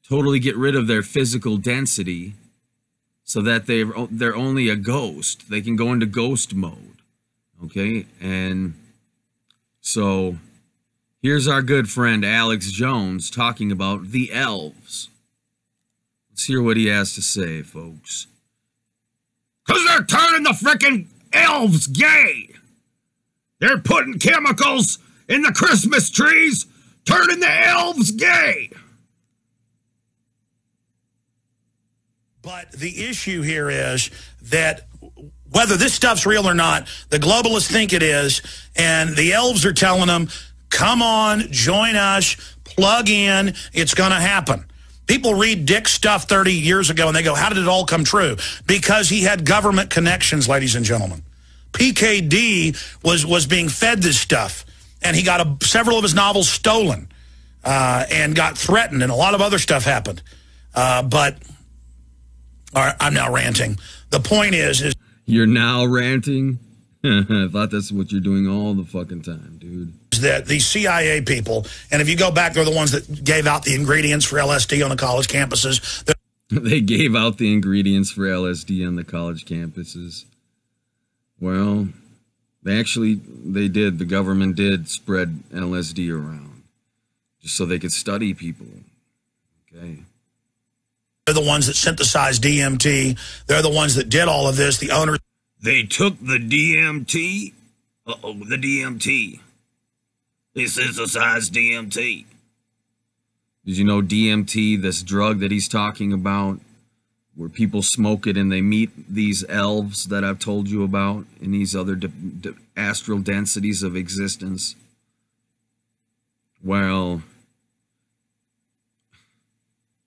totally get rid of their physical density so that they're only a ghost. They can go into ghost mode. Okay? And so here's our good friend Alex Jones talking about the elves. Let's hear what he has to say, folks. 'Cause they're turning the frickin' elves gay. They're putting chemicals in the Christmas trees, turning the elves gay. But the issue here is that whether this stuff's real or not, the globalists think it is, and the elves are telling them, come on, join us, plug in, it's going to happen. People read Dick's stuff 30 years ago, and they go, how did it all come true? Because he had government connections, ladies and gentlemen. PKD was being fed this stuff, and he got several of his novels stolen and got threatened, and a lot of other stuff happened. But I'm now ranting. The point is you're now ranting? I thought that's what you're doing all the fucking time, dude. That these CIA people, and if you go back, they're the ones that gave out the ingredients for LSD on the college campuses. They gave out the ingredients for LSD on the college campuses. Well, they did. The government did spread LSD around just so they could study people. Okay. They're the ones that synthesized DMT. They're the ones that did all of this. The owners. They took the DMT. The DMT. They synthesized DMT. Did you know DMT, this drug that he's talking about, where people smoke it and they meet these elves that I've told you about in these other astral densities of existence? Well,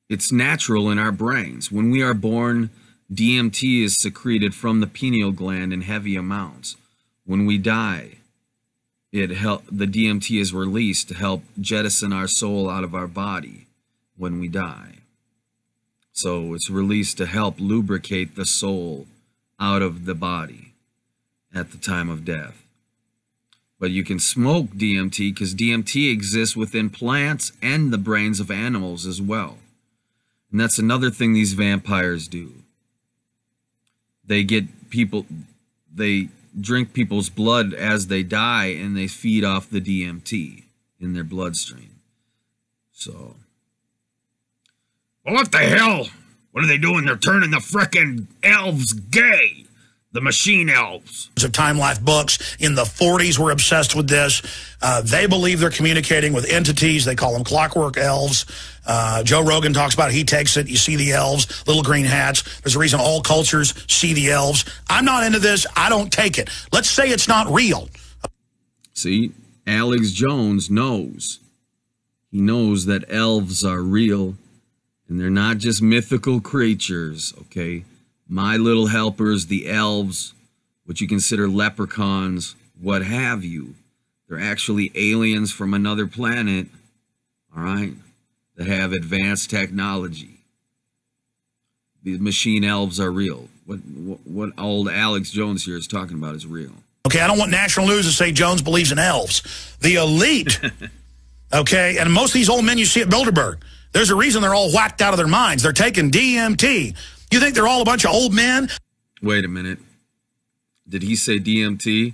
it's natural in our brains. When we are born, DMT is secreted from the pineal gland in heavy amounts. When we die, the DMT is released to help jettison our soul out of our body when we die. So it's released to help lubricate the soul out of the body at the time of death. But you can smoke DMT because DMT exists within plants and the brains of animals as well. And that's another thing these vampires do. They drink people's blood as they die, and they feed off the DMT in their bloodstream. So, well, what the hell? What are they doing? They're turning the frickin' elves gay. The machine elves. Of Time Life books in the 40s were obsessed with this. They believe they're communicating with entities. They call them clockwork elves. Joe Rogan talks about it. He takes it. You see the elves, little green hats. There's a reason all cultures see the elves. I'm not into this. I don't take it. Let's say it's not real. See, Alex Jones knows. He knows that elves are real, and they're not just mythical creatures, okay? My little helpers, the elves, what you consider leprechauns, what have you. They're actually aliens from another planet, all right, that have advanced technology. The machine elves are real. What old Alex Jones here is talking about is real. Okay, I don't want national news to say Jones believes in elves. The elite, okay, and most of these old men you see at Bilderberg, there's a reason they're all whacked out of their minds. They're taking DMT. You think they're all a bunch of old men? Wait a minute. Did he say DMT?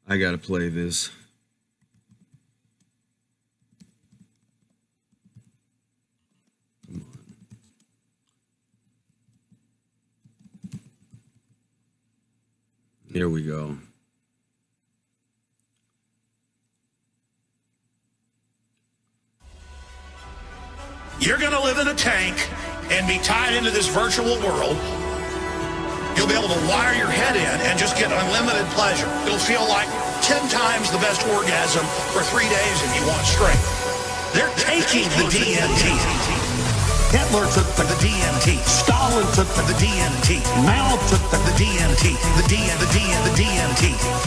I gotta play this. Come on. Here we go. You're going to live in a tank and be tied into this virtual world. You'll be able to wire your head in and just get unlimited pleasure. It'll feel like 10 times the best orgasm for 3 days if you want straight. They're taking the DMT. Hitler took the DMT. Stalin took the DMT. Mao took the DMT. The DMT.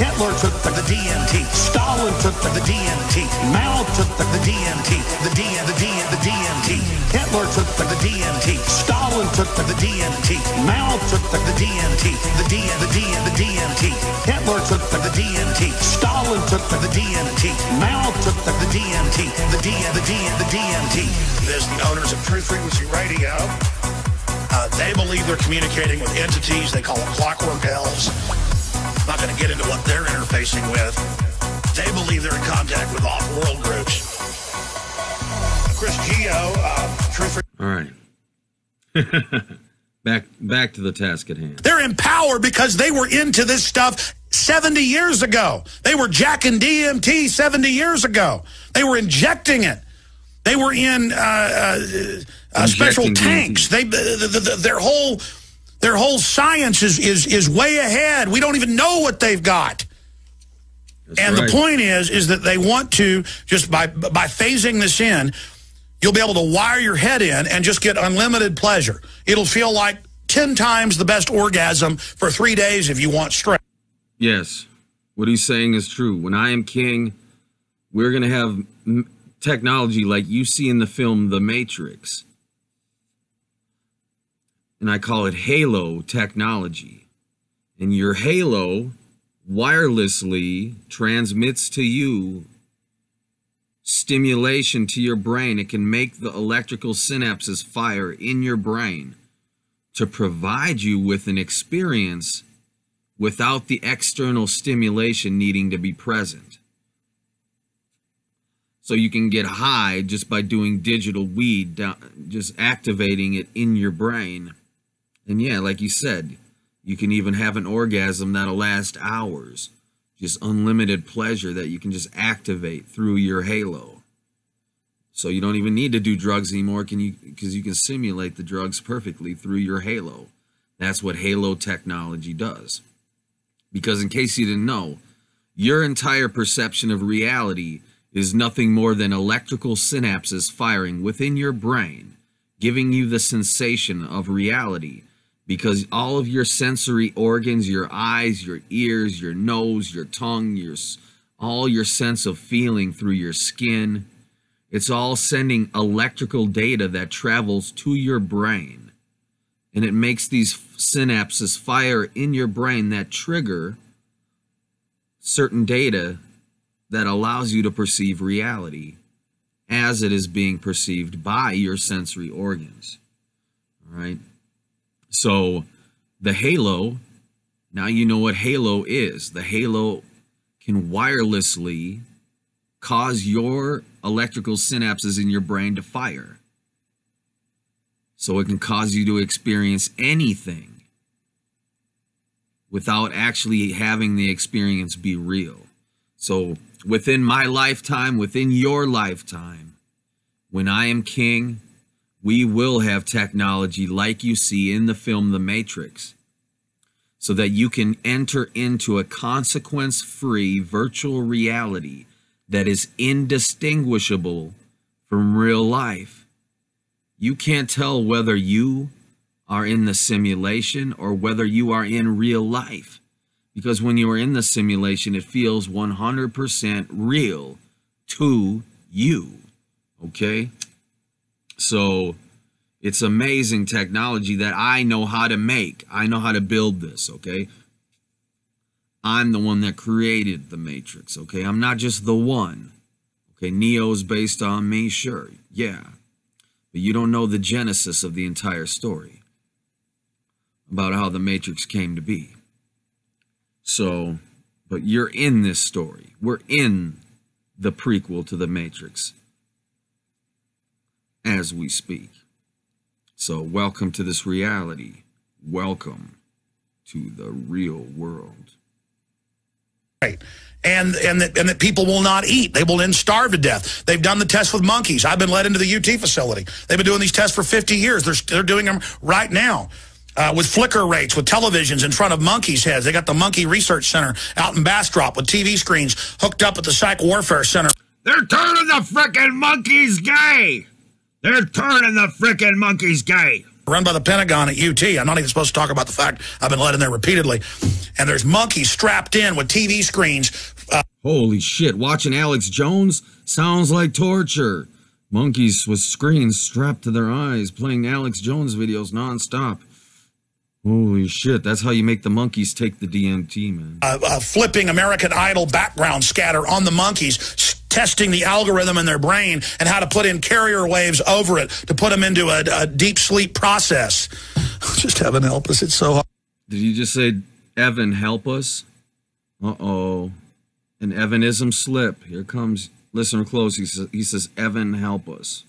Hitler took the DMT. Stalin took the DMT. Mao took the DMT. The DMT. Hitler took the DMT. Stalin took the DMT. Mao took the DMT. The DMT. Hitler took the DMT. Stalin took the DMT. Mao took the DMT. The DMT. There's the owners of Truth Frequency Radio. They believe they're communicating with entities. They call them clockwork elves. I'm not going to get into what they're interfacing with. They believe they're in contact with off-world groups. Chris Geo, Back to the task at hand. They're in power because they were into this stuff 70 years ago. They were jacking DMT 70 years ago. They were injecting it. They were in special tanks. Their whole science is way ahead. We don't even know what they've got. And the point is that they want to, just by phasing this in, you'll be able to wire your head in and just get unlimited pleasure. It'll feel like 10 times the best orgasm for 3 days if you want straight. Yes, what he's saying is true. When I am king, we're going to have technology like you see in the film The Matrix. And I call it halo technology. And your halo wirelessly transmits to you stimulation to your brain. It can make the electrical synapses fire in your brain to provide you with an experience without the external stimulation needing to be present. So you can get high just by doing digital weed, just activating it in your brain. And yeah, like you said, you can even have an orgasm that'll last hours. Just unlimited pleasure that you can just activate through your halo. So you don't even need to do drugs anymore, because you can simulate the drugs perfectly through your halo. That's what halo technology does. Because in case you didn't know, your entire perception of reality is nothing more than electrical synapses firing within your brain, giving you the sensation of reality. Because all of your sensory organs, your eyes, your ears, your nose, your tongue, all your sense of feeling through your skin, it's all sending electrical data that travels to your brain. And it makes these synapses fire in your brain that trigger certain data that allows you to perceive reality as it is being perceived by your sensory organs. All right? So the halo, now you know what halo is. The halo can wirelessly cause your electrical synapses in your brain to fire. So it can cause you to experience anything without actually having the experience be real. So within my lifetime, within your lifetime, when I am king, we will have technology like you see in the film The Matrix, so that you can enter into a consequence-free virtual reality that is indistinguishable from real life. You can't tell whether you are in the simulation or whether you are in real life, because when you are in the simulation, it feels 100% real to you, okay? So it's amazing technology that I know how to make. I know how to build this, okay? I'm the one that created the Matrix, okay? I'm not just the one. Okay, Neo's based on me, sure, yeah. But you don't know the genesis of the entire story about how the Matrix came to be. So, but you're in this story. We're in the prequel to the Matrix as we speak. So welcome to this reality. Welcome to the real world. Right. And that people will not eat. They will then starve to death. They've done the test with monkeys. I've been led into the UT facility. They've been doing these tests for 50 years. They're doing them right now with flicker rates, with televisions in front of monkeys' heads. They got the Monkey Research Center out in Bastrop with TV screens hooked up at the Psych Warfare Center. They're turning the frickin' monkeys gay. They're turning the frickin' monkeys gay. Run by the Pentagon at UT. I'm not even supposed to talk about the fact I've been led in there repeatedly. And there's monkeys strapped in with TV screens. Holy shit, watching Alex Jones sounds like torture. Monkeys with screens strapped to their eyes playing Alex Jones videos nonstop. Holy shit, that's how you make the monkeys take the DMT, man. Flipping American Idol background scatter on the monkeys, testing the algorithm in their brain and how to put in carrier waves over it to put them into a deep sleep process. Just heaven help us, it's so hard. Did you just say, Evan, help us? Uh-oh. An Evanism slip. Here comes, listen close, he says, Evan, help us.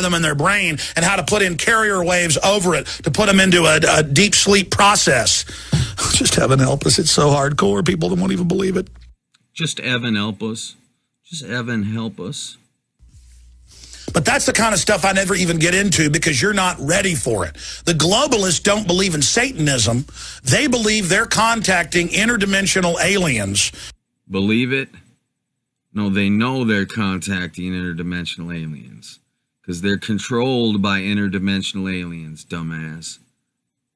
them in their brain and how to put in carrier waves over it to put them into a deep sleep process. Just heaven help us. It's so hardcore. People won't even believe it. Just Evan help us. Just Evan help us. But that's the kind of stuff I never even get into because you're not ready for it. The globalists don't believe in Satanism. They believe they're contacting interdimensional aliens. Believe it? No, they know they're contacting interdimensional aliens because they're controlled by interdimensional aliens, dumbass.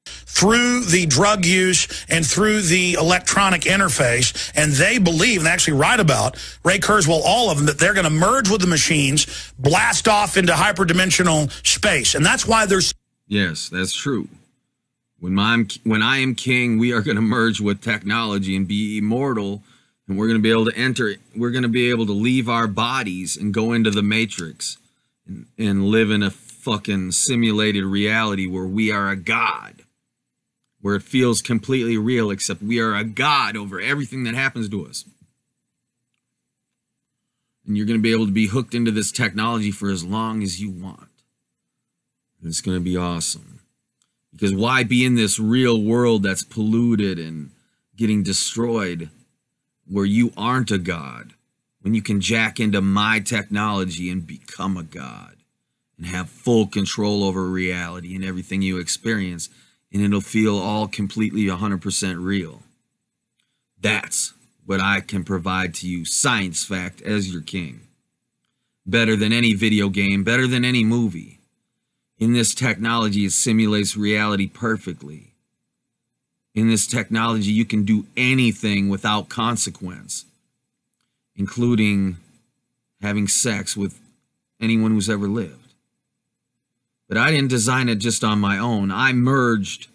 Through the drug use and through the electronic interface, and they believe, and they actually write about, Ray Kurzweil, all of them, that they're going to merge with the machines, blast off into hyperdimensional space, and that's why there's... Yes, that's true. When I am king, we are going to merge with technology and be immortal, and we're going to be able to enter, we're going to be able to leave our bodies and go into the Matrix and live in a fucking simulated reality where we are a god. Where it feels completely real, except we are a god over everything that happens to us. And you're going to be able to be hooked into this technology for as long as you want. And it's going to be awesome. Because why be in this real world that's polluted and getting destroyed where you aren't a god, when you can jack into my technology and become a god and have full control over reality and everything you experience, and it'll feel all completely 100% real. That's what I can provide to you, science fact, as your king. Better than any video game, better than any movie. In this technology, it simulates reality perfectly. In this technology, you can do anything without consequence, including having sex with anyone who's ever lived. But I didn't design it just on my own. I merged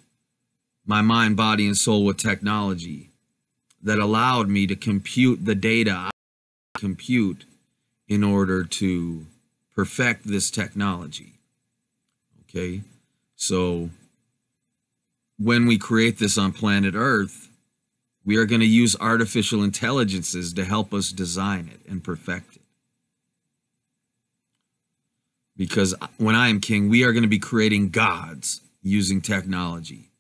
my mind, body, and soul with technology that allowed me to compute the data I compute in order to perfect this technology. Okay? So when we create this on planet Earth, we are going to use artificial intelligences to help us design it and perfect it. Because when I am king, we are going to be creating gods using technology.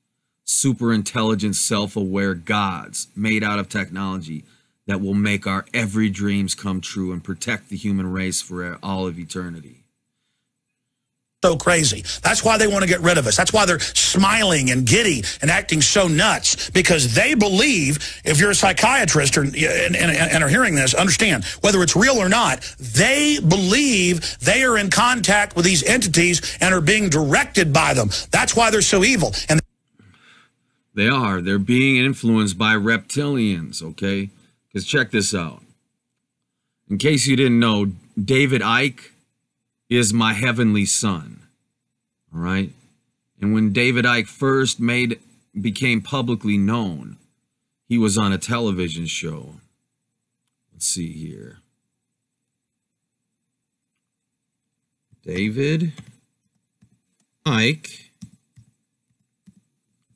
Super intelligent, self-aware gods made out of technology that will make our every dreams come true and protect the human race for all of eternity. So crazy. That's why they want to get rid of us. That's why they're smiling and giddy and acting so nuts, because they believe, if you're a psychiatrist and are hearing this, understand, whether it's real or not, they believe they are in contact with these entities and are being directed by them. That's why they're so evil. And they are. They're being influenced by reptilians, okay? Because check this out. In case you didn't know, David Icke is my heavenly son, all right? And when David Icke first became publicly known, he was on a television show. Let's see here. David Icke,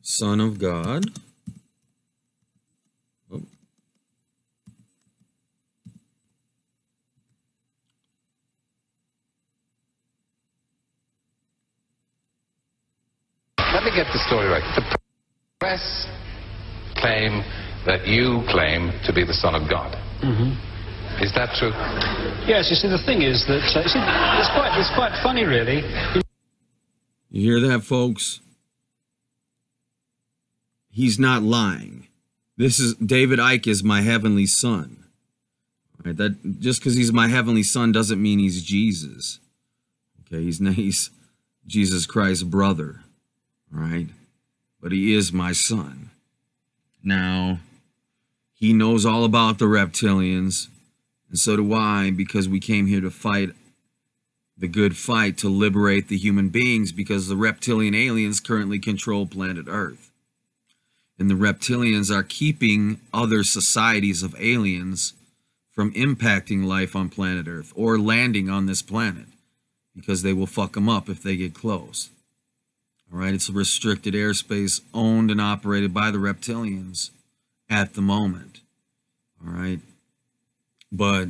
Son of God. Oh. Let me get the story right. The press claim that you claim to be the Son of God. Mm-hmm. Is that true? Yes, you see, the thing is that it's quite funny, really. You hear that, folks? He's not lying. This is David Icke is my heavenly son. All right, that just because he's my heavenly son doesn't mean he's Jesus. Okay, he's Jesus Christ's brother. All right, but he is my son. Now, he knows all about the reptilians, and so do I, because we came here to fight the good fight to liberate the human beings, because the reptilian aliens currently control planet Earth. And the reptilians are keeping other societies of aliens from impacting life on planet Earth or landing on this planet, because they will fuck them up if they get close. All right, it's a restricted airspace owned and operated by the reptilians at the moment. All right, but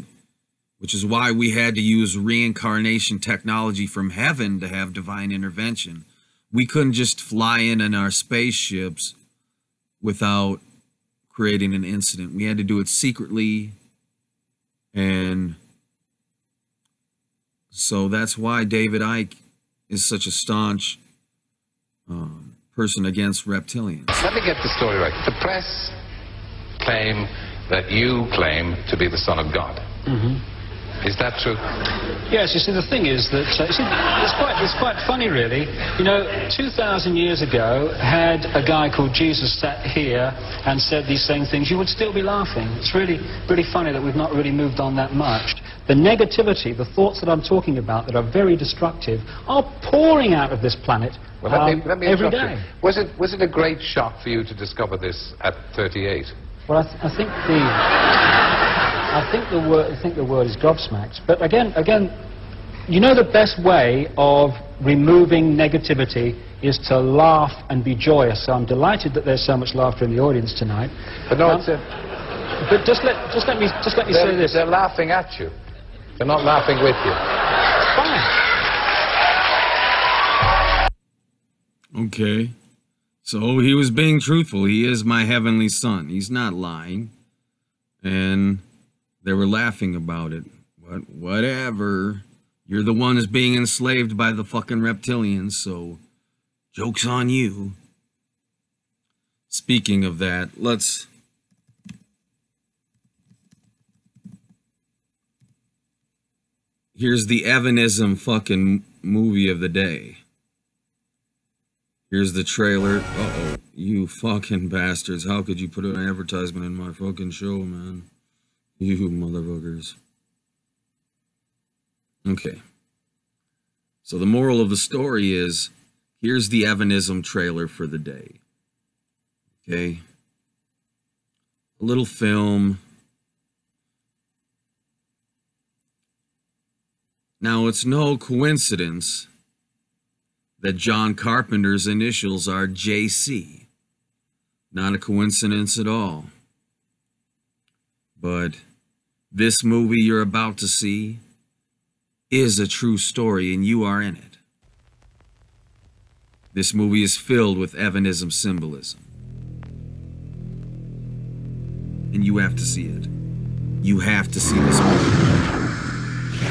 which is why we had to use reincarnation technology from heaven to have divine intervention. We couldn't just fly in our spaceships without creating an incident. We had to do it secretly, and so that's why David Icke is such a staunch person against reptilians. Let me get the story right. The press claim that you claim to be the Son of God. Is that true? Yes, you see, the thing is that it's quite funny, really. You know, 2,000 years ago, had a guy called Jesus sat here and said these same things, you would still be laughing. It's really funny that we've not really moved on that much. The negativity, the thoughts that I'm talking about that are very destructive, are pouring out of this planet let me every interrupt day. You. Was it a great shock for you to discover this at 38? Well, I think the word is gobsmacked. But again, you know, the best way of removing negativity is to laugh and be joyous. So I'm delighted that there's so much laughter in the audience tonight. But no, but just let me say this. They're laughing at you. They're not laughing with you. Fine. Okay. So he was being truthful. He is my heavenly son. He's not lying. And they were laughing about it. But whatever. You're the one who's being enslaved by the fucking reptilians, so joke's on you. Speaking of that, here's the Evanism fucking movie of the day. Here's the trailer. Uh-oh. You fucking bastards. How could you put an advertisement in my fucking show, man? You motherfuckers. Okay. So the moral of the story is, here's the Evanism trailer for the day. Okay. A little film. Now, it's no coincidence that John Carpenter's initials are JC. Not a coincidence at all. But this movie you're about to see is a true story, and you are in it. This movie is filled with Evanism symbolism. And you have to see it. You have to see this movie.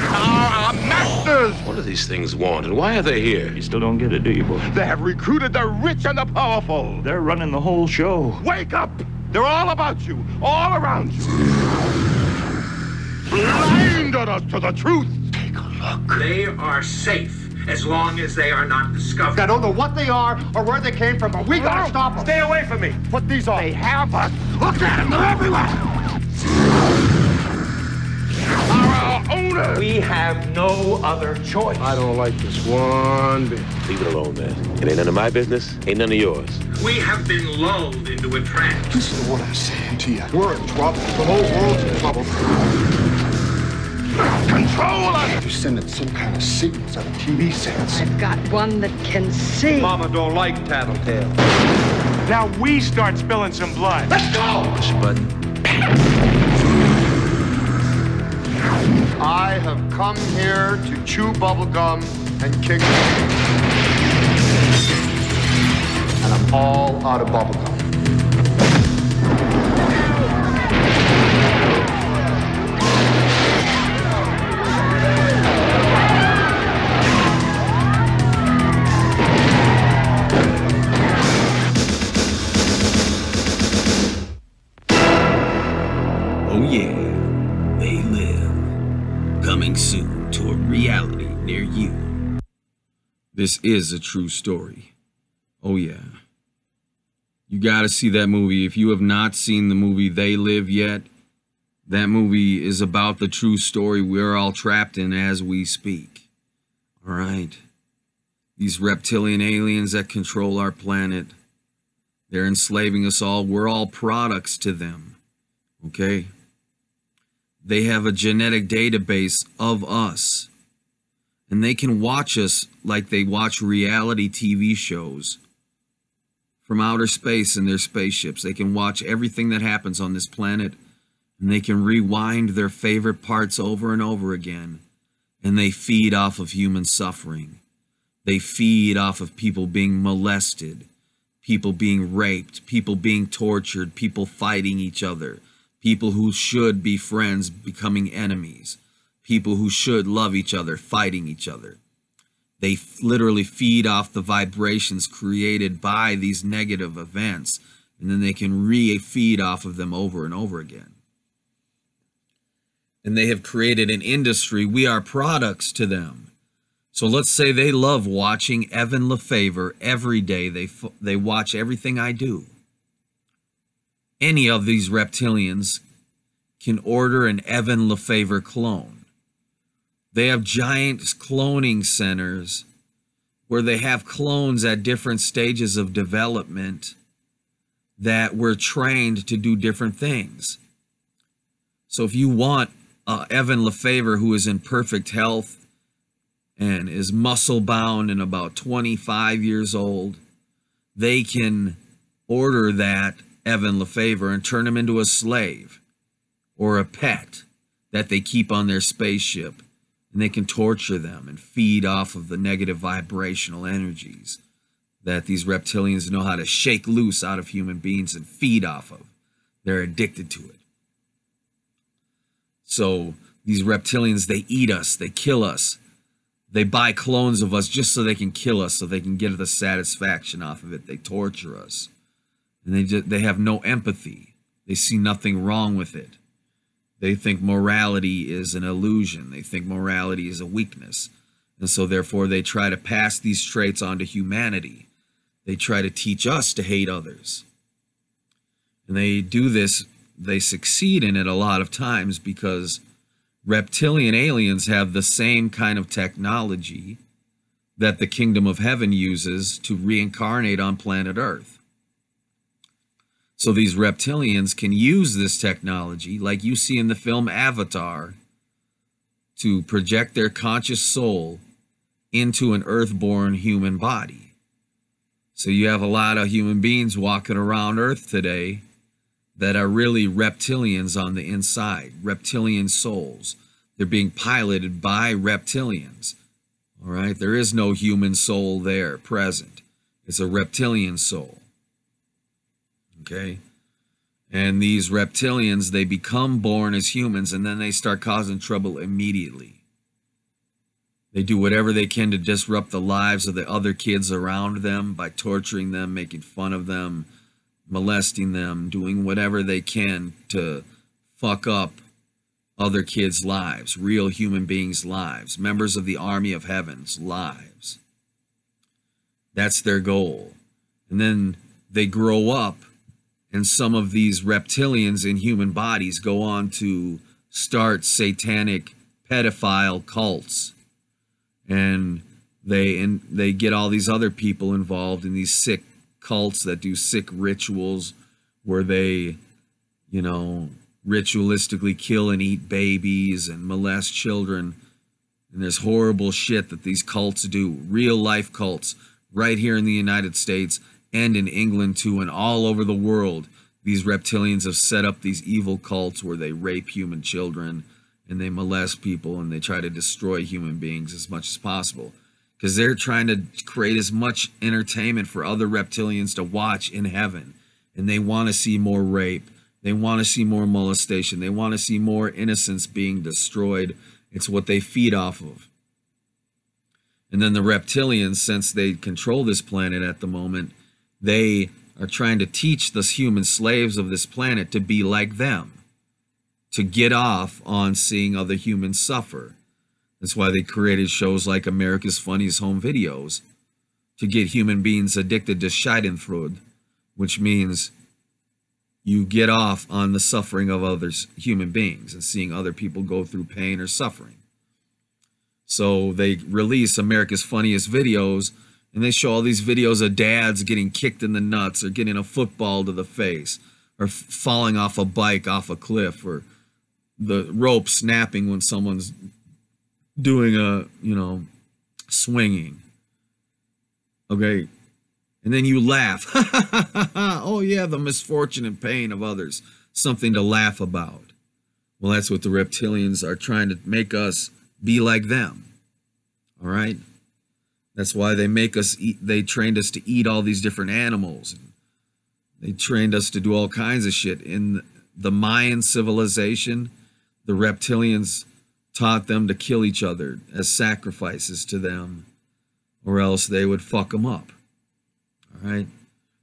Our masters! What do these things want, and why are they here? You still don't get it, do you, boy? They have recruited the rich and the powerful. They're running the whole show. Wake up! They're all about you, all around you. Blinded us to the truth. Take a look. They are safe as long as they are not discovered. I don't know what they are or where they came from, but we gotta stop them. Stay away from me. Put these on. They have us. Look at them, they're everywhere. Our owners. We have no other choice. I don't like this one bit. Leave it alone, man. It ain't none of my business, ain't none of yours. We have been lulled into a trance. Listen to what I'm saying to you. We're in trouble. The whole world's in trouble. Control us! You're sending some kind of signals out of TV sets. I've got one that can see. Mama don't like tattletale. Now we start spilling some blood. Let's go! Push a button. I have come here to chew bubblegum and kick. And I'm all out of bubblegum. Oh yeah, they live. Coming soon to a reality near you. This is a true story. Oh yeah. You gotta see that movie. If you have not seen the movie They Live yet, that movie is about the true story we're all trapped in as we speak. Alright? These reptilian aliens that control our planet, they're enslaving us all. We're all products to them. Okay? They have a genetic database of us. And they can watch us like they watch reality TV shows from outer space in their spaceships. They can watch everything that happens on this planet, And they can rewind their favorite parts over and over again. And they feed off of human suffering. They feed off of people being molested, people being raped, people being tortured, people fighting each other, people who should be friends becoming enemies, people who should love each other fighting each other. They literally feed off the vibrations created by these negative events, and then they can re-feed off of them over and over again. And they have created an industry. We are products to them. So let's say they love watching Evan Lefavor every day. They watch everything I do. Any of these reptilians can order an Evan Lefavor clone. They have giant cloning centers where they have clones at different stages of development that were trained to do different things. So if you want Evan Lefavor, who is in perfect health and is muscle bound and about 25 years old, they can order that Evan Lefavor and turn him into a slave or a pet that they keep on their spaceship, and they can torture them and feed off of the negative vibrational energies that these reptilians know how to shake loose out of human beings and feed off of. They're addicted to it. So these reptilians, they eat us, they kill us. They buy clones of us just so they can kill us, so they can get the satisfaction off of it. They torture us. And they have no empathy. They see nothing wrong with it. They think morality is an illusion. They think morality is a weakness. And so therefore they try to pass these traits on to humanity. They try to teach us to hate others. And they do this, they succeed in it a lot of times because reptilian aliens have the same kind of technology that the kingdom of heaven uses to reincarnate on planet Earth. So these reptilians can use this technology, like you see in the film Avatar, to project their conscious soul into an earthborn human body. So you have a lot of human beings walking around Earth today that are really reptilians on the inside, reptilian souls. They're being piloted by reptilians. All right, there is no human soul there present. It's a reptilian soul. Okay? And these reptilians, they become born as humans and then they start causing trouble immediately. They do whatever they can to disrupt the lives of the other kids around them by torturing them, making fun of them, molesting them, doing whatever they can to fuck up other kids' lives, real human beings' lives, members of the army of heaven's lives. That's their goal. And then they grow up, and some of these reptilians in human bodies go on to start satanic pedophile cults. And they get all these other people involved in these sick cults that do sick rituals where they, you know, ritualistically kill and eat babies and molest children. And there's horrible shit that these cults do, real life cults, right here in the United States and in England too, and all over the world. These reptilians have set up these evil cults where they rape human children and they molest people and they try to destroy human beings as much as possible, because they're trying to create as much entertainment for other reptilians to watch in heaven. And they want to see more rape. They want to see more molestation. They want to see more innocence being destroyed. It's what they feed off of. And then the reptilians, since they control this planet at the moment, they are trying to teach the human slaves of this planet to be like them, to get off on seeing other humans suffer. That's why they created shows like America's Funniest Home Videos, to get human beings addicted to Schadenfreude, which means you get off on the suffering of others, human beings, and seeing other people go through pain or suffering. So they release America's Funniest Videos, and they show all these videos of dads getting kicked in the nuts or getting a football to the face or falling off a bike off a cliff, or the rope snapping when someone's doing a, you know, swinging. Okay. And then you laugh. Oh yeah, the misfortune and pain of others. Something to laugh about. Well, that's what the reptilians are trying to make us be like them. All right? That's why they make us eat. They trained us to eat all these different animals. They trained us to do all kinds of shit. In the Mayan civilization, the reptilians taught them to kill each other as sacrifices to them, or else they would fuck them up. All right?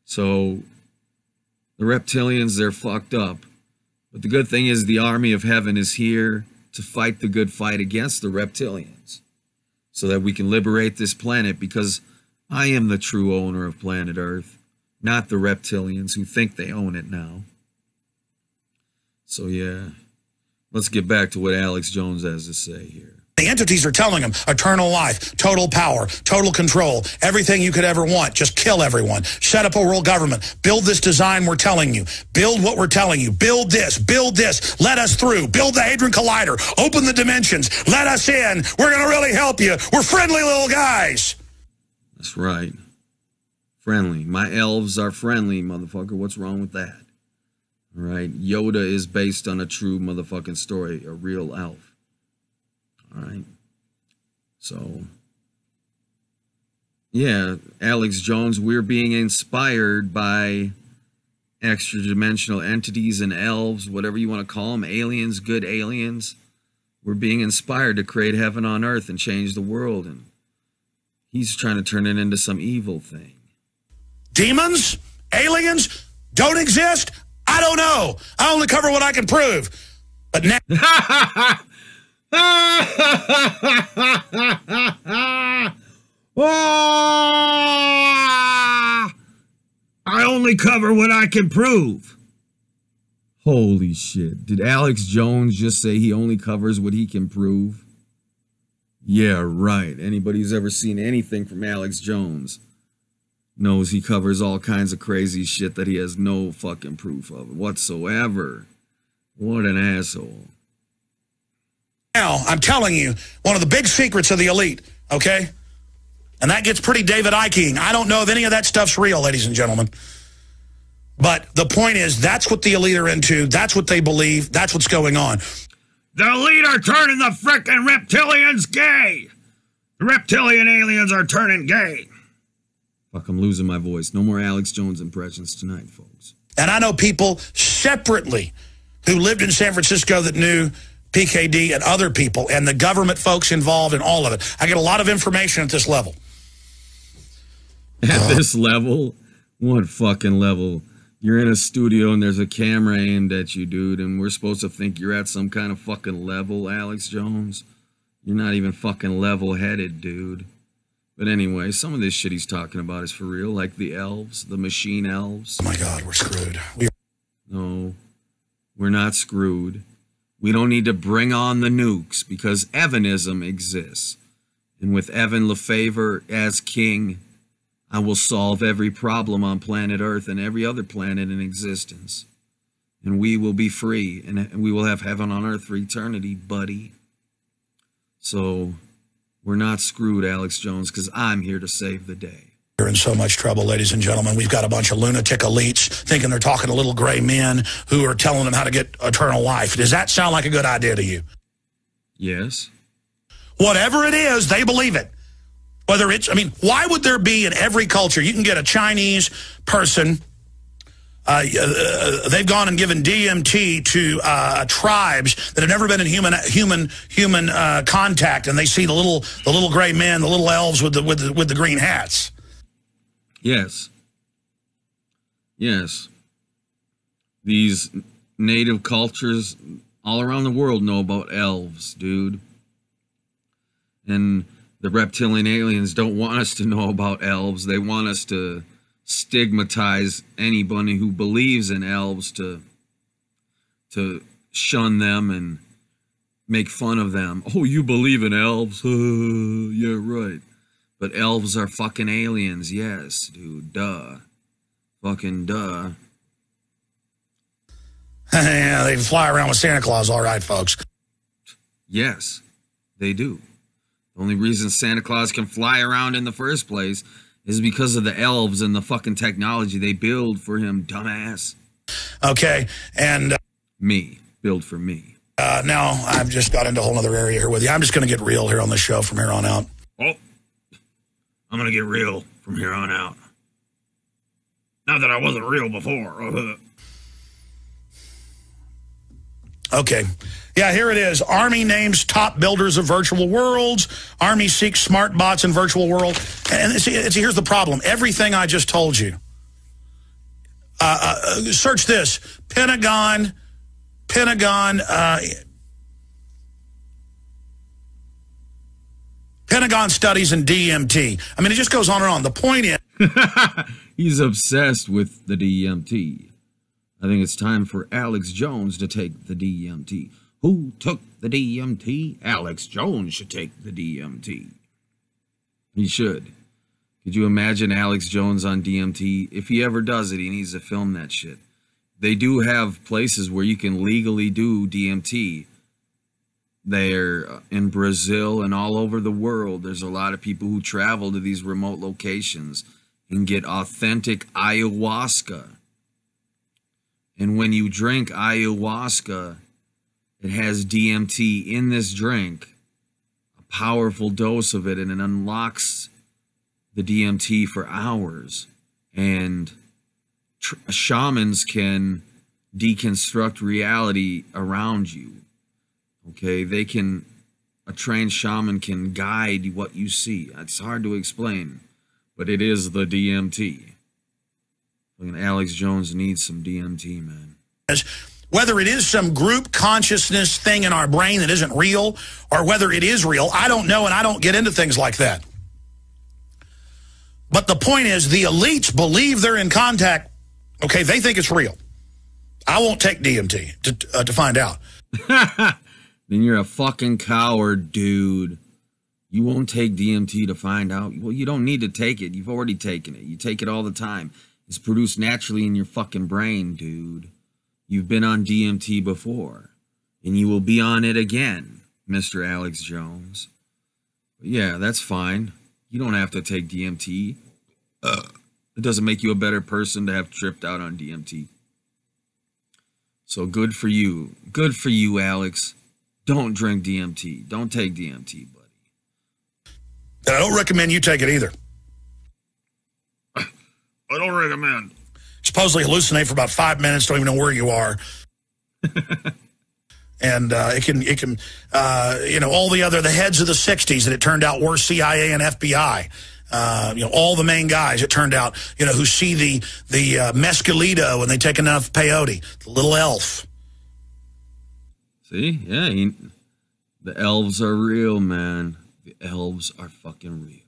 So the reptilians, they're fucked up. But the good thing is the army of heaven is here to fight the good fight against the reptilians so that we can liberate this planet, because I am the true owner of planet Earth, not the reptilians who think they own it now. So yeah, let's get back to what Alex Jones has to say here. The entities are telling them eternal life, total power, total control, everything you could ever want. Just kill everyone. Set up a world government. Build this design we're telling you. Build what we're telling you. Build this. Build this. Let us through. Build the Hadron Collider. Open the dimensions. Let us in. We're going to really help you. We're friendly little guys. That's right. Friendly. My elves are friendly, motherfucker. What's wrong with that? All right. Yoda is based on a true motherfucking story, a real elf. All right. So, yeah, Alex Jones, we're being inspired by extra-dimensional entities and elves, whatever you want to call them, aliens, good aliens. We're being inspired to create heaven on earth and change the world. And he's trying to turn it into some evil thing. Demons? Aliens? Don't exist? I don't know. I only cover what I can prove. But now... I only cover what I can prove. Holy shit. Did Alex Jones just say he only covers what he can prove? Yeah, right. Anybody who's ever seen anything from Alex Jones knows he covers all kinds of crazy shit that he has no fucking proof of whatsoever. What an asshole. Now, I'm telling you, one of the big secrets of the elite, okay? And that gets pretty David Icke-ing. I don't know if any of that stuff's real, ladies and gentlemen. But the point is, that's what the elite are into. That's what they believe. That's what's going on. The elite are turning the frickin' reptilians gay. The reptilian aliens are turning gay. Fuck, I'm losing my voice. No more Alex Jones impressions tonight, folks. And I know people separately who lived in San Francisco that knew PKD and other people and the government folks involved in all of it. I get a lot of information at this level. At this level? What fucking level? You're in a studio and there's a camera aimed at you, dude, and we're supposed to think you're at some kind of fucking level, Alex Jones? You're not even fucking level-headed, dude. But anyway, some of this shit he's talking about is for real, like the elves, the machine elves. Oh my God, we're screwed. No, we're not screwed. We don't need to bring on the nukes because Evanism exists. And with Evan Lefavor as king, I will solve every problem on planet Earth and every other planet in existence. And we will be free, and we will have heaven on earth for eternity, buddy. So we're not screwed, Alex Jones, because I'm here to save the day. You're in so much trouble, ladies and gentlemen. We've got a bunch of lunatic elites thinking they're talking to little gray men who are telling them how to get eternal life. Does that sound like a good idea to you? Yes. Whatever it is, they believe it. Whether it's, I mean, why would there be in every culture, you can get a Chinese person, they've gone and given DMT to tribes that have never been in human contact, and they see the little gray men, the little elves with the green hats. Yes. Yes. These native cultures all around the world know about elves, dude. And the reptilian aliens don't want us to know about elves. They want us to stigmatize anybody who believes in elves, to shun them and make fun of them. Oh, you believe in elves? Yeah, right. But elves are fucking aliens, yes, dude, duh. Fucking duh. Yeah, they fly around with Santa Claus, all right, folks. Yes, they do. The only reason Santa Claus can fly around in the first place is because of the elves and the fucking technology they build for him, dumbass. Okay, and... me. Build for me. Now I've just got into a whole other area here with you. I'm just going to get real here on the show from here on out. Oh, I'm going to get real from here on out. Not that I wasn't real before. Okay. Yeah, here it is. Army names top builders of virtual worlds. Army seeks smart bots in virtual world. And see, here's the problem. Everything I just told you. Search this. Pentagon studies in DMT. I mean, it just goes on and on. The point is... He's obsessed with the DMT. I think it's time for Alex Jones to take the DMT. Who took the DMT? Alex Jones should take the DMT. He should. Could you imagine Alex Jones on DMT? If he ever does it, he needs to film that shit. They do have places where you can legally do DMT. They're in Brazil and all over the world. There's a lot of people who travel to these remote locations and get authentic ayahuasca. And when you drink ayahuasca, it has DMT in this drink, a powerful dose of it, and it unlocks the DMT for hours. And shamans can deconstruct reality around you. Okay, a trained shaman can guide what you see. It's hard to explain, but it is the DMT. Alex Jones needs some DMT, man. Whether it is some group consciousness thing in our brain that isn't real, or whether it is real, I don't know, and I don't get into things like that. But the point is, the elites believe they're in contact. Okay, they think it's real. I won't take DMT to find out. Then you're a fucking coward, dude. You won't take DMT to find out. Well, you don't need to take it. You've already taken it. You take it all the time. It's produced naturally in your fucking brain, dude. You've been on DMT before. And you will be on it again, Mr. Alex Jones. But yeah, that's fine. You don't have to take DMT. It doesn't make you a better person to have tripped out on DMT. So good for you. Good for you, Alex. Don't drink DMT. Don't take DMT, buddy. And I don't recommend you take it either. I don't recommend. Supposedly hallucinate for about 5 minutes, don't even know where you are. And it can all the heads of the 60s that it turned out were CIA and FBI. All the main guys, it turned out, who see the mescalito and they take enough peyote, the little elf. See? Yeah, the elves are real, man. The elves are fucking real.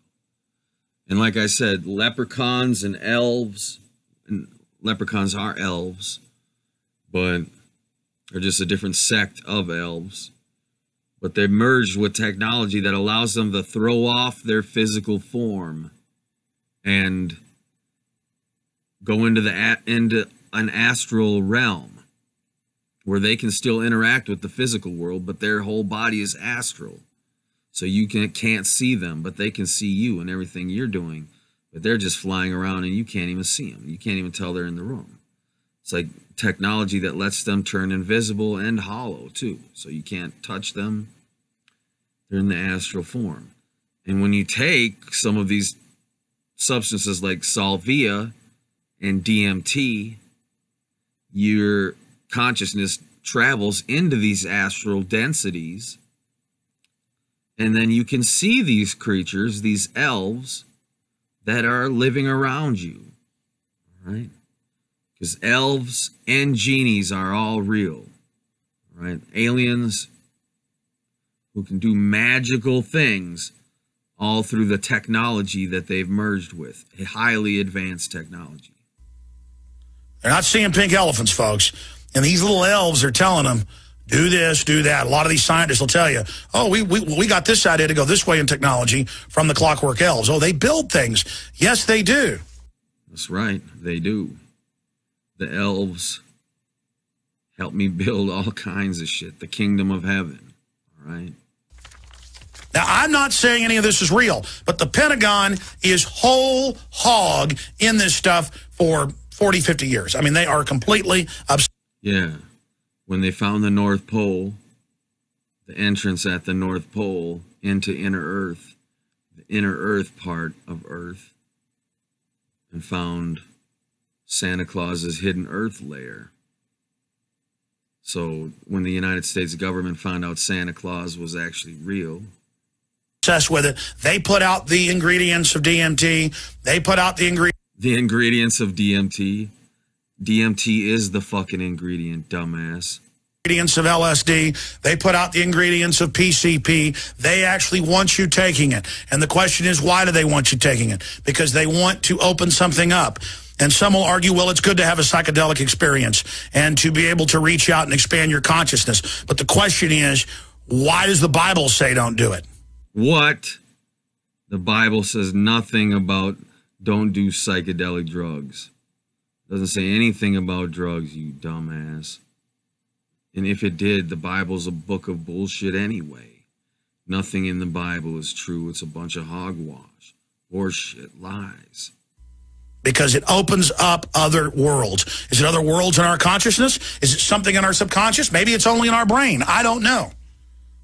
And like I said, leprechauns and elves, and leprechauns are elves, but they're just a different sect of elves. But they merged with technology that allows them to throw off their physical form and go into an astral realm where they can still interact with the physical world, but their whole body is astral. So you can't see them, but they can see you and everything you're doing. But they're just flying around and you can't even see them. You can't even tell they're in the room. It's like technology that lets them turn invisible and hollow too. So you can't touch them. They're in the astral form. And when you take some of these substances like salvia and DMT, your consciousness travels into these astral densities. And then you can see these creatures, these elves, that are living around you, right? Because elves and genies are all real, right? Aliens who can do magical things all through the technology that they've merged with, a highly advanced technology. They're not seeing pink elephants, folks. And these little elves are telling them, do this, do that. A lot of these scientists will tell you, oh, we got this idea to go this way in technology from the Clockwork Elves. Oh, they build things. Yes, they do. That's right. They do. The elves help me build all kinds of shit. The kingdom of heaven. All right. Now, I'm not saying any of this is real, but the Pentagon is whole hog in this stuff for 40, 50 years. I mean, they are completely obsessed. Yeah. When they found the North Pole, the entrance at the North Pole into inner Earth, the inner Earth part of Earth, and found Santa Claus's hidden Earth lair. So when the United States government found out Santa Claus was actually real, with it, they put out the ingredients of DMT. They put out the ingredients of DMT. DMT is the fucking ingredient, dumbass. Ingredients of LSD. They put out the ingredients of PCP. They actually want you taking it. And the question is, why do they want you taking it? Because they want to open something up. And some will argue, well, it's good to have a psychedelic experience and to be able to reach out and expand your consciousness. But the question is, why does the Bible say don't do it? What? The Bible says nothing about don't do psychedelic drugs. Doesn't say anything about drugs, you dumbass. And if it did, the Bible's a book of bullshit anyway. Nothing in the Bible is true. It's a bunch of hogwash, horseshit, lies. Because it opens up other worlds. Is it other worlds in our consciousness? Is it something in our subconscious? Maybe it's only in our brain. I don't know.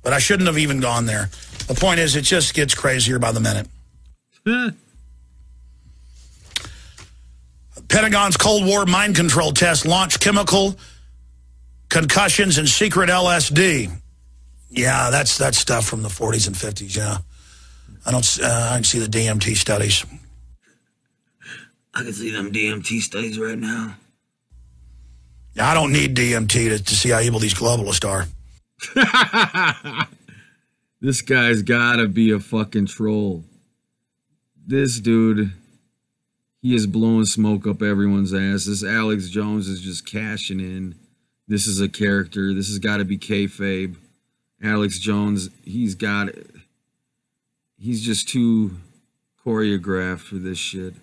But I shouldn't have even gone there. The point is, it just gets crazier by the minute. Pentagon's Cold War mind control test launched chemical concussions and secret LSD. Yeah, that's stuff from the 40s and 50s, yeah. I can see the DMT studies. I can see them DMT studies right now. Yeah, I don't need DMT to see how evil these globalists are. This guy's gotta be a fucking troll. This dude, he is blowing smoke up everyone's ass. This Alex Jones is just cashing in. This is a character. This has got to be kayfabe. Alex Jones, he's just too choreographed for this shit.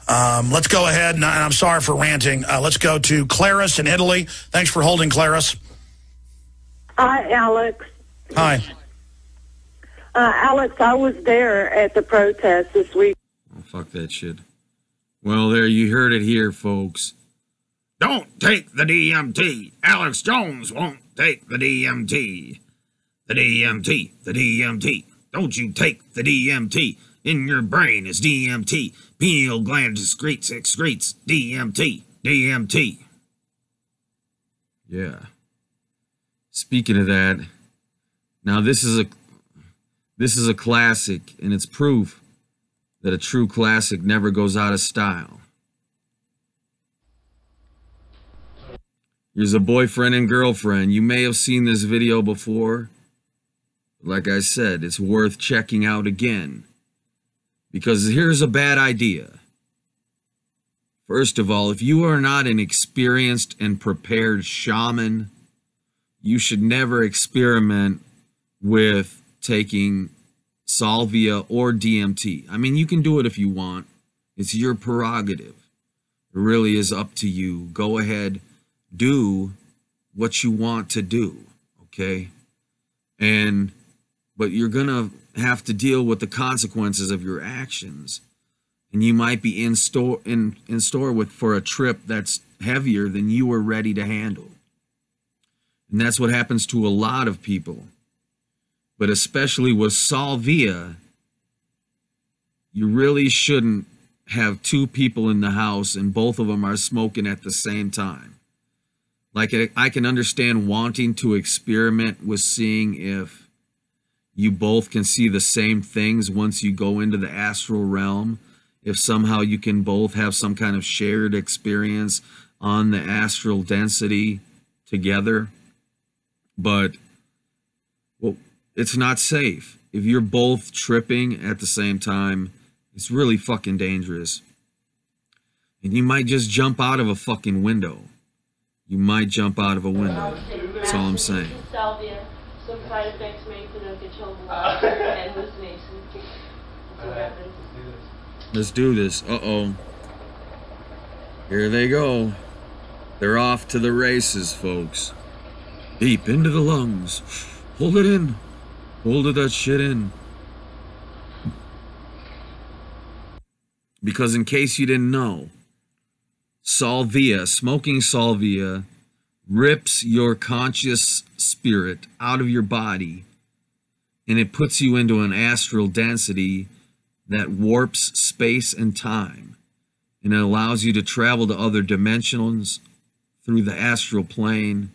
Let's go ahead, and I'm sorry for ranting. Let's go to Clarice in Italy. Thanks for holding, Clarice. Hi, Alex. Hi. Alex, I was there at the protest this week. Oh, fuck that shit. Well, there, you heard it here, folks. Don't take the DMT. Alex Jones won't take the DMT. The DMT, the DMT. Don't you take the DMT. In your brain is DMT. Pineal gland excretes DMT. DMT. Yeah. Speaking of that, now this is a classic, and it's proof that a true classic never goes out of style. Here's a boyfriend and girlfriend. You may have seen this video before. Like I said, it's worth checking out again. Because here's a bad idea. First of all, if you are not an experienced and prepared shaman, you should never experiment with taking salvia or DMT. I mean, you can do it if you want. It's your prerogative. It really is up to you. Go ahead, do what you want to do, okay? But you're gonna have to deal with the consequences of your actions, and you might be in store for a trip that's heavier than you were ready to handle. And that's what happens to a lot of people. But especially with salvia, you really shouldn't have two people in the house and both of them are smoking at the same time. Like, I can understand wanting to experiment with seeing if you both can see the same things once you go into the astral realm. If somehow you can both have some kind of shared experience on the astral density together. But, well, it's not safe. If you're both tripping at the same time, it's really fucking dangerous. And you might just jump out of a fucking window. You might jump out of a window. That's all I'm saying. Salvia. Some side effects may include uncontrollable and hallucinations. Let's do this. Uh-oh. Here they go. They're off to the races, folks. Deep into the lungs. Hold it in. Hold that shit in. Because in case you didn't know, salvia, smoking salvia, rips your conscious spirit out of your body, and it puts you into an astral density that warps space and time, and it allows you to travel to other dimensions through the astral plane.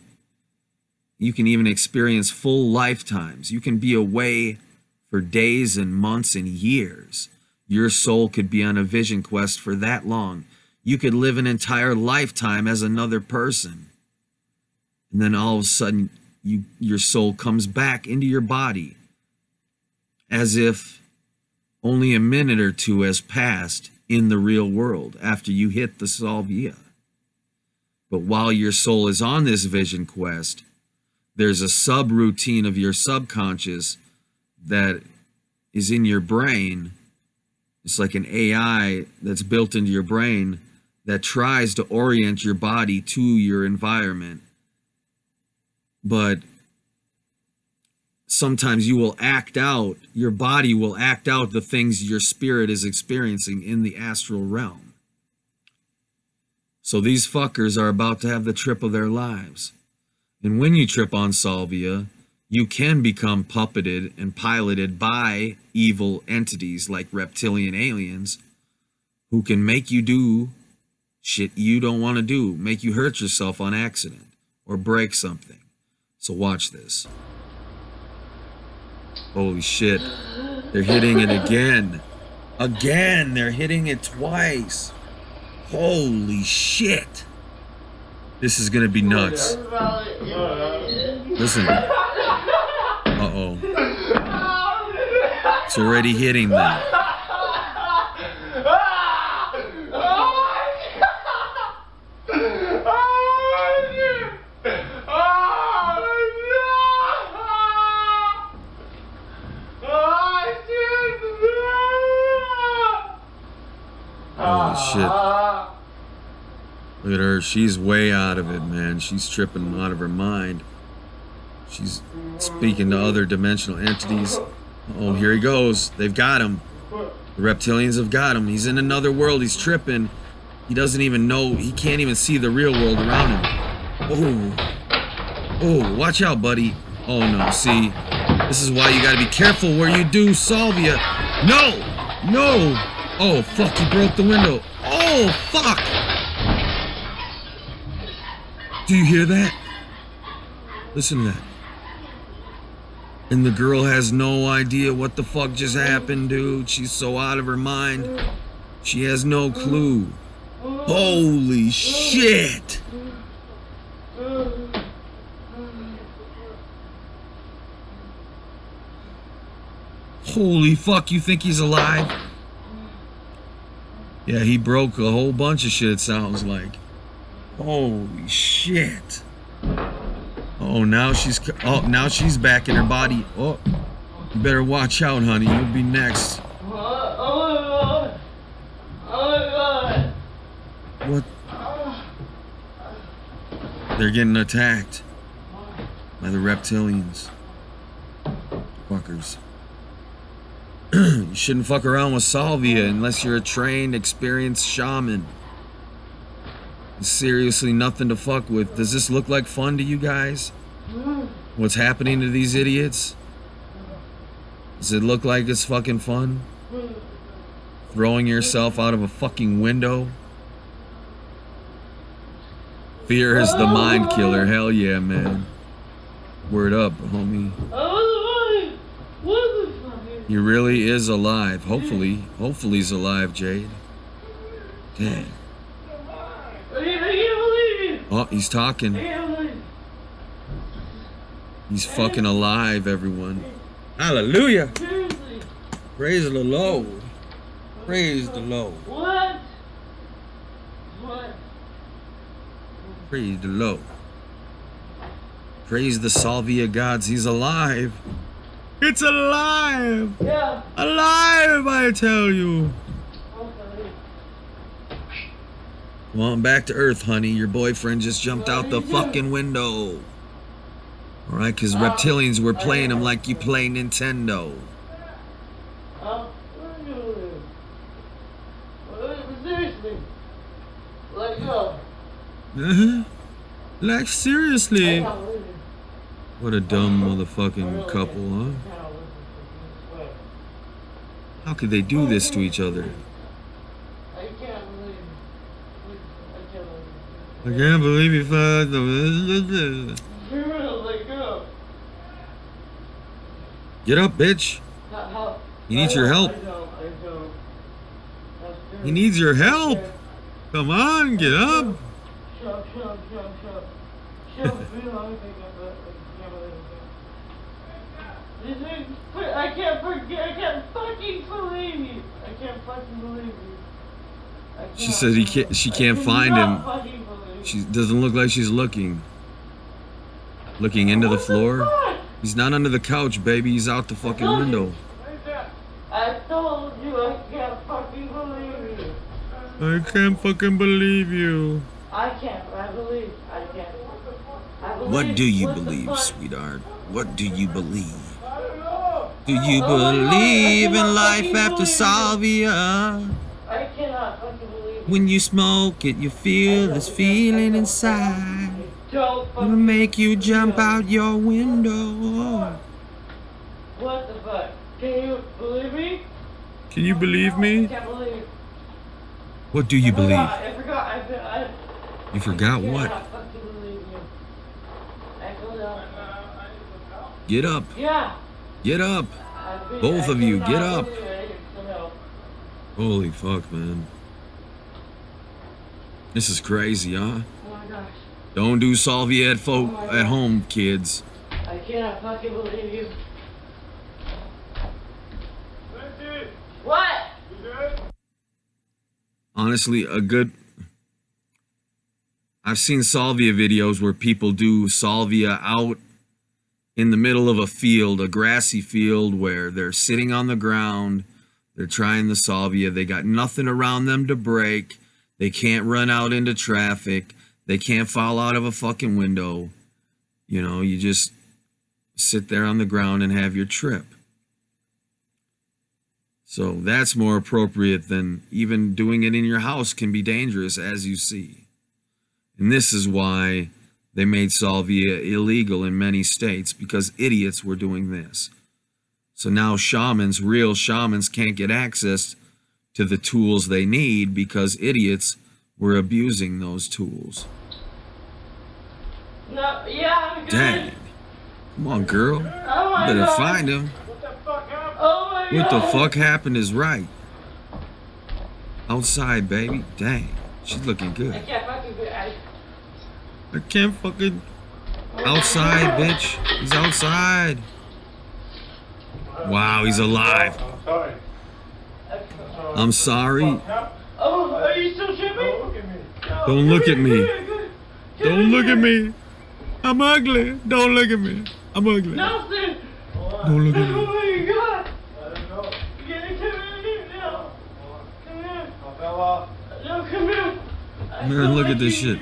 You can even experience full lifetimes. You can be away for days and months and years. Your soul could be on a vision quest for that long. You could live an entire lifetime as another person. And then all of a sudden, your soul comes back into your body as if only a minute or two has passed in the real world after you hit the salvia. But while your soul is on this vision quest, there's a subroutine of your subconscious that is in your brain. It's like an AI that's built into your brain that tries to orient your body to your environment. But sometimes you will act out, your body will act out the things your spirit is experiencing in the astral realm. So these fuckers are about to have the trip of their lives. And when you trip on salvia, you can become puppeted and piloted by evil entities like reptilian aliens who can make you do shit you don't want to do, make you hurt yourself on accident or break something. So watch this. Holy shit. They're hitting it again. Again, they're hitting it twice. Holy shit. This is gonna be nuts. Listen. Uh-oh. It's already hitting them. Holy shit. Look at her. She's way out of it, man. She's tripping out of her mind. She's speaking to other dimensional entities. Oh, here he goes. They've got him. The reptilians have got him. He's in another world. He's tripping. He doesn't even know. He can't even see the real world around him. Oh. Oh, watch out, buddy. Oh, no. See, this is why you got to be careful where you do salvia. No. No. Oh, fuck. He broke the window. Oh, fuck. Do you hear that? Listen to that. And the girl has no idea what the fuck just happened, dude. She's so out of her mind. She has no clue. Holy shit. Holy fuck, you think he's alive? Yeah, he broke a whole bunch of shit, it sounds like. Holy shit. Oh, now she's back in her body. Oh, you better watch out, honey. You'll be next. Oh my god. What? They're getting attacked by the reptilians. Fuckers. You shouldn't fuck around with salvia unless you're a trained, experienced shaman. It's seriously nothing to fuck with. Does this look like fun to you guys? What's happening to these idiots? Does it look like it's fucking fun? Throwing yourself out of a fucking window? Fear is the mind killer. Hell yeah, man. Word up, homie. He really is alive. Hopefully he's alive, Jade. Dang. Oh, he's talking. He's fucking alive, everyone. Hallelujah. Praise the Lord. Praise the Lord. What? Praise the Lord. Praise the salvia gods. He's alive. It's alive. Yeah. Alive, I tell you. Well, I'm back to Earth, honey. Your boyfriend just jumped out the fucking window. Alright, because reptilians were playing him like you play Nintendo. Seriously. Let go. Like, seriously. What a dumb motherfucking couple, huh? How could they do this to each other? I can't believe it. I can't believe you found them. Let go. Get up, bitch. He needs your help. I don't. He needs your help. Come on, get up. Shut. I can't fucking believe you. I can't fucking believe you. She said she can't find him. She doesn't look like she's looking. Looking into the floor. He's not under the couch, baby. He's out the fucking window. I told you I can't fucking believe you. I can't fucking believe you. I can't. I believe. I can't. What do you believe, sweetheart? What do you believe? Do you believe in life after salvia? I cannot fucking believe it. When you smoke it, you feel this feeling inside. It'll make you jump out your window. What the fuck? Can you believe me? Can you believe me? I can't believe it. What do you believe? I forgot. You forgot what? I fucking believe you. I forgot. Get up. Yeah. Get up. Both of you, get up. Holy fuck, man. This is crazy, huh? Oh my gosh. Don't do salvia at home, kids. I cannot fucking believe you. What? Honestly, I've seen salvia videos where people do salvia out in the middle of a field, a grassy field, where they're sitting on the ground, they're trying the salvia, they got nothing around them to break, they can't run out into traffic, they can't fall out of a fucking window. You know, you just sit there on the ground and have your trip. So that's more appropriate than even doing it in your house can be dangerous, as you see. And this is why they made salvia illegal in many states, because idiots were doing this. So now shamans, real shamans, can't get access to the tools they need because idiots were abusing those tools. No, yeah, I'm good. Dang. Come on, girl. Oh my You better God. find him. Oh my What the God. fuck happened is right. Outside, baby. Dang. She's looking good. I can't fucking do it. I can't fucking... Outside, bitch. He's outside. Wow, he's alive. I'm sorry. Oh, are you still tripping? Don't look at me. Don't look at me. I'm ugly. Don't look at me. I'm ugly. Nelson! Don't look at me. Oh my God! Come here now. Come here. No, come here. Man, look at this shit.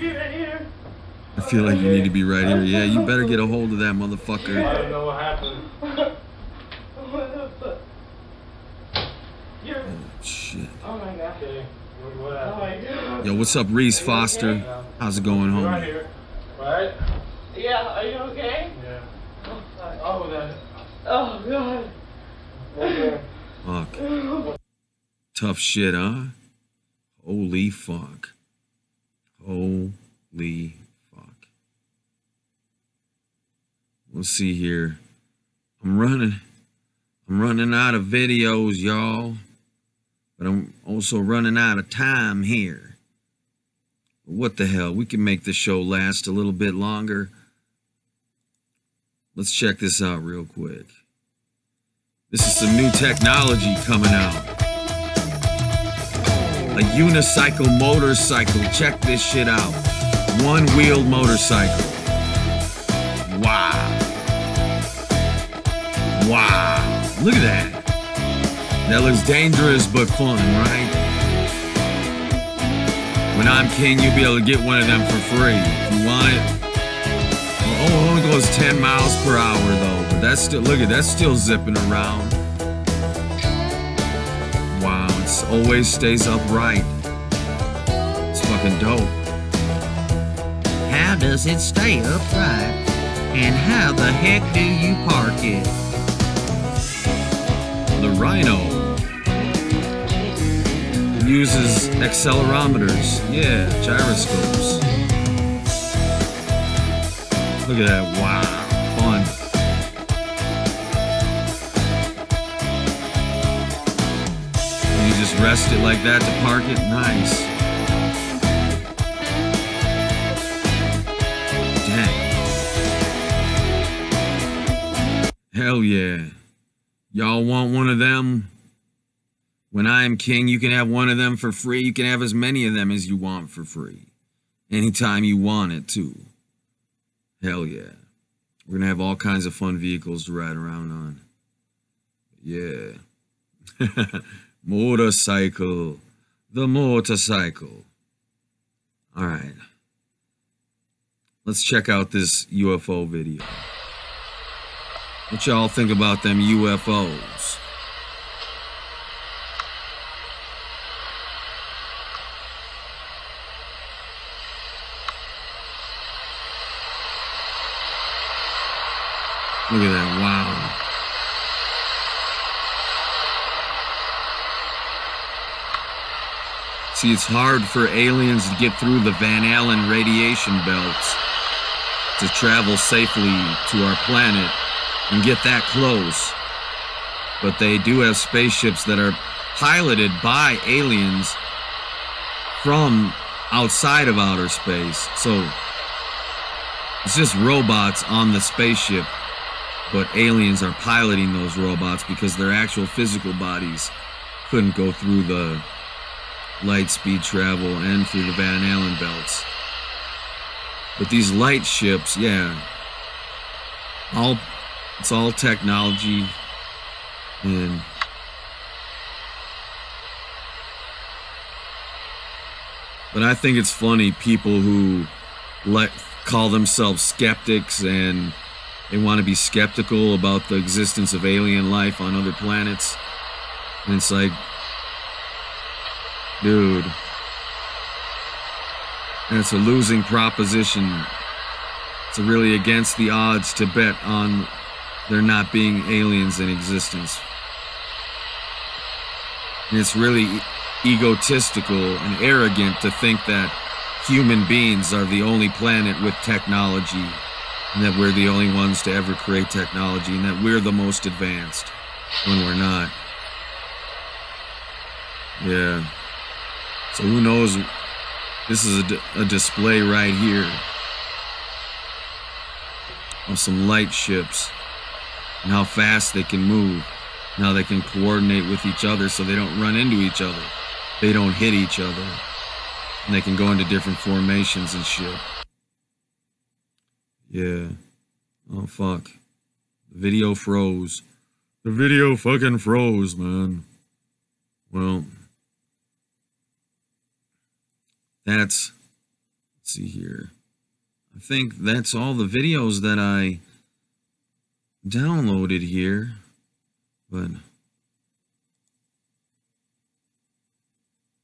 I feel like you need to be right here. Yeah, you better get a hold of that motherfucker. I don't know what happened. What the fuck? Oh, shit. Oh my God. Oh my God. Yo, what's up, Reese Foster? How's it going, homie? Right here. Right? Yeah, are you okay? Yeah. Oh, God. Oh, God. Fuck. Tough shit, huh? Holy fuck. Holy fuck. Let's see here. I'm running out of videos, y'all. But I'm also running out of time here. What the hell? We can make the show last a little bit longer. Let's check this out real quick. This is some new technology coming out. A unicycle motorcycle. Check this shit out. One-wheeled motorcycle. Wow. Wow. Look at that. That looks dangerous but fun, right? When I'm king, you'll be able to get one of them for free. If you want it. Oh, it only goes 10 miles per hour though. But that's still, look at that's still zipping around. Wow, it always stays upright. It's fucking dope. How does it stay upright? And how the heck do you park it? The Rhino uses accelerometers. Yeah, gyroscopes. Look at that. Wow. Fun. You just rest it like that to park it. Nice. Dang. Hell yeah. Y'all want one of them? When I am king, you can have one of them for free. You can have as many of them as you want for free. Anytime you want it, too. Hell yeah. We're going to have all kinds of fun vehicles to ride around on. Yeah. Motorcycle. The motorcycle. All right. Let's check out this UFO video. What y'all think about them UFOs? Look at that, wow. See, it's hard for aliens to get through the Van Allen radiation belts to travel safely to our planet and get that close. But they do have spaceships that are piloted by aliens from outside of outer space. So it's just robots on the spaceship, but aliens are piloting those robots because their actual physical bodies couldn't go through the light speed travel and through the Van Allen belts. But these light ships, yeah, it's all technology, and but I think it's funny people who call themselves skeptics and they want to be skeptical about the existence of alien life on other planets. And it's like, dude, that's a losing proposition. It's really against the odds to bet on there not being aliens in existence. And it's really egotistical and arrogant to think that human beings are the only planet with technology, and that we're the only ones to ever create technology, and that we're the most advanced when we're not. Yeah. So who knows? This is a display right here of some light ships and how fast they can move, and how they can coordinate with each other so they don't run into each other, they don't hit each other, and they can go into different formations and shit. Yeah. Oh, fuck. The video froze. The video fucking froze, man. Well, let's see here. I think that's all the videos that I downloaded here. But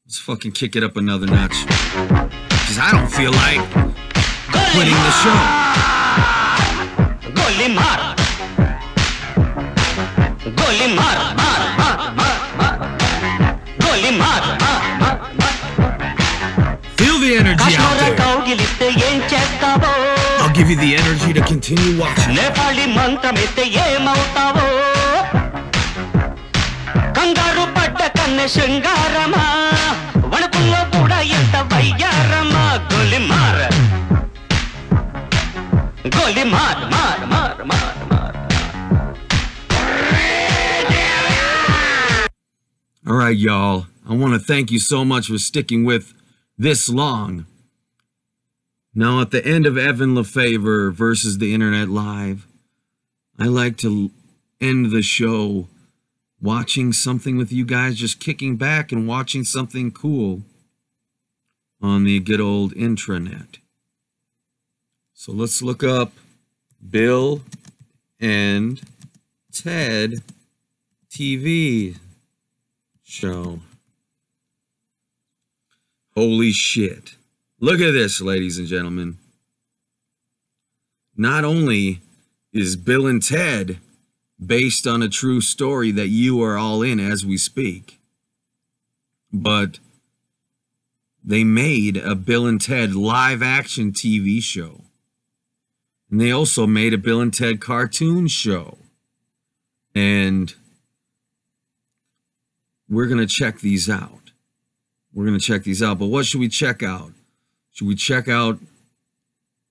let's fucking kick it up another notch. Because I don't feel like quitting the show. Goli maar, goli maar, goli maar. Feel the energy out there. I'll give you the energy to continue watching. Nepali mantamete yemavtavo. Kangaru padda kanne shingarama. Vanapulla kuda enta vayyarama. Goli maar. Goli maar, maar, maar, maar, maar. All right, y'all. I want to thank you so much for sticking with this long. Now, at the end of Evan Lefavor versus the Internet Live, I like to end the show watching something with you guys, just kicking back and watching something cool on the good old intranet. So let's look up Bill and Ted TV show. Holy shit. Look at this, ladies and gentlemen. not only is Bill and Ted based on a true story that you are all in as we speak, but they made a Bill and Ted live action TV show. And they also made a Bill and Ted cartoon show. And we're going to check these out. We're going to check these out. But what should we check out? Should we check out...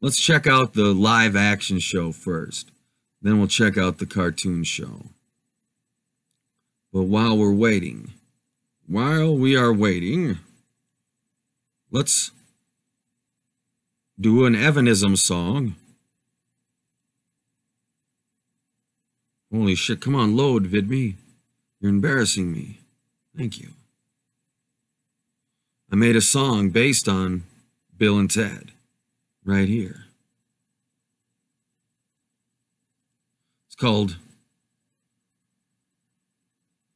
Let's check out the live action show first. Then we'll check out the cartoon show. But while we are waiting, let's do an Evanism song. Holy shit, come on, load, VidMe. You're embarrassing me. Thank you. I made a song based on Bill and Ted. Right here. It's called...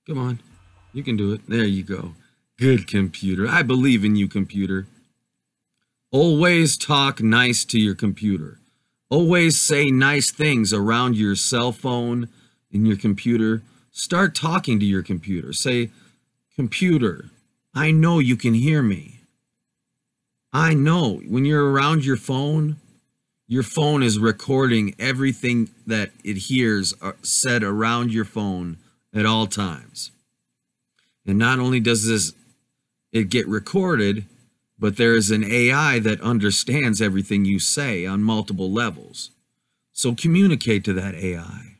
Come on. You can do it. There you go. Good, computer. I believe in you, computer. Always talk nice to your computer. Always say nice things around your cell phone and your computer. Start talking to your computer. Say, computer, I know you can hear me. I know when you're around your phone is recording everything that it hears said around your phone at all times. And not only does it get recorded, but there is an AI that understands everything you say on multiple levels. So communicate to that AI.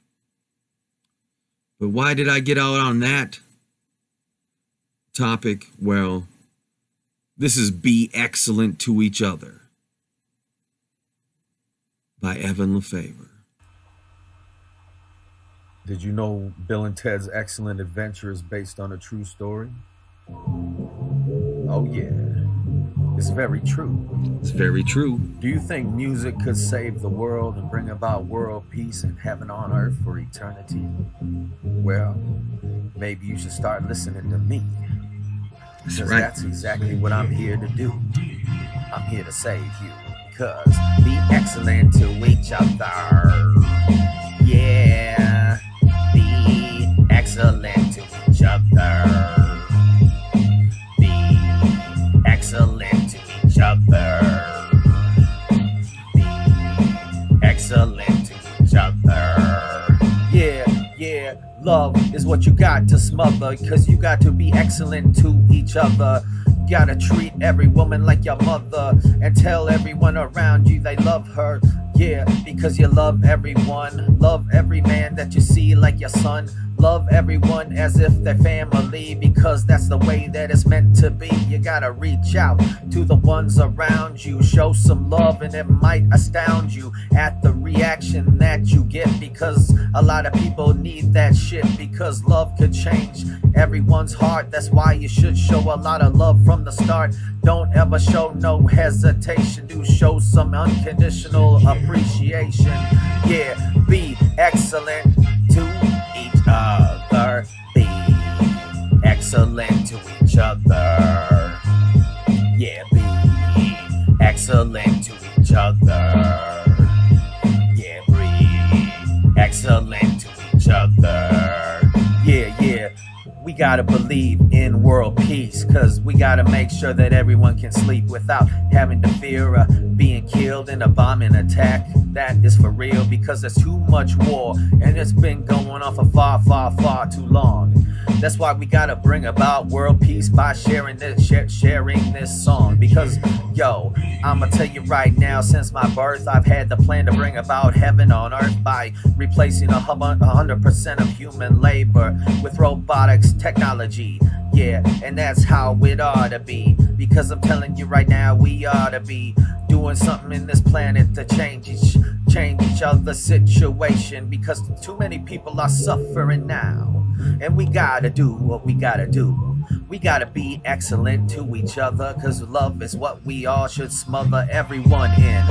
But why did I get out on that topic? Well, this is Be Excellent to Each Other by Evan Lefavor. Did you know Bill and Ted's Excellent Adventure is based on a true story? Oh yeah, it's very true. It's very true. Do you think music could save the world and bring about world peace and heaven on earth for eternity? Well, maybe you should start listening to me. Because that's exactly what I'm here to do. I'm here to save you. Because be excellent to each other. Yeah. Be excellent to each other. Be excellent to each other. Be excellent to each other. Yeah, yeah. Love is what you got to smother, cause you got to be excellent to each other. You gotta treat every woman like your mother and tell everyone around you they love her. Yeah, because you love everyone. Love every man that you see like your son. Love everyone as if they're family, because that's the way that it's meant to be. You gotta reach out to the ones around you. Show some love and it might astound you at the reaction that you get, because a lot of people need that shit, because love could change everyone's heart. That's why you should show a lot of love from the start. Don't ever show no hesitation. Do show some unconditional appreciation. Yeah, be excellent to each other. Be excellent to each other. Yeah, be excellent to each other. Yeah, be excellent to each other. Yeah, yeah. We gotta believe in world peace, cause we gotta make sure that everyone can sleep without having to fear being killed in a bombing attack. That is for real, because there's too much war and it's been going on for far, far, far too long. That's why we gotta bring about world peace by sharing this song. Because yo, I'ma tell you right now, since my birth I've had the plan to bring about heaven on earth by replacing 100% of human labor with robotics technology. Yeah, and that's how it ought to be, because I'm telling you right now, we ought to be doing something in this planet to change each other's situation, because too many people are suffering now. And we gotta do what we gotta do. We gotta be excellent to each other, cause love is what we all should smother everyone in.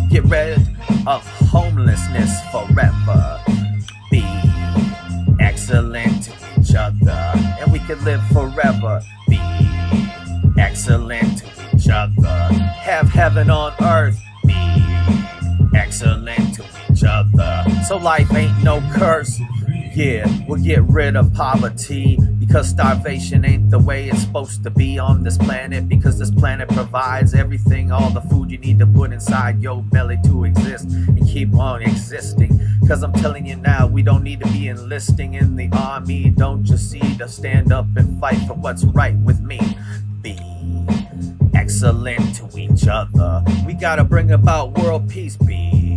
Get rid of homelessness forever. Be excellent to each other, and we can live forever. Be excellent to each other. Have heaven on earth. Be excellent to each other. So life ain't no curse. Yeah, we'll get rid of poverty because starvation ain't the way it's supposed to be on this planet, because this planet provides everything, all the food you need to put inside your belly to exist and keep on existing. Because I'm telling you now, we don't need to be enlisting in the army. Don't you see, to stand up and fight for what's right with me. Be excellent to each other. We gotta bring about world peace. Be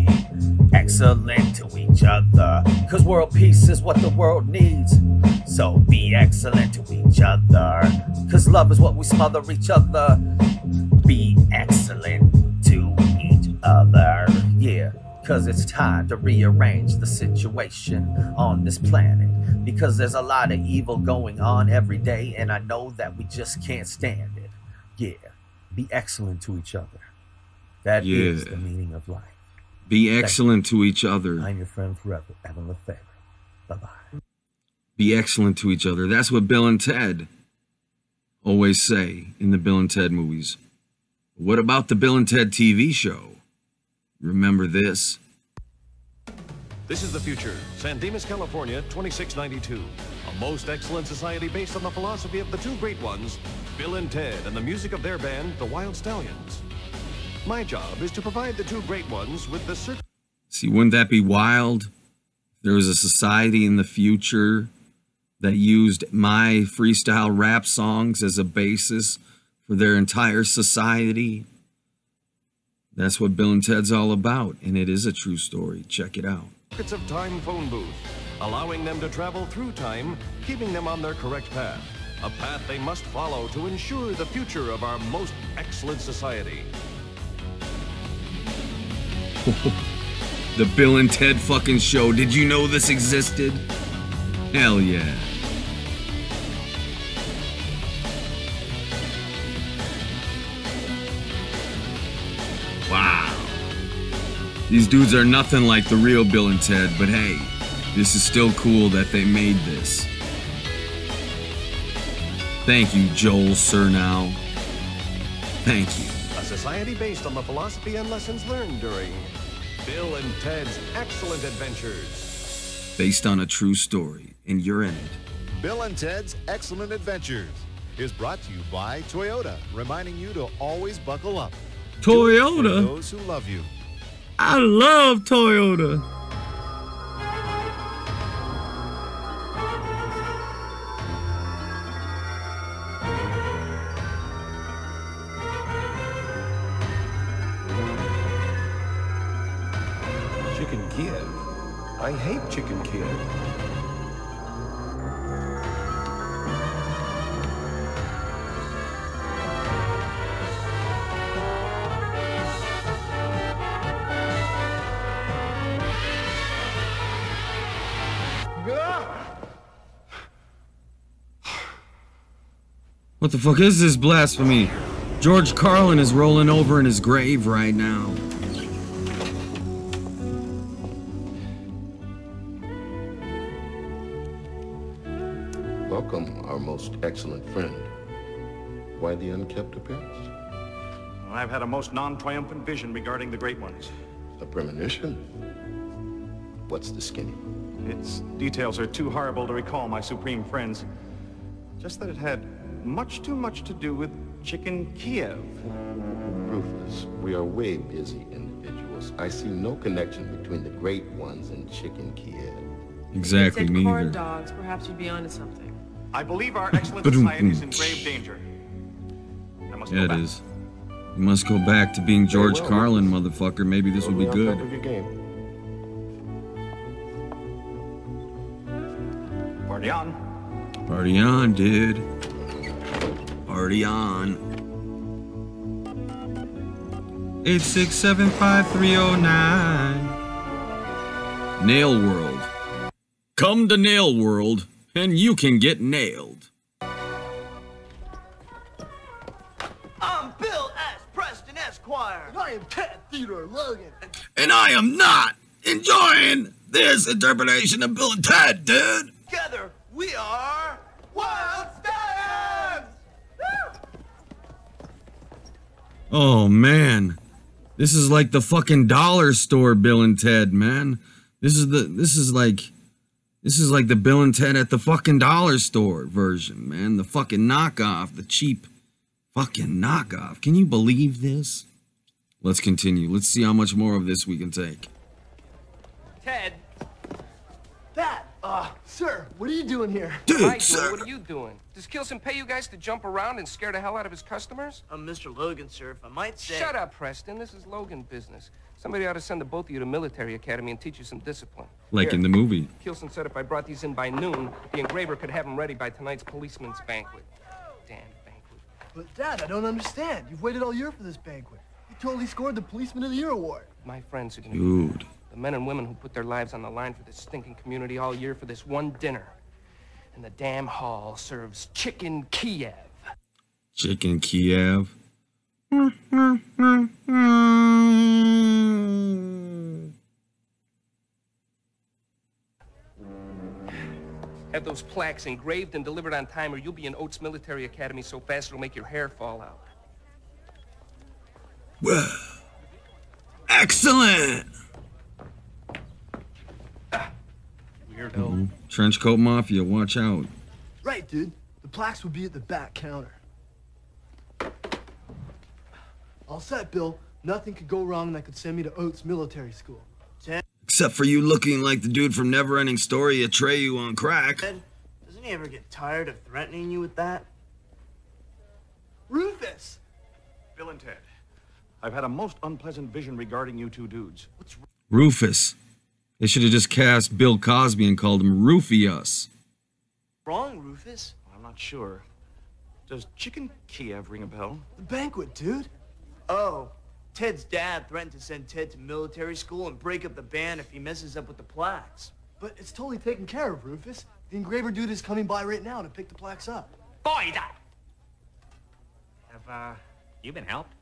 excellent to each other, cause world peace is what the world needs. So be excellent to each other, cause love is what we smother each other. Be excellent to each other, yeah, cause it's time to rearrange the situation on this planet, because there's a lot of evil going on every day, and I know that we just can't stand it. Yeah, be excellent to each other. That is the meaning of life. Be excellent to each other. I'm your friend forever, Evan Lefavor. Bye-bye. Be excellent to each other. That's what Bill and Ted always say in the Bill and Ted movies. What about the Bill and Ted TV show? Remember this? This is the future. San Dimas, California, 2692. A most excellent society based on the philosophy of the two great ones, Bill and Ted, and the music of their band, the Wild Stallions. My job is to provide the two great ones with the... See, wouldn't that be wild? There was a society in the future that used my freestyle rap songs as a basis for their entire society. That's what Bill and Ted's all about, and it is a true story. Check it out. Of time phone booth, allowing them to travel through time, keeping them on their correct path. A path they must follow to ensure the future of our most excellent society. The Bill and Ted fucking show. Did you know this existed? Hell yeah. Wow. These dudes are nothing like the real Bill and Ted, but hey, this is still cool that they made this. Thank you, Joel Surnow. Thank you. A society based on the philosophy and lessons learned during Bill and Ted's Excellent Adventures. Based on a true story, and you're in it. Bill and Ted's Excellent Adventures is brought to you by Toyota, reminding you to always buckle up. Toyota? For those who love you. I love Toyota. Chicken Kiev. I hate Chicken Kiev. What the fuck is this blasphemy? George Carlin is rolling over in his grave right now. Welcome, our most excellent friend. Why the unkept appearance? I've had a most non-triumphant vision regarding the Great Ones. A premonition? What's the skinny? Its details are too horrible to recall, my supreme friends. Just that it had much too much to do with Chicken Kiev. Ruthless, we are way busy individuals. I see no connection between the Great Ones and Chicken Kiev. Exactly, me corn either. dogs, perhaps you'd be onto something. I believe our excellent society is in grave danger. I must Yeah, go it back. is. You must go back to being George well, Carlin, motherfucker. Maybe this will be Totally on good. top of your game. Party on. Party on, dude. Party on. 8675309. Nail World. Come to Nail World, and you can get nailed. I'm Bill S. Preston Esquire. And I am Ted Theodore Logan. And I am not enjoying this interpretation of Bill and Ted, dude. Together, we are Wild Stallions! Oh, man. This is like the fucking dollar store Bill and Ted, man. This is like the Bill and Ted at the fucking dollar store version, man. The fucking knockoff, the cheap fucking knockoff. Can you believe this? Let's continue. Let's see how much more of this we can take. Ted. Dad, sir, what are you doing here? Dude, sir. What are you doing? Does Kilson pay you guys to jump around and scare the hell out of his customers? I'm Mr. Logan, sir, if I might say. Shut up, Preston. This is Logan business. Somebody ought to send the both of you to military academy and teach you some discipline. Like Here. in the movie. Kilson said if I brought these in by noon, the engraver could have them ready by tonight's policeman's banquet. Damn banquet. But, Dad, I don't understand. You've waited all year for this banquet. You totally scored the Policeman of the Year award. My friends are gonna Dude. be the men and women who put their lives on the line for this stinking community all year for this one dinner. And the damn hall serves chicken Kiev. Chicken Kiev. Have those plaques engraved and delivered on time, or you'll be in Oates Military Academy so fast it'll make your hair fall out. Well, excellent. Weirdo. Trenchcoat Mafia, watch out. Right, dude. The plaques would be at the back counter. All set, Bill. Nothing could go wrong that could send me to Oates Military School. Except for you looking like the dude from Neverending Story, Atreyu on crack. Doesn't he ever get tired of threatening you with that? Rufus! Bill and Ted, I've had a most unpleasant vision regarding you two dudes. What's Rufus. They should have just cast Bill Cosby and called him Rufius. wrong, Rufus? I'm not sure. Does Chicken Kiev ring a bell? The banquet, dude. Oh, Ted's dad threatened to send Ted to military school and break up the band if he messes up with the plaques. But it's totally taken care of, Rufus. The engraver dude is coming by right now to pick the plaques up. Boy, have, you been helped?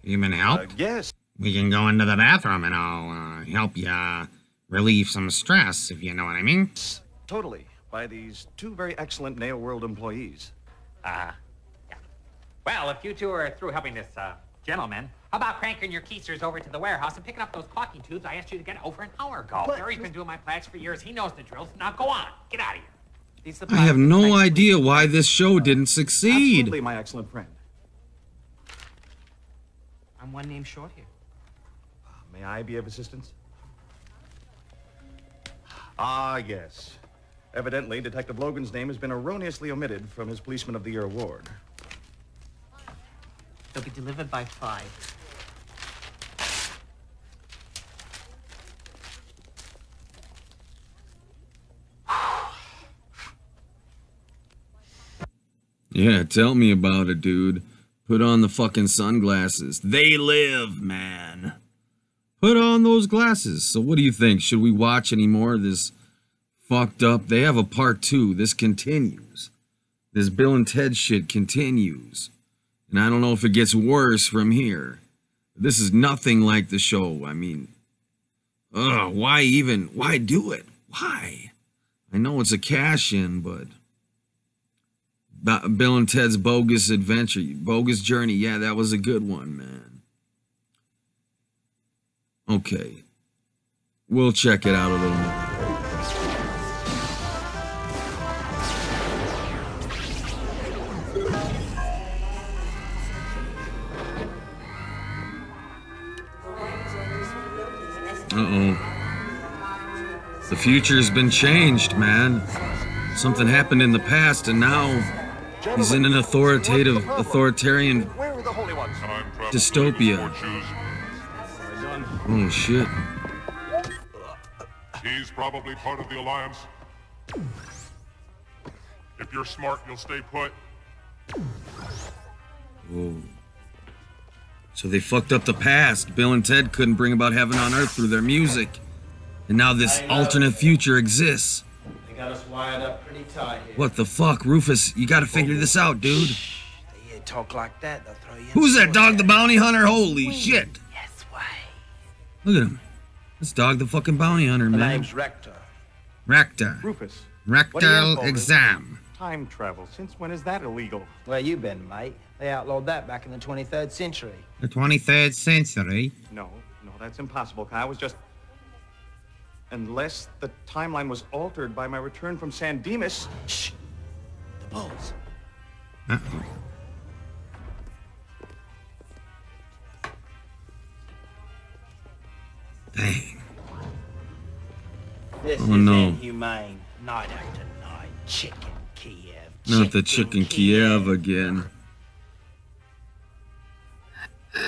You been helped? Yes. We can go into the bathroom and I'll help you relieve some stress, if you know what I mean. Totally. By these two very excellent Nail World employees. Yeah. Well, if you two are through helping this, gentleman, how about cranking your keisters over to the warehouse and picking up those caulking tubes I asked you to get over an hour ago? But- Gary's been doing my plaques for years. He knows the drills. Now go on. Get out of here. These I have no idea why this show didn't succeed. Absolutely, my excellent friend. I'm one name short here. May I be of assistance? Ah, yes. Evidently, Detective Logan's name has been erroneously omitted from his Policeman of the Year award. They'll be delivered by 5. Yeah, tell me about it, dude. Put on the fucking sunglasses. They live, man. Put on those glasses. So what do you think? Should we watch any more of this fucked up? They have a part 2. This continues. This Bill and Ted shit continues. And I don't know if it gets worse from here. This is nothing like the show. I mean, why do it? Why? I know it's a cash-in, but Bill and Ted's Bogus Adventure, Bogus Journey, yeah, that was a good one, man. Okay. We'll check it out a little more. The future's been changed, man. Something happened in the past, and now he's in an authoritain dystopia. Oh, shit. He's probably part of the Alliance. If you're smart, you'll stay put. Whoa. So they fucked up the past. Bill and Ted couldn't bring about heaven on earth through their music. And now this alternate future exists. They got us wired up pretty tight here. What the fuck, Rufus? You gotta figure this out, dude. They talk like that, they'll throw you in. Who's that, Dog the Bounty Hunter? Holy shit. Yes, way. Look at him. That's Dog the fucking Bounty Hunter, My man. name's Rector. Rector. Rufus. Rectal exam. Time travel. Since when is that illegal? Where you been, mate? They outlawed that back in the 23rd century. The 23rd century? No, that's impossible. I was just... Unless the timeline was altered by my return from San Dimas. Shh. The bulls. Uh-oh. Dang. This oh is no. inhumane. Night after night. Chicken Kiev. Not the chicken Kiev again. The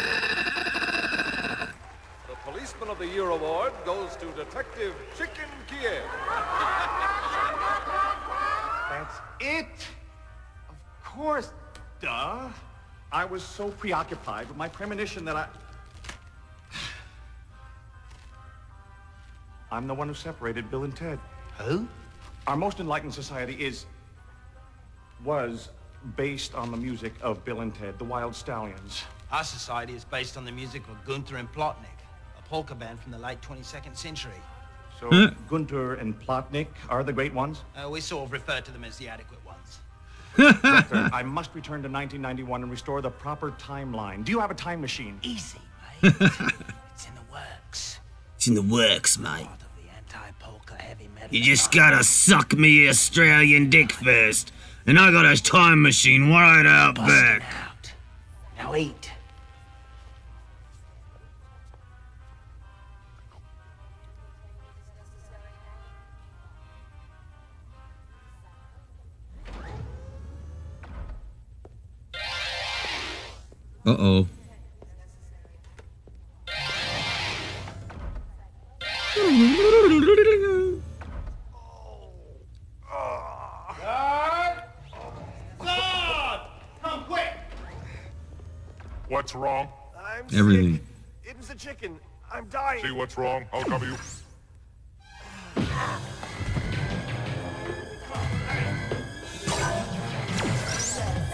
Policeman of the Year award goes to Detective Chicken Kiev. That's it. Of course. Duh. I was so preoccupied with my premonition that I'm the one who separated Bill and Ted. Who? Our most enlightened society was based on the music of Bill and Ted, the Wild Stallions. Our society is based on the music of Gunther and Plotnik, a polka band from the late 22nd century. So Gunther and Plotnik are the great ones? We sort of refer to them as the adequate ones. Gunther, I must return to 1991 and restore the proper timeline. Do you have a time machine? Easy, mate. It's in the works. It's in the works, mate. Part of the anti-polka heavy metal. You just gotta suck me Australian dick first, and I got a time machine right out back. Out. Now eat. Uh-oh. Come quick! What's wrong? I'm Everything. sick. It was a chicken. I'm dying. See what's wrong? I'll cover you.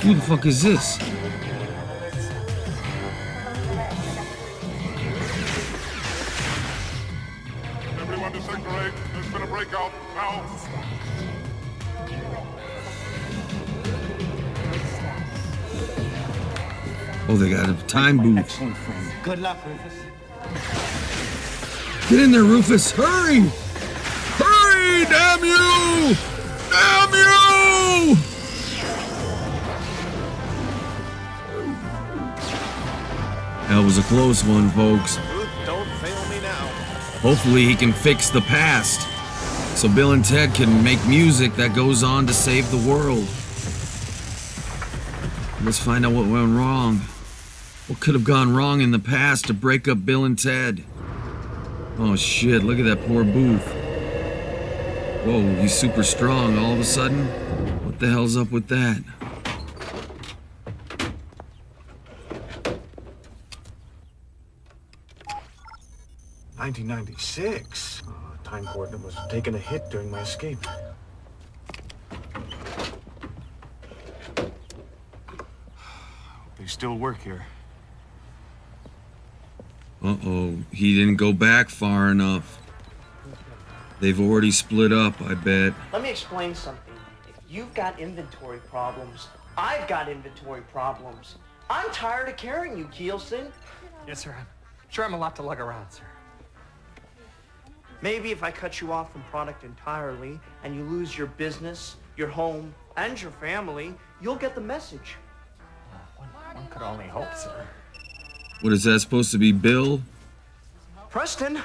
Who the fuck is this? Everyone to sector 8. There's been a breakout. Now. Oh, they got a time booth. Excellent friend. Good luck, Rufus. Get in there, Rufus! Hurry! Hurry! Damn you! Damn you! That was a close one, folks. Ruth, don't fail me now. Hopefully he can fix the past, so Bill and Ted can make music that goes on to save the world. Let's find out what went wrong. What could have gone wrong in the past to break up Bill and Ted? Oh shit, look at that poor Booth. Whoa, he's super strong all of a sudden? What the hell's up with that? $1996. Time coordinate was taking a hit during my escape. They still work here. Uh-oh, he didn't go back far enough. They've already split up, I bet. Let me explain something. If you've got inventory problems, I've got inventory problems. I'm tired of carrying you, Keelson. Yes, sir. I'm sure I'm a lot to lug around, sir. Maybe if I cut you off from product entirely and you lose your business, your home, and your family, you'll get the message. One could only hope, sir. What is that supposed to be, Bill? Preston.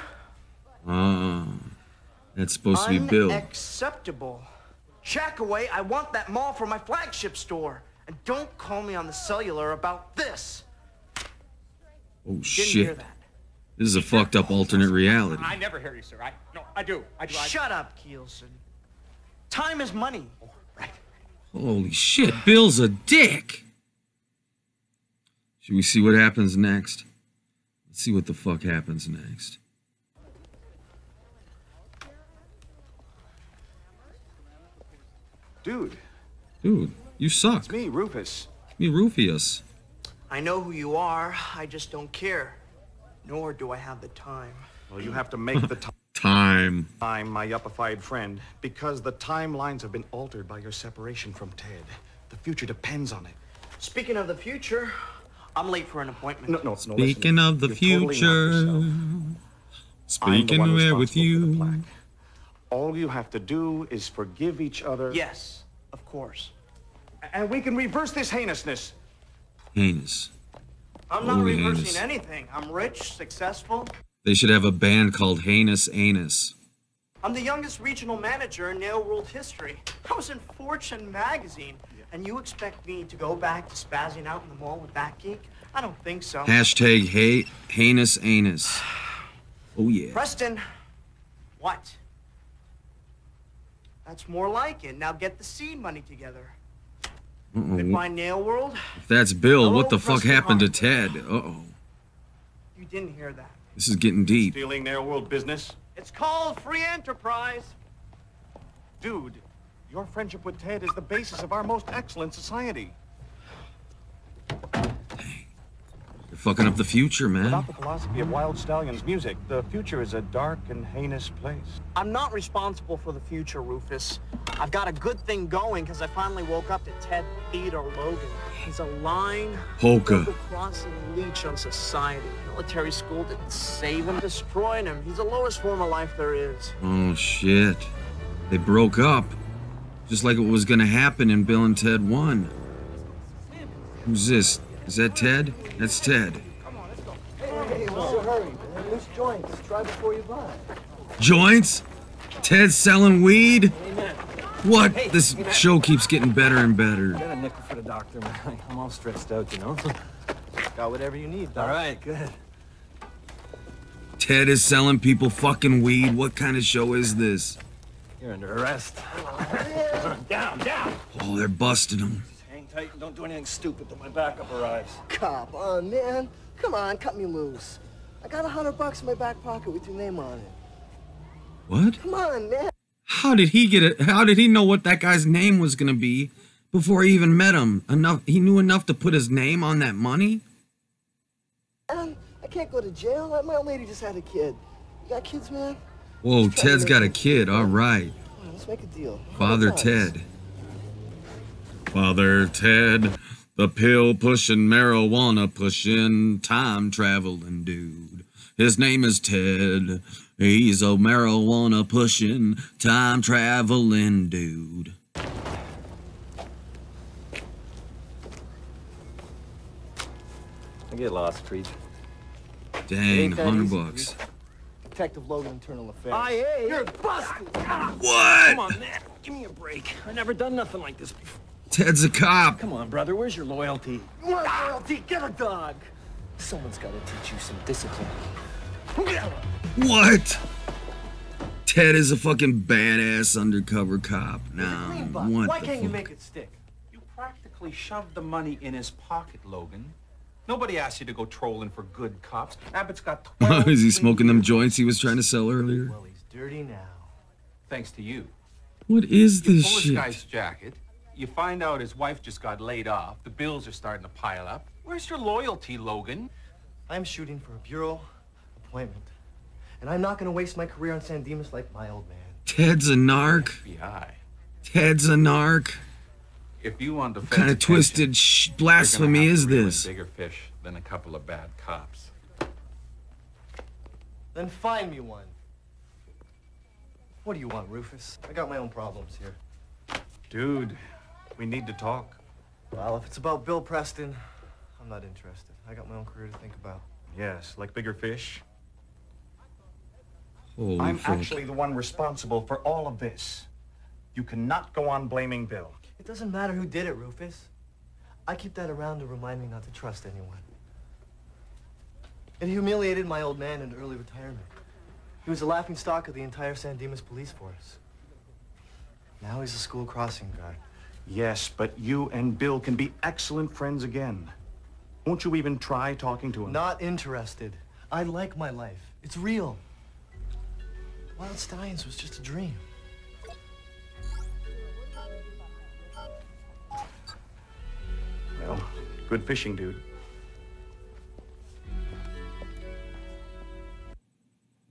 That's supposed to be Bill. Unacceptable. Jack away, I want that mall for my flagship store. And don't call me on the cellular about this. Oh, Didn't shit. hear that. This is a fucked up alternate reality. I never hear you, sir. I do. Shut up, Keelson. Time is money. Holy shit, Bill's a dick. Should we see what happens next? Let's see what the fuck happens next. Dude, you suck. it's me, Rufus. Me, Rufius. I know who you are. I just don't care. Nor do I have the time. Well, you have to make the time. I'm my yuppified friend, because the timelines have been altered by your separation from Ted. The future depends on it. Speaking of the future, I'm late for an appointment. No, Speaking of the You've totally knocked future. yourself. I'm the Speaking one where with responsible for the you. plaque. All you have to do is forgive each other. Yes, of course. And we can reverse this heinousness. Heinous. I'm not Holy reversing heinous. anything. I'm rich, successful. They should have a band called Heinous Anus. I'm the youngest regional manager in nail world history. I was in Fortune magazine. And you expect me to go back to spazzing out in the mall with that geek? I don't think so. Hashtag Heinous Anus. Oh, yeah. Preston, what? That's more like it. Now get the seed money together. Goodbye, Nail World. If that's Bill, Hello, what the fuck Preston happened to Harper. Ted? Uh-oh. You didn't hear that. This is getting deep. Stealing their world business? It's called free enterprise. Dude, your friendship with Ted is the basis of our most excellent society. You're fucking up the future, man. Without the philosophy of Wild Stallion's music, the future is a dark and heinous place. I'm not responsible for the future, Rufus. I've got a good thing going because I finally woke up to Ted Theodore Logan. He's a line, Polka. crossing leech on society. Military school didn't save him, destroying him. He's the lowest form of life there is. Oh, shit. They broke up. Just like it was gonna happen in Bill and Ted 1. Who's this? Is that Ted? That's Ted. Hey, what's the hurry, man? Loose joints. Try before you buy. Joints? Ted's selling weed? What? This show keeps getting better and better. Got a nickel for the doctor, man. I'm all stressed out, you know? Got whatever you need, Doc. All right, good. Ted is selling people fucking weed. What kind of show is this? You're under arrest. Down, down. Oh, they're busting him. Hang tight and don't do anything stupid till my backup arrives. Cop on, man. Come on, cut me loose. I got $100 in my back pocket with your name on it. What? Come on, man. How did he get it? How did he know what that guy's name was gonna be before he even met him? He knew enough to put his name on that money? Man, I can't go to jail. My old lady just had a kid. You got kids, man? Whoa, Ted's got a kid. All right. Come on, let's make a deal. Father Ted. Father Ted, the pill pushing, marijuana pushing, time traveling dude. His name is Ted. He's a marijuana pushing, time traveling dude. I get lost, Creed. Dang, $100. Detective Logan, Internal Affairs. Hey, you're busted. What? Come on, man. Give me a break. I never done nothing like this before. Ted's a cop. Come on, brother. Where's your loyalty? You want loyalty? Get a dog. Someone's got to teach you some discipline. What? Ted is a fucking badass undercover cop. Now, what Why the can't you fuck? make it stick? You practically shoved the money in his pocket, Logan. Nobody asked you to go trolling for good cops. Abbott's got 12 Is he smoking them joints he was trying to sell earlier? Well, he's dirty now. Thanks to you. What is You this pull shit? this guy's jacket. You find out his wife just got laid off. The bills are starting to pile up. Where's your loyalty, Logan? I'm shooting for a bureau appointment. And I'm not going to waste my career on San Dimas like my old man. Ted's a narc. FBI. Ted's a narc. If you want the What kind of feds' twisted attention, blasphemy you're gonna have is to reel in this? bigger fish than a couple of bad cops. Then find me one. What do you want, Rufus? I got my own problems here. Dude, we need to talk. Well, if it's about Bill Preston, I'm not interested. I got my own career to think about. Yes, like bigger fish. Holy I'm fuck. actually the one responsible for all of this. You cannot go on blaming Bill. It doesn't matter who did it, Rufus. I keep that around to remind me not to trust anyone. It humiliated my old man into early retirement. He was the laughingstock of the entire San Dimas police force. Now he's a school crossing guard. Yes, but you and Bill can be excellent friends again. Won't you even try talking to him? Not interested. I like my life. It's real. Wild Stallions was just a dream. Well, good fishing, dude.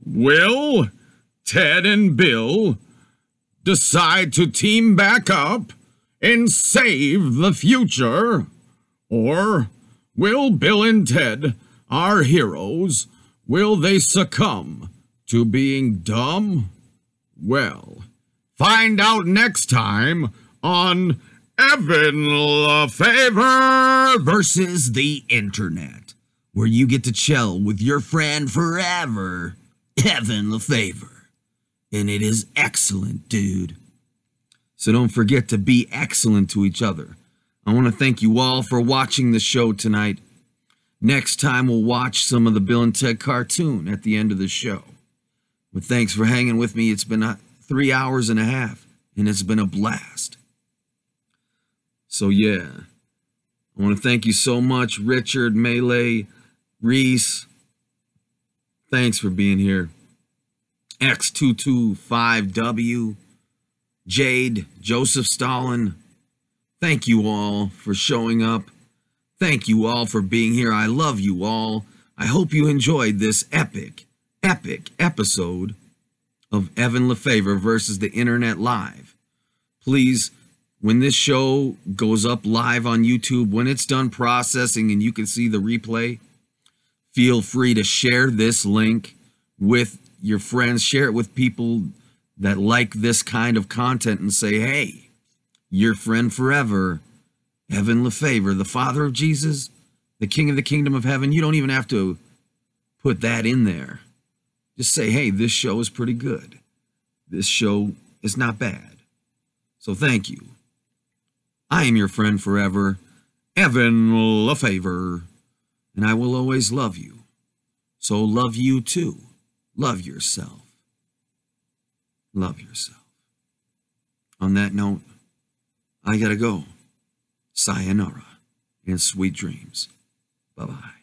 Will Ted and Bill decide to team back up and save the future? Or will Bill and Ted, our heroes, will they succumb to being dumb, Well, find out next time on Evan Lefavor versus the Internet, where you get to chill with your friend forever, Evan Lefavor. And it is excellent, dude. So don't forget to be excellent to each other. I want to thank you all for watching the show tonight. Next time we'll watch some of the Bill and Ted cartoon at the end of the show. But thanks for hanging with me. It's been 3 hours and a half, and it's been a blast. So yeah, I want to thank you so much, Richard, Melee, Reese. Thanks for being here. X225W, Jade, Joseph Stalin. Thank you all for showing up. Thank you all for being here. I love you all. I hope you enjoyed this epic episode of Evan Lefavor versus the Internet Live. Please, when this show goes up live on YouTube, when it's done processing and you can see the replay, feel free to share this link with your friends. Share it with people that like this kind of content and say, hey, your friend forever, Evan Lefavor, the Father of Jesus, the King of the Kingdom of Heaven. You don't even have to put that in there. Just say, hey, this show is pretty good. This show is not bad. So thank you. I am your friend forever, Evan Lefavor, and I will always love you. So love you too. Love yourself. Love yourself. On that note, I gotta go. Sayonara and sweet dreams. Bye-bye.